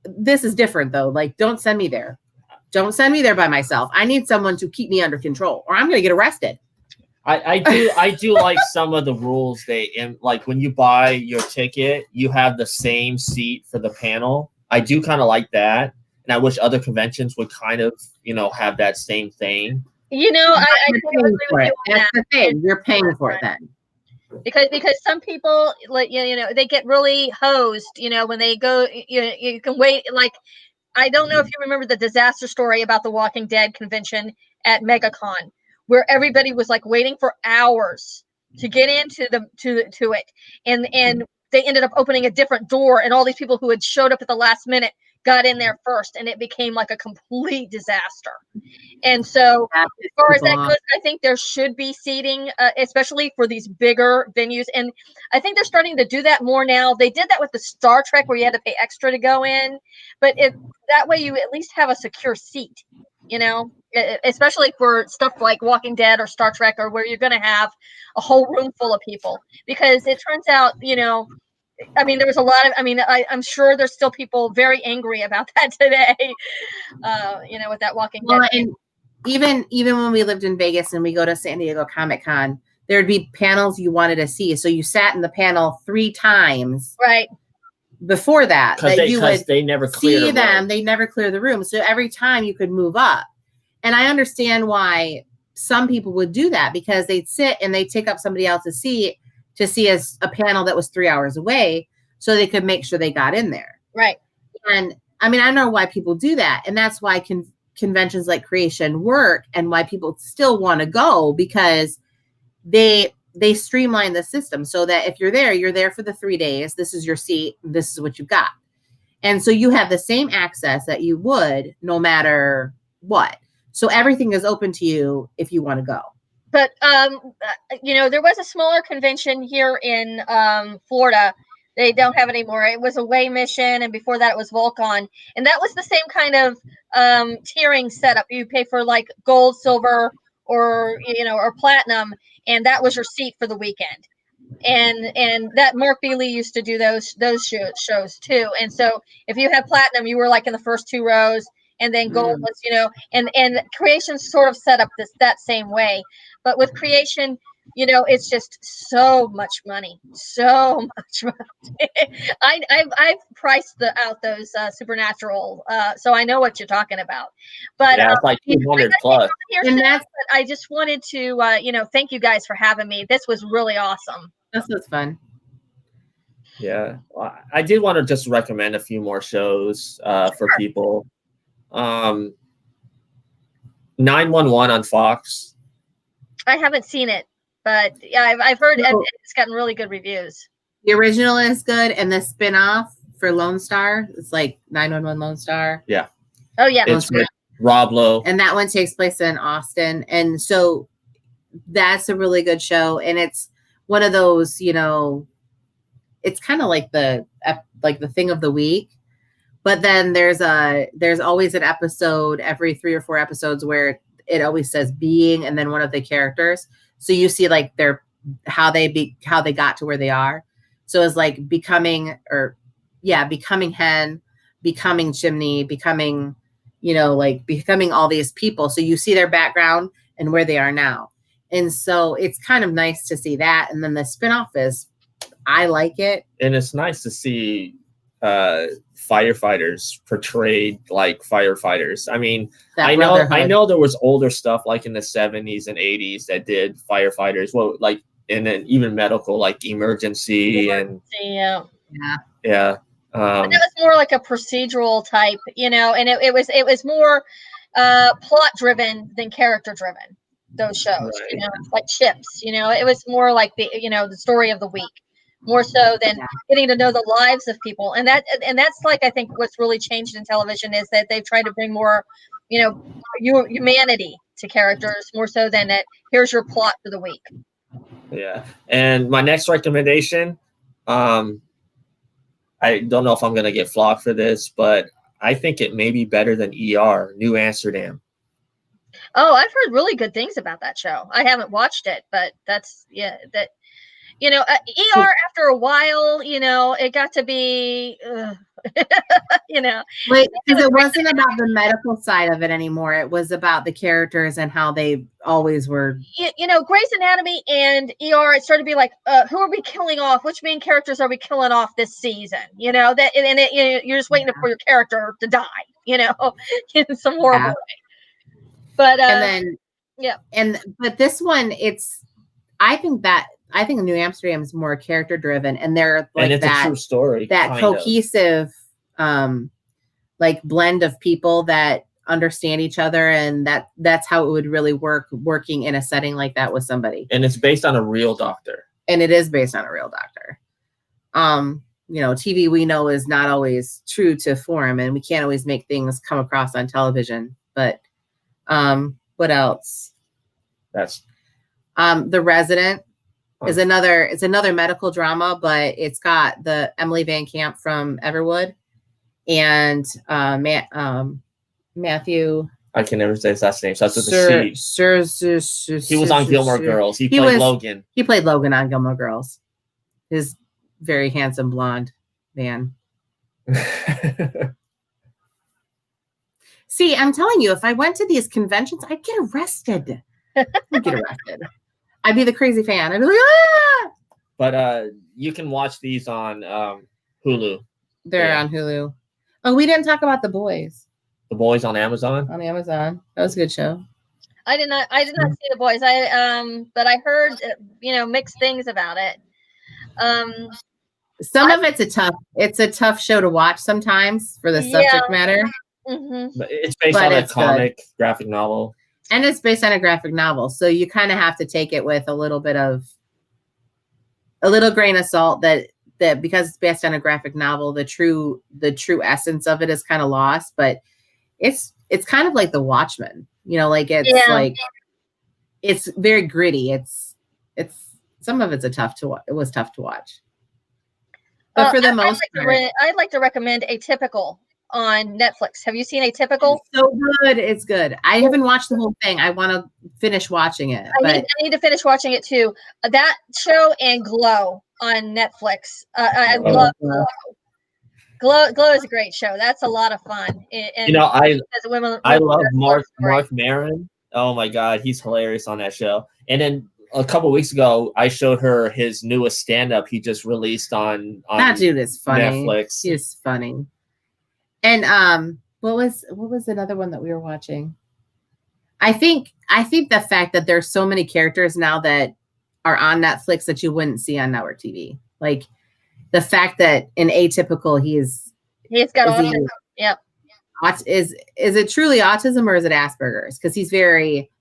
this is different, though. Like, don't send me there. Don't send me there by myself. I need someone to keep me under control, or I'm going to get arrested. I do like some of the rules like when you buy your ticket, you have the same seat for the panel. I do kind of like that. And I wish other conventions would kind of, you know, have that same thing. You know, I agree with you. That's the thing. You're paying for it then. Because some people, like, you know, they get really hosed, you know, when they go, you can wait. Like, I don't know if you remember the disaster story about the Walking Dead convention at MegaCon, where everybody was like waiting for hours to get into it. And they ended up opening a different door, and all these people who had showed up at the last minute got in there first, and it became like a complete disaster. And so as far as that goes, I think there should be seating, especially for these bigger venues. And I think they're starting to do that more now. They did that with the Star Trek where you had to pay extra to go in, but that way you at least have a secure seat, you know, especially for stuff like Walking Dead or Star Trek, or where you're going to have a whole room full of people, because it turns out, you know, I mean, there was a lot of, I mean, I'm sure there's still people very angry about that today, you know, with that Walking Dead. And even when we lived in Vegas and we go to San Diego Comic-Con, there'd be panels you wanted to see. So you sat in the panel 3 times. Right. Before that, they never clear them. They never clear the room. So every time you could move up. And I understand why some people would do that, because they'd sit and they'd take up somebody else's seat to see a panel that was 3 hours away, so they could make sure they got in there. Right. And I mean, I know why people do that. And that's why conventions like Creation work, and why people still want to go, because they streamline the system so that if you're there for the 3 days. This is your seat. This is what you've got. And so you have the same access that you would no matter what. So everything is open to you if you want to go. But, you know, there was a smaller convention here in Florida. They don't have it anymore. It was Away Mission, and before that it was Volcon. And that was the same kind of tiering setup. You pay for like gold, silver, or, you know, or platinum, and that was your seat for the weekend. And that Mark B. Lee used to do those shows too. And so if you had platinum, you were like in the first 2 rows. And then gold was, you know, and Creation sort of set up that same way. But with Creation, you know, it's just so much money, so much money. I've priced out those Supernatural, so I know what you're talking about. But yeah, it's like 200 plus. And I just wanted to, you know, thank you guys for having me. This was really awesome. This was fun. Yeah, well, I did want to just recommend a few more shows for people. 911 on Fox. I haven't seen it, but yeah, I've heard it's gotten really good reviews. The original is good, and the spin-off for Lone Star, it's like 911 Lone Star. Yeah. Oh yeah. It's with Rob Lowe. And that one takes place in Austin. And so that's a really good show. And it's one of those, you know, it's kind of like the thing of the week. But then there's always an episode every 3 or 4 episodes where it always says being and then one of the characters. So you see like how they got to where they are. So it's like becoming Hen, becoming Chimney, becoming, you know, like becoming all these people. So you see their background and where they are now. And so it's kind of nice to see that. And then the spinoff I like it. And it's nice to see firefighters portrayed like firefighters. I mean, I know there was older stuff like in the 70s and 80s that did firefighters. Well, like, and then even medical, like emergency. And yeah. That was more like a procedural type, you know, and it was more plot driven than character driven. Those shows, right. You know, like Chips, you know, it was more like the story of the week, more so than getting to know the lives of people. And that's like, I think what's really changed in television is that they've tried to bring more, you know, humanity to characters more so than that. Here's your plot for the week. Yeah. And my next recommendation, I don't know if I'm going to get flogged for this, but I think it may be better than ER, New Amsterdam. Oh, I've heard really good things about that show. I haven't watched it, but you know, ER after a while, you know, it got to be, you know. Wait, because it wasn't about the medical side of it anymore. It was about the characters and how they always were. You know, Grey's Anatomy and ER, it started to be like, who are we killing off? Which main characters are we killing off this season? You know, you're just waiting for your character to die, you know, in some horrible way. But but this one, I think New Amsterdam is more character driven, and they're like and it's a true story, that cohesive, like blend of people that understand each other, and that's how it would really working in a setting like that with somebody. And it's based on a real doctor. And it is based on a real doctor. You know, TV we know is not always true to form, and we can't always make things come across on television, but. What else? That's The Resident is another medical drama, but it's got the Emily Van Camp from Everwood and Matthew. I can never say his last name. So that's with the C. He was on Gilmore Girls. He played Logan. He played Logan on Gilmore Girls. His very handsome blonde man. See, I'm telling you, if I went to these conventions, I'd get arrested. I'd be the crazy fan. I'd be like, ah! But you can watch these on Hulu. They're on Hulu. Oh, we didn't talk about The Boys. The Boys on Amazon? On Amazon. That was a good show. I did not see The Boys. But I heard, you know, mixed things about it. Some of it's a tough show to watch sometimes for the subject matter. Mm-hmm. But it's based on a comic graphic novel. And it's based on a graphic novel. So you kind of have to take it with a little grain of salt that because it's based on a graphic novel, the true essence of it is kind of lost. But it's kind of like The Watchmen, you know, like like it's very gritty. It's some of it's it was tough to watch. But for the most part, I'd like to recommend Atypical on Netflix. Have you seen Atypical? It's so good. It's good. I haven't watched the whole thing. I want to finish watching it. I need to finish watching it too. That show and Glow on Netflix. I love Glow. Glow is a great show. That's a lot of fun. And you know, I love Mark Maron. Oh my God, he's hilarious on that show. And then a couple of weeks ago, I showed her his newest stand-up he just released on that dude is funny. Netflix. He's funny. And what was another one that we were watching? I think the fact that there's so many characters now that are on Netflix that you wouldn't see on network TV. Like the fact that in Atypical he's got autism. Yep. Is it truly autism or is it Asperger's? Because he's very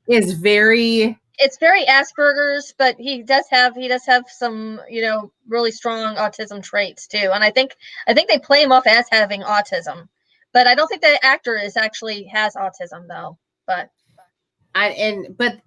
is very. It's very Asperger's, but he does have some, really strong autism traits too. And I think they play him off as having autism, but I don't think the actor has autism though. But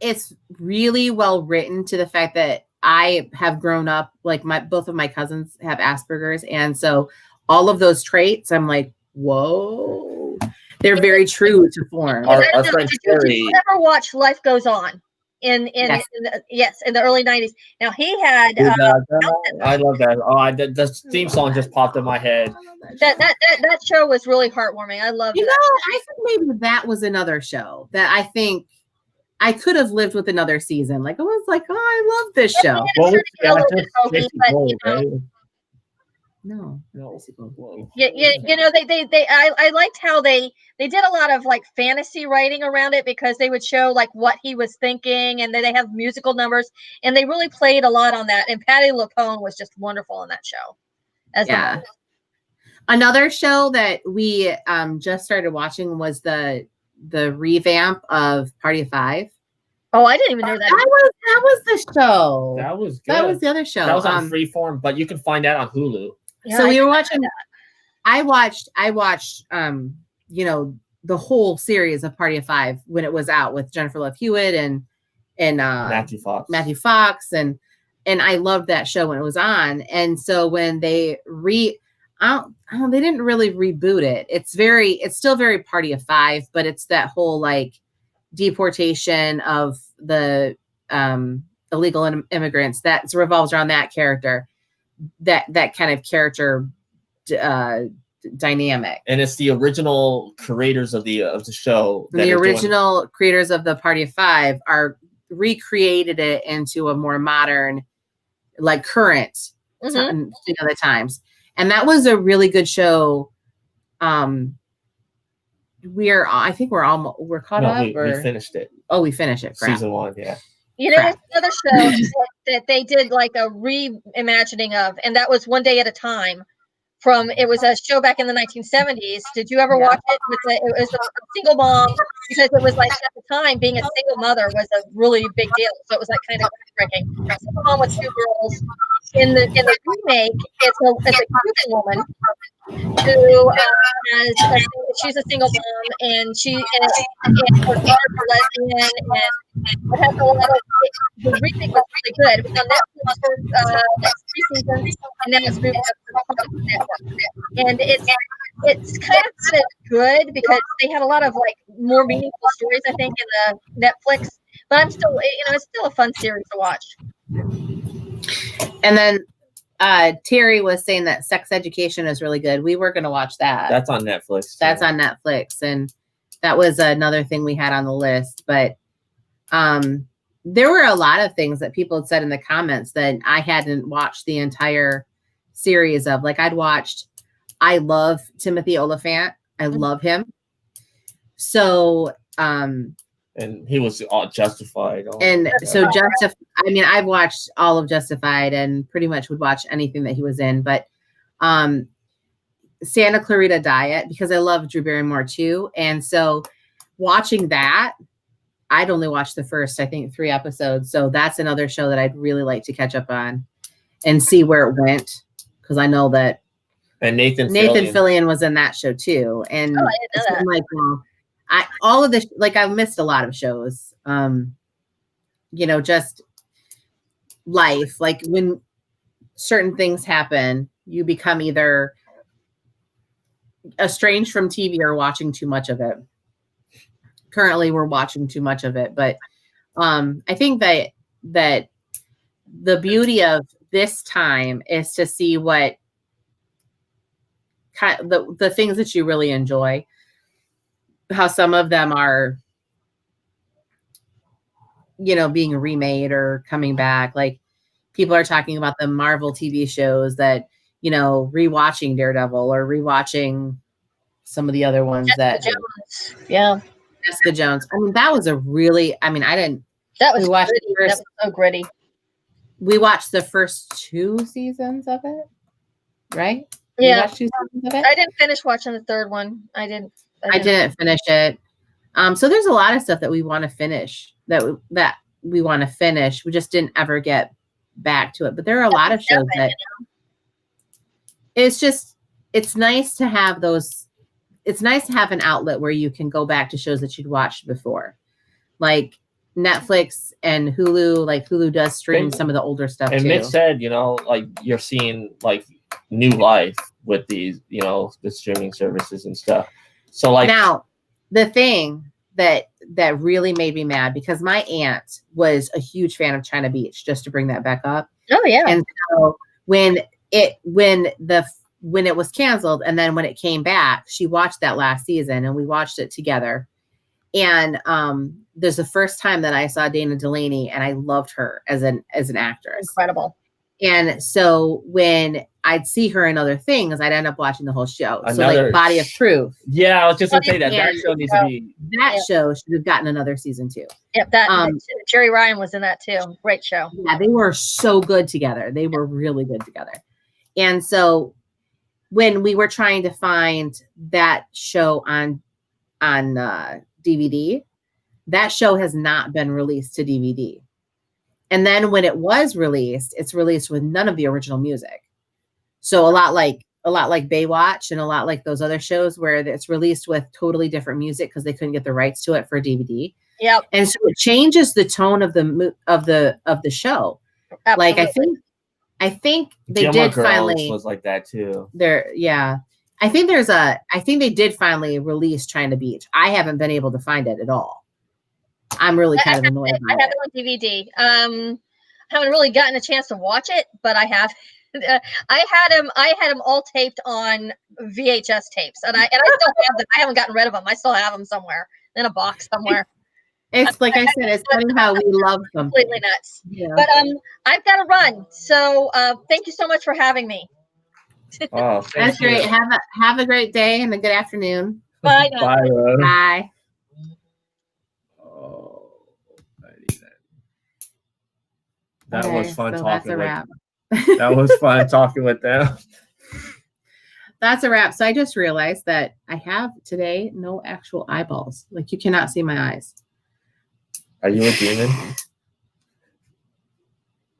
it's really well written to the fact that I have grown up, like both of my cousins have Asperger's, and so all of those traits, I'm like, whoa, they're very true to form. Our friend Terry. Did you ever watch Life Goes On? In the early 90s. Now he had I love that. Oh, the theme song just popped in my head. That show was really heartwarming. I loved it. I think maybe that was another show that I think I could have lived with another season. Like I was like, oh, I love this show. No. Yeah, I liked how they did a lot of like fantasy writing around it, because they would show like what he was thinking, and then they have musical numbers, and they really played a lot on that. And Patti LuPone was just wonderful in that show. Another show that we just started watching was the revamp of Party of Five. Oh, I didn't even know that. That was the show. That was good. That was the other show. That was on Freeform, but you can find that on Hulu. Yeah, so we were watching. I watched. The whole series of Party of Five when it was out with Jennifer Love Hewitt and Matthew Fox, and I loved that show when it was on. And so when they they didn't really reboot it. It's still very Party of Five, but it's that whole like deportation of the illegal immigrants that revolves around that character. That kind of character dynamic, and it's the original creators of the show. The original creators of the Party of Five are recreated it into a more modern, like current, the times, and that was a really good show. I think we're caught up. We finished it. Oh, we finished it. Season 1, yeah. There's another show that they did like a reimagining of, and that was One Day at a Time. It was a show back in the 1970s. Did you ever watch it? It was a single mom, because it was like at the time being a single mother was a really big deal. So it was like kind of heartbreaking. A single mom with 2 girls. In the remake, it's a Cuban woman who she's a single mom, and her daughter's a lesbian, and it has a lot of. The remake was really good. It was on Netflix for 3 seasons, and then it's moved up to the network. And it's kind of good because they had a lot of like more meaningful stories, I think, in the Netflix. But I'm still, it's still a fun series to watch. And then Terry was saying that Sex Education is really good. We were going to watch that. That's on Netflix. That's on Netflix. And that was another thing we had on the list. But there were a lot of things that people had said in the comments that I hadn't watched the entire series of. Like I love Timothy Olyphant. I love him. So, and he was all Justified. I've watched all of Justified and pretty much would watch anything that he was in. But Santa Clarita Diet, because I love Drew Barrymore too. And so watching that, I'd only watched the first, I think, 3 episodes. So that's another show that I'd really like to catch up on and see where it went. Because I know that Nathan Fillion was in that show too. And I didn't know that. Like, well, I've missed a lot of shows. Just life. Like when certain things happen, you become either estranged from TV or watching too much of it. Currently, we're watching too much of it, but I think that the beauty of this time is to see what the things that you really enjoy. How some of them are, being remade or coming back. Like people are talking about the Marvel TV shows that, rewatching Daredevil or rewatching some of the other ones Jessica Jones. Yeah. Jessica Jones. I mean, that was a really, that was gritty. That was so gritty. We watched the first 2 seasons of it, right? Yeah. 2 seasons of it? I didn't finish watching the 3rd one. I didn't finish it. So there's a lot of stuff that we want to finish that we want to finish. We just didn't ever get back to it. But there are a lot of shows that it's nice to have those. It's nice to have an outlet where you can go back to shows that you'd watched before, like Netflix and Hulu. Like Hulu does stream some of the older stuff and too. Mick said, like you're seeing like new life with these, the streaming services and stuff. So like now, the thing that really made me mad, because my aunt was a huge fan of China Beach, just to bring that back up. Oh yeah. And so when it was canceled and then when it came back, she watched that last season and we watched it together. And there's the first time that I saw Dana Delaney and I loved her as an actress. Incredible. And so when I'd see her in other things, I'd end up watching the whole show. So like Body of Proof. Yeah, I was just gonna say that show needs to be. That show should have gotten another season 2. Yep, Jerry Ryan was in that too. Great show. Yeah, they were so good together. They were really good together. And so when we were trying to find that show on DVD, that show has not been released to DVD. And then when it was released, it's released with none of the original music. So a lot like Baywatch and a lot like those other shows where it's released with totally different music because they couldn't get the rights to it for DVD. Yep. And so it changes the tone of the show. Absolutely. Like I think they Gilmore did Girls finally was like that too. I think they did finally release China Beach. I haven't been able to find it at all. I'm really kind of annoyed. I have it on DVD. Haven't really gotten a chance to watch it, but I have. I had them all taped on VHS tapes, and I still have them. I haven't gotten rid of them. I still have them somewhere in a box somewhere. It's like I said, it's funny how we love them. Completely nuts. Yeah. But I've got to run. So thank you so much for having me. Oh, that's great. Have a great day and a good afternoon. Bye. Bye. Rose. Bye. Oh, that was fun talking with. That was fun talking with them. That's a wrap. So I just realized that I have today no actual eyeballs. Like you cannot see my eyes. Are you a demon?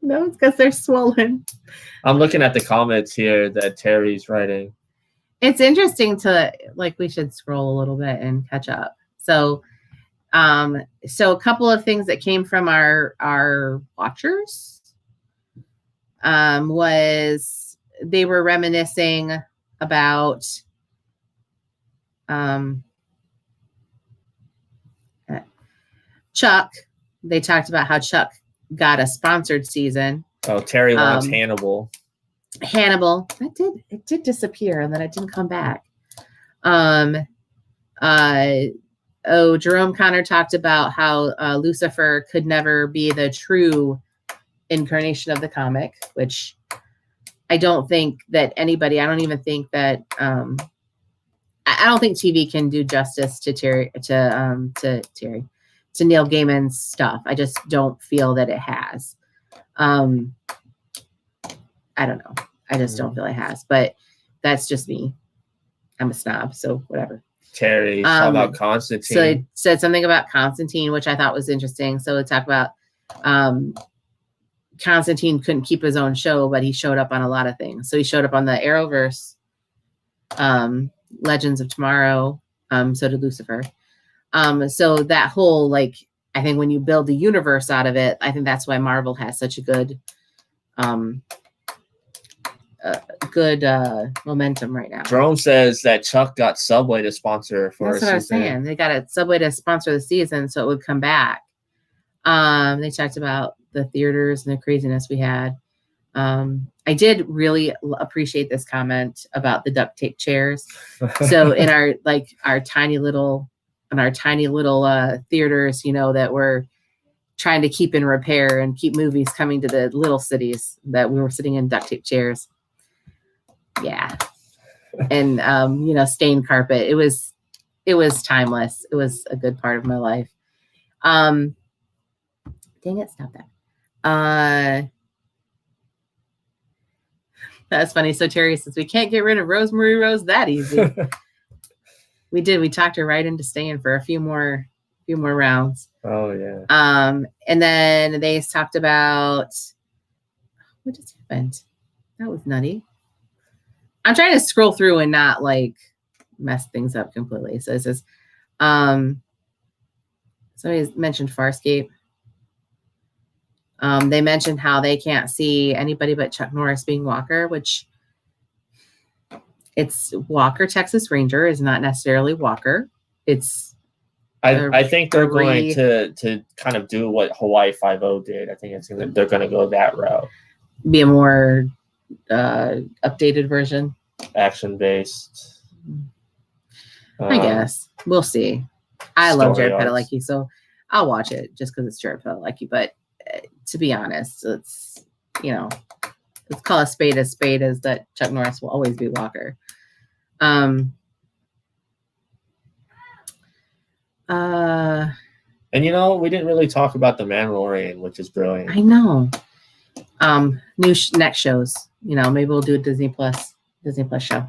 No, it's because they're swollen. I'm looking at the comments here that Terry's writing. It's interesting to we should scroll a little bit and catch up. So, so a couple of things that came from our watchers was they were reminiscing about Chuck. They talked about how Chuck got a sponsored season. Oh, Terry wants Hannibal. It did disappear and then it didn't come back. Jerome Connor talked about how Lucifer could never be the true incarnation of the comic, which I don't think that anybody, I don't even think that I don't think TV can do justice to Neil Gaiman's stuff. I just don't feel that it has. I don't know. I just don't feel it has, but that's just me. I'm a snob, so whatever. Terry, how about Constantine? So it said something about Constantine, which I thought was interesting. So it talked about Constantine couldn't keep his own show, but he showed up on a lot of things. So he showed up on the Arrowverse, Legends of Tomorrow. So did Lucifer. So that whole, I think when you build the universe out of it, I think that's why Marvel has such a good momentum right now. Jerome says that Chuck got Subway to sponsor for That's what I was saying. They got a Subway to sponsor the season so it would come back. They talked about the theaters and the craziness we had. I did really appreciate this comment about the duct tape chairs. So in our tiny little theaters, that we're trying to keep in repair and keep movies coming to the little cities, that we were sitting in duct tape chairs. Yeah. And, stained carpet. It was timeless. It was a good part of my life. Dang it. Stop that. That's funny. So Terry says, we can't get rid of Rosemary Rose that easy. We did. We talked her right into staying for a few more few more rounds. Oh yeah. And then they talked about what just happened. That was nutty. I'm trying to scroll through and not like mess things up completely. So it says, somebody mentioned Farscape. They mentioned how they can't see anybody but Chuck Norris being Walker, which it's Walker Texas Ranger is not necessarily Walker. It's I think they're going to kind of do what Hawaii 5-0 did. I think they're going to go that route. Be a more updated version. Action based. I guess. We'll see. I love Jared Padalecki, so I'll watch it just because it's Jared Padalecki. But to be honest, it's, let's call a spade is that Chuck Norris will always be Walker. And we didn't really talk about The Mandalorian, which is brilliant. I know. New next shows, maybe we'll do a Disney Plus show.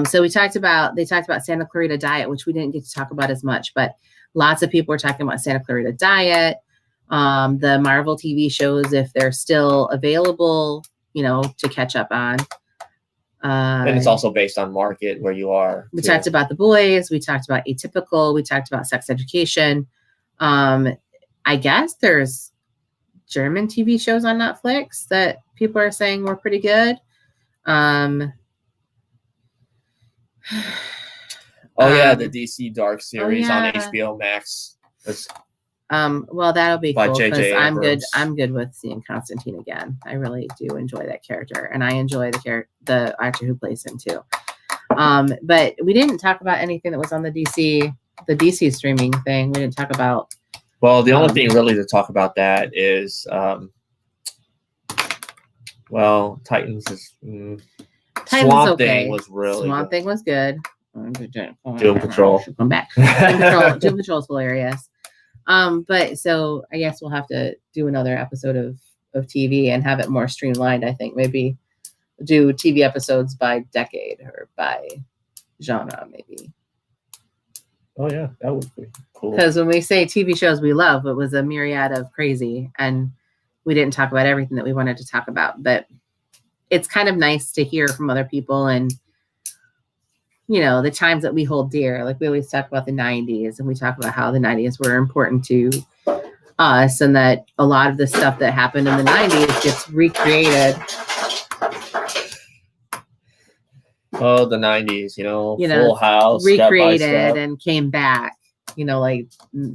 So they talked about Santa Clarita Diet, which we didn't get to talk about as much, but lots of people were talking about Santa Clarita Diet, the Marvel TV shows, if they're still available, to catch up on. And it's also based on market where you are. We talked about The Boys. We talked about Atypical. We talked about Sex Education. I guess there's German TV shows on Netflix that people are saying were pretty good. The DC Dark series on HBO Max. Well, that'll be cool because Abrams. I'm good with seeing Constantine again. I really do enjoy that character, and I enjoy the actor who plays him too. But we didn't talk about anything that was on the DC streaming thing. We didn't talk about. Well, the only thing really to talk about that is, Titans is. Swamp Thing was really Swamp Thing was good. Doom Patrol. Come back. Doom Patrol is hilarious. But so I guess we'll have to do another episode of TV and have it more streamlined. I think maybe do TV episodes by decade or by genre, maybe. Oh yeah, that would be cool. Because when we say TV shows we love, it was a myriad of crazy, and we didn't talk about everything that we wanted to talk about. But it's kind of nice to hear from other people and, the times that we hold dear. Like we always talk about the 90s, and we talk about how the 90s were important to us, and that a lot of the stuff that happened in the 90s gets recreated. Oh, the 90s, Full House, recreated and came back, like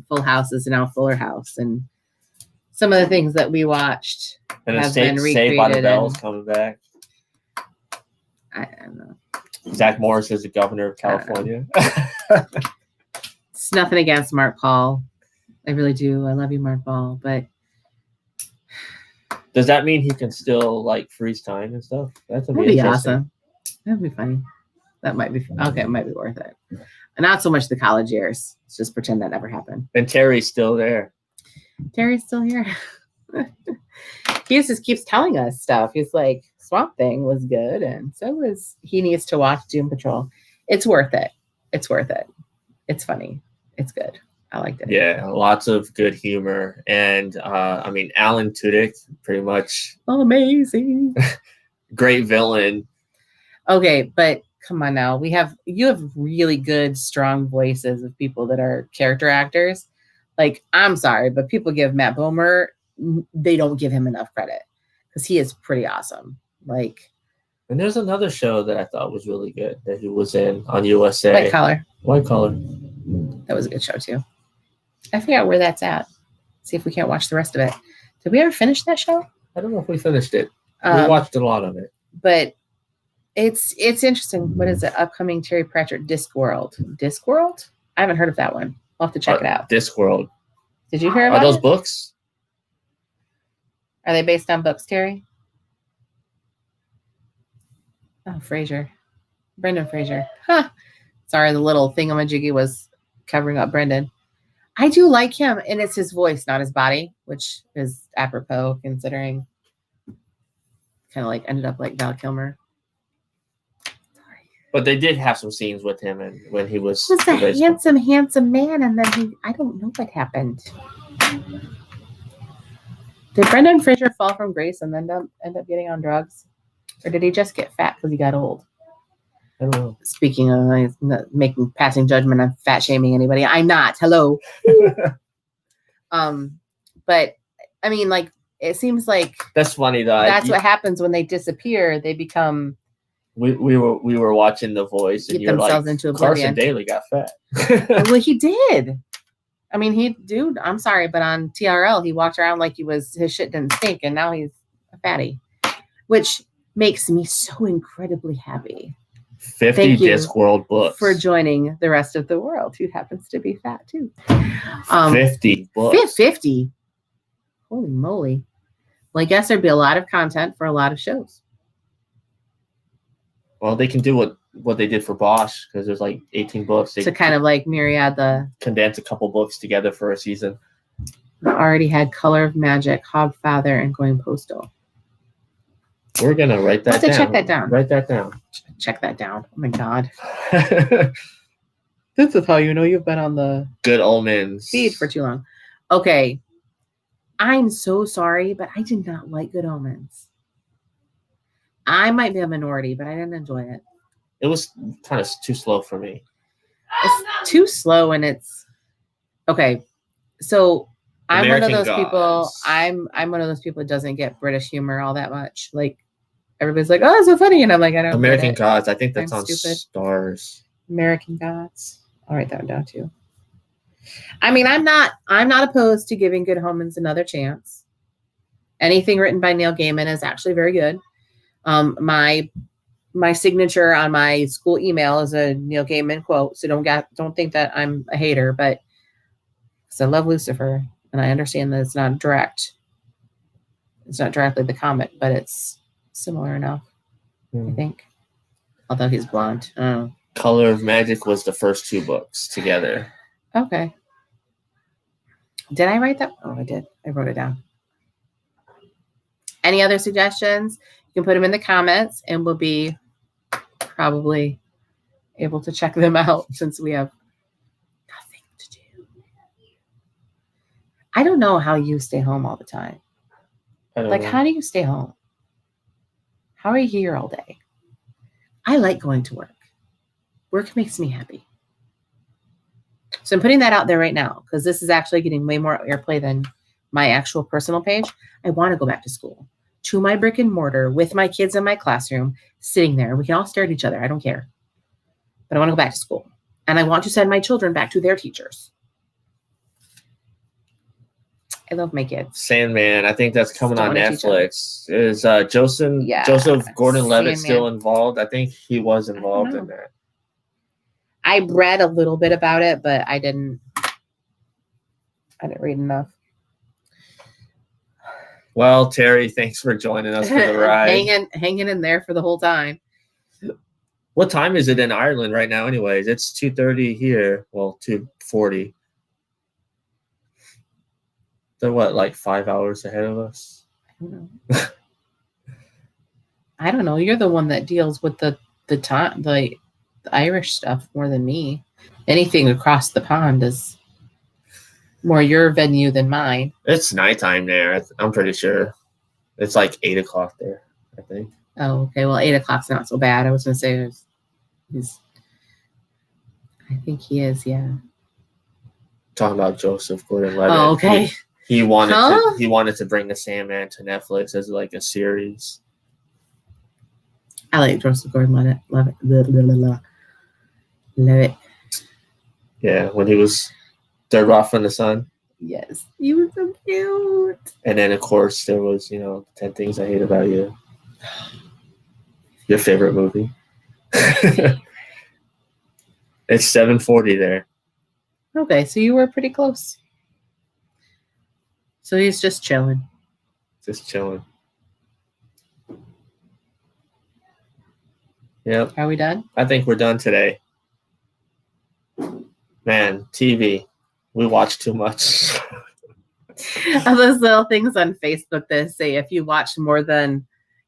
Full House is now Fuller House, and some of the things that we watched and have been recreated. Saved by the Bell's coming back. I don't know. Zach Morris is the governor of California. It's nothing against Mark Paul. I really do. I love you, Mark Paul. But does that mean he can still freeze time and stuff? That'd be awesome. That'd be funny. That might be okay. It might be worth it. And not so much the college years. Let's just pretend that never happened. And Terry's still there. Terry's still here. He just keeps telling us stuff. He's like, Swamp Thing was good, and he needs to watch Doom Patrol. It's worth it. It's worth it. It's funny. It's good. I liked it. Yeah, lots of good humor. And Alan Tudyk, pretty much amazing. Great villain. Okay, but come on now. You have really good, strong voices of people that are character actors. Like, I'm sorry, but people give Matt Bomer, they don't give him enough credit because he is pretty awesome. And there's another show that I thought was really good that he was in on USA. White Collar. That was a good show too. I forgot where that's at. See if we can't watch the rest of it. Did we ever finish that show? I don't know if we finished it. We watched a lot of it. But it's interesting. What is the upcoming Terry Pratchett Discworld? Discworld? I haven't heard of that one. I'll have to check it out. Discworld. Did you hear about those books? Are they based on books, Terry? Oh, Brendan Fraser. Huh. Sorry, the little thingamajiggy was covering up Brendan. I do like him, and it's his voice, not his body, which is apropos considering kind of ended up like Val Kilmer. Sorry. But they did have some scenes with him, and when he was a handsome man, and then I don't know what happened. Did Brendan Fraser fall from grace and then end up getting on drugs? Or did he just get fat because he got old? I don't know. Speaking of passing judgment on fat shaming anybody, I'm not. Hello. But I mean, like, it seems like that's funny though. That's what happens when they disappear. They become. We were watching The Voice, and you're like, into Carson Daly got fat. Well, he did. I mean, I'm sorry, but on TRL, he walked around like his shit didn't stink, and now he's a fatty, which makes me so incredibly happy. 50 Discworld books for joining the rest of the world, who happens to be fat too. 50 books. 50. Holy moly! Well, I guess there'd be a lot of content for a lot of shows. Well, they can do what they did for Bosch, because there's like 18 books. To kind of like myriad condense a couple books together for a season. I already had Color of Magic, Hogfather, and Going Postal. We're gonna write that down. Check that down. Write that down. Check that down. Oh my God. This is how you know you've been on the Good Omens feed for too long. Okay. I'm so sorry, but I did not like Good Omens. I might be a minority, but I didn't enjoy it. It was kind of too slow for me. It's too slow, and it's okay. So I'm one of those people. I'm one of those people that doesn't get British humor all that much. Like, everybody's like, "Oh, it's so funny," and I'm like, "I don't." American Gods. I think that's on stupid. Stars. American Gods. I'll write that one down too. I mean, I'm not opposed to giving Good Omens another chance. Anything written by Neil Gaiman is actually very good. My signature on my school email is a Neil Gaiman quote, so don't think that I'm a hater, but because I love Lucifer and I understand that it's not directly the comic, but it's similar enough. I think, although he's blonde. Oh. Color of Magic was the first 2 books together. Okay. Did I write that? Oh, I did. I wrote it down. Any other suggestions? You can put them in the comments, and we'll be probably able to check them out since we have nothing to do. I don't know how you stay home all the time. How do you stay home? How are you here all day? I like going to work. Work makes me happy. So I'm putting that out there right now, because this is actually getting way more airplay than my actual personal page. I want to go back to school, to my brick and mortar, with my kids in my classroom, sitting there. We can all stare at each other. I don't care. But I want to go back to school. And I want to send my children back to their teachers. I love my kids. Sandman, I think that's coming on Netflix. Is Joseph Gordon-Levitt still involved? I think he was involved in that. I read a little bit about it, but I didn't read enough. Well, Terry, thanks for joining us for the ride. hanging in there for the whole time. What time is it in Ireland right now anyways? It's 2:30 here. Well, 2:40. They're what, like 5 hours ahead of us? I don't know. I don't know. You're the one that deals with the time, the Irish stuff more than me. Anything across the pond is more your venue than mine. It's nighttime there. I'm pretty sure. It's like 8 o'clock there, I think. Oh, okay. Well, 8 o'clock's not so bad. I was going to say I think he is, yeah. Talking about Joseph Gordon-Levitt. Oh, okay. He wanted to bring the Sandman to Netflix as like a series. I like Joseph Gordon-Levitt. Love it. Yeah, when he was third rock from the sun. Yes, he was so cute. And then, of course, there was, 10 Things I Hate About You. Your favorite movie. It's 7:40 there. Okay, so you were pretty close. So he's just chilling. Just chilling. Yep. Are we done? I think we're done today. Man, TV. We watch too much. Those little things on Facebook that say if you watch more than,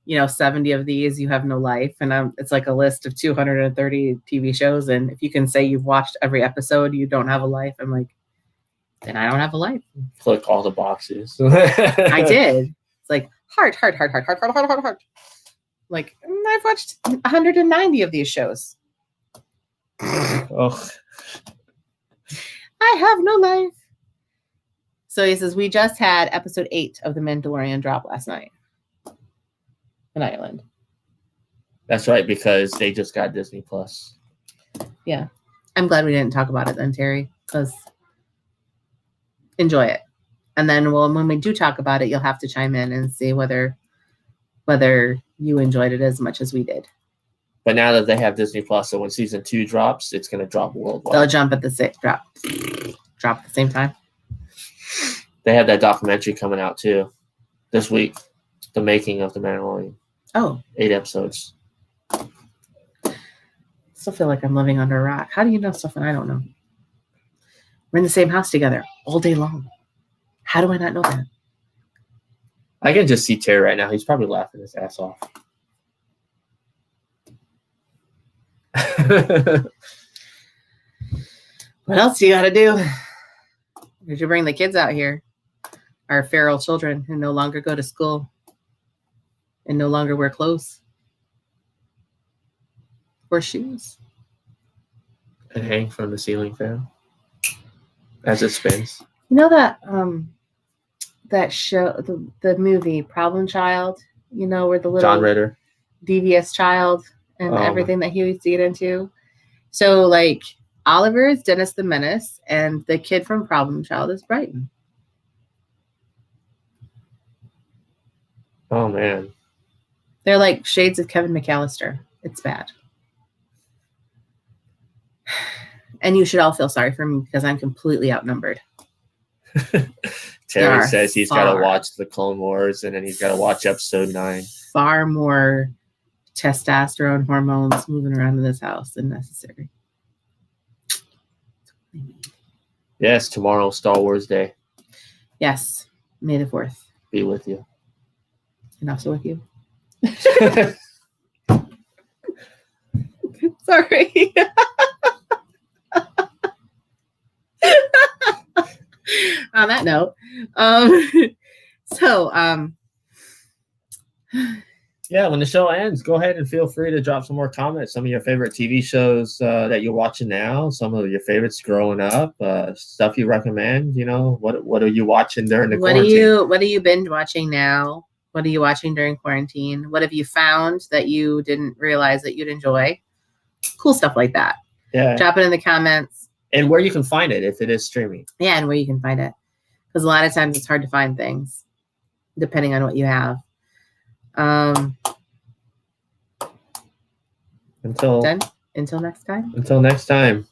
70 of these, you have no life. And it's like a list of 230 TV shows. And if you can say you've watched every episode, you don't have a life. I'm like, then I don't have a life. Click all the boxes. I did. It's like heart. Like, I've watched 190 of these shows. Oh. I have no life. So he says, we just had episode 8 of The Mandalorian drop last night in Ireland. That's right, because they just got Disney Plus. Yeah. I'm glad we didn't talk about it then, Terry, because enjoy it. And then when we do talk about it, you'll have to chime in and see whether you enjoyed it as much as we did. But now that they have Disney Plus, so when season 2 drops, it's going to drop worldwide. They'll jump at the drop at the same time. They have that documentary coming out too this week, The Making of the Mandalorian. Oh, 8 episodes. Still feel like I'm living under a rock. How do you know stuff and I don't know? We're in the same house together all day long. How do I not know that? I can just see Terry right now. He's probably laughing his ass off. What else do you got to do? Did you bring the kids out here? Our feral children who no longer go to school and no longer wear clothes or shoes. And hang from the ceiling fan as it spins. You know that show, the movie Problem Child, where the little John Ritter, devious child and everything that he used to get into. So like Oliver is Dennis the Menace and the kid from Problem Child is Brighton. Oh man. They're like shades of Kevin McAllister. It's bad. And you should all feel sorry for me because I'm completely outnumbered. Terry says he's got to watch the Clone Wars and then he's got to watch episode 9. Far more testosterone hormones moving around in this house than necessary. Yes, tomorrow, Star Wars Day. Yes, May the 4th. Be with you. And also with you. Sorry. On that note, yeah, when the show ends, go ahead and feel free to drop some more comments. Some of your favorite TV shows that you're watching now, some of your favorites growing up, stuff you recommend. What are you watching during the quarantine? What are you binge watching now? What are you watching during quarantine? What have you found that you didn't realize that you'd enjoy? Cool stuff like that. Yeah. Drop it in the comments. And where you can find it if it is streaming. Yeah, and where you can find it. Because a lot of times it's hard to find things, depending on what you have. Until next time. Until next time.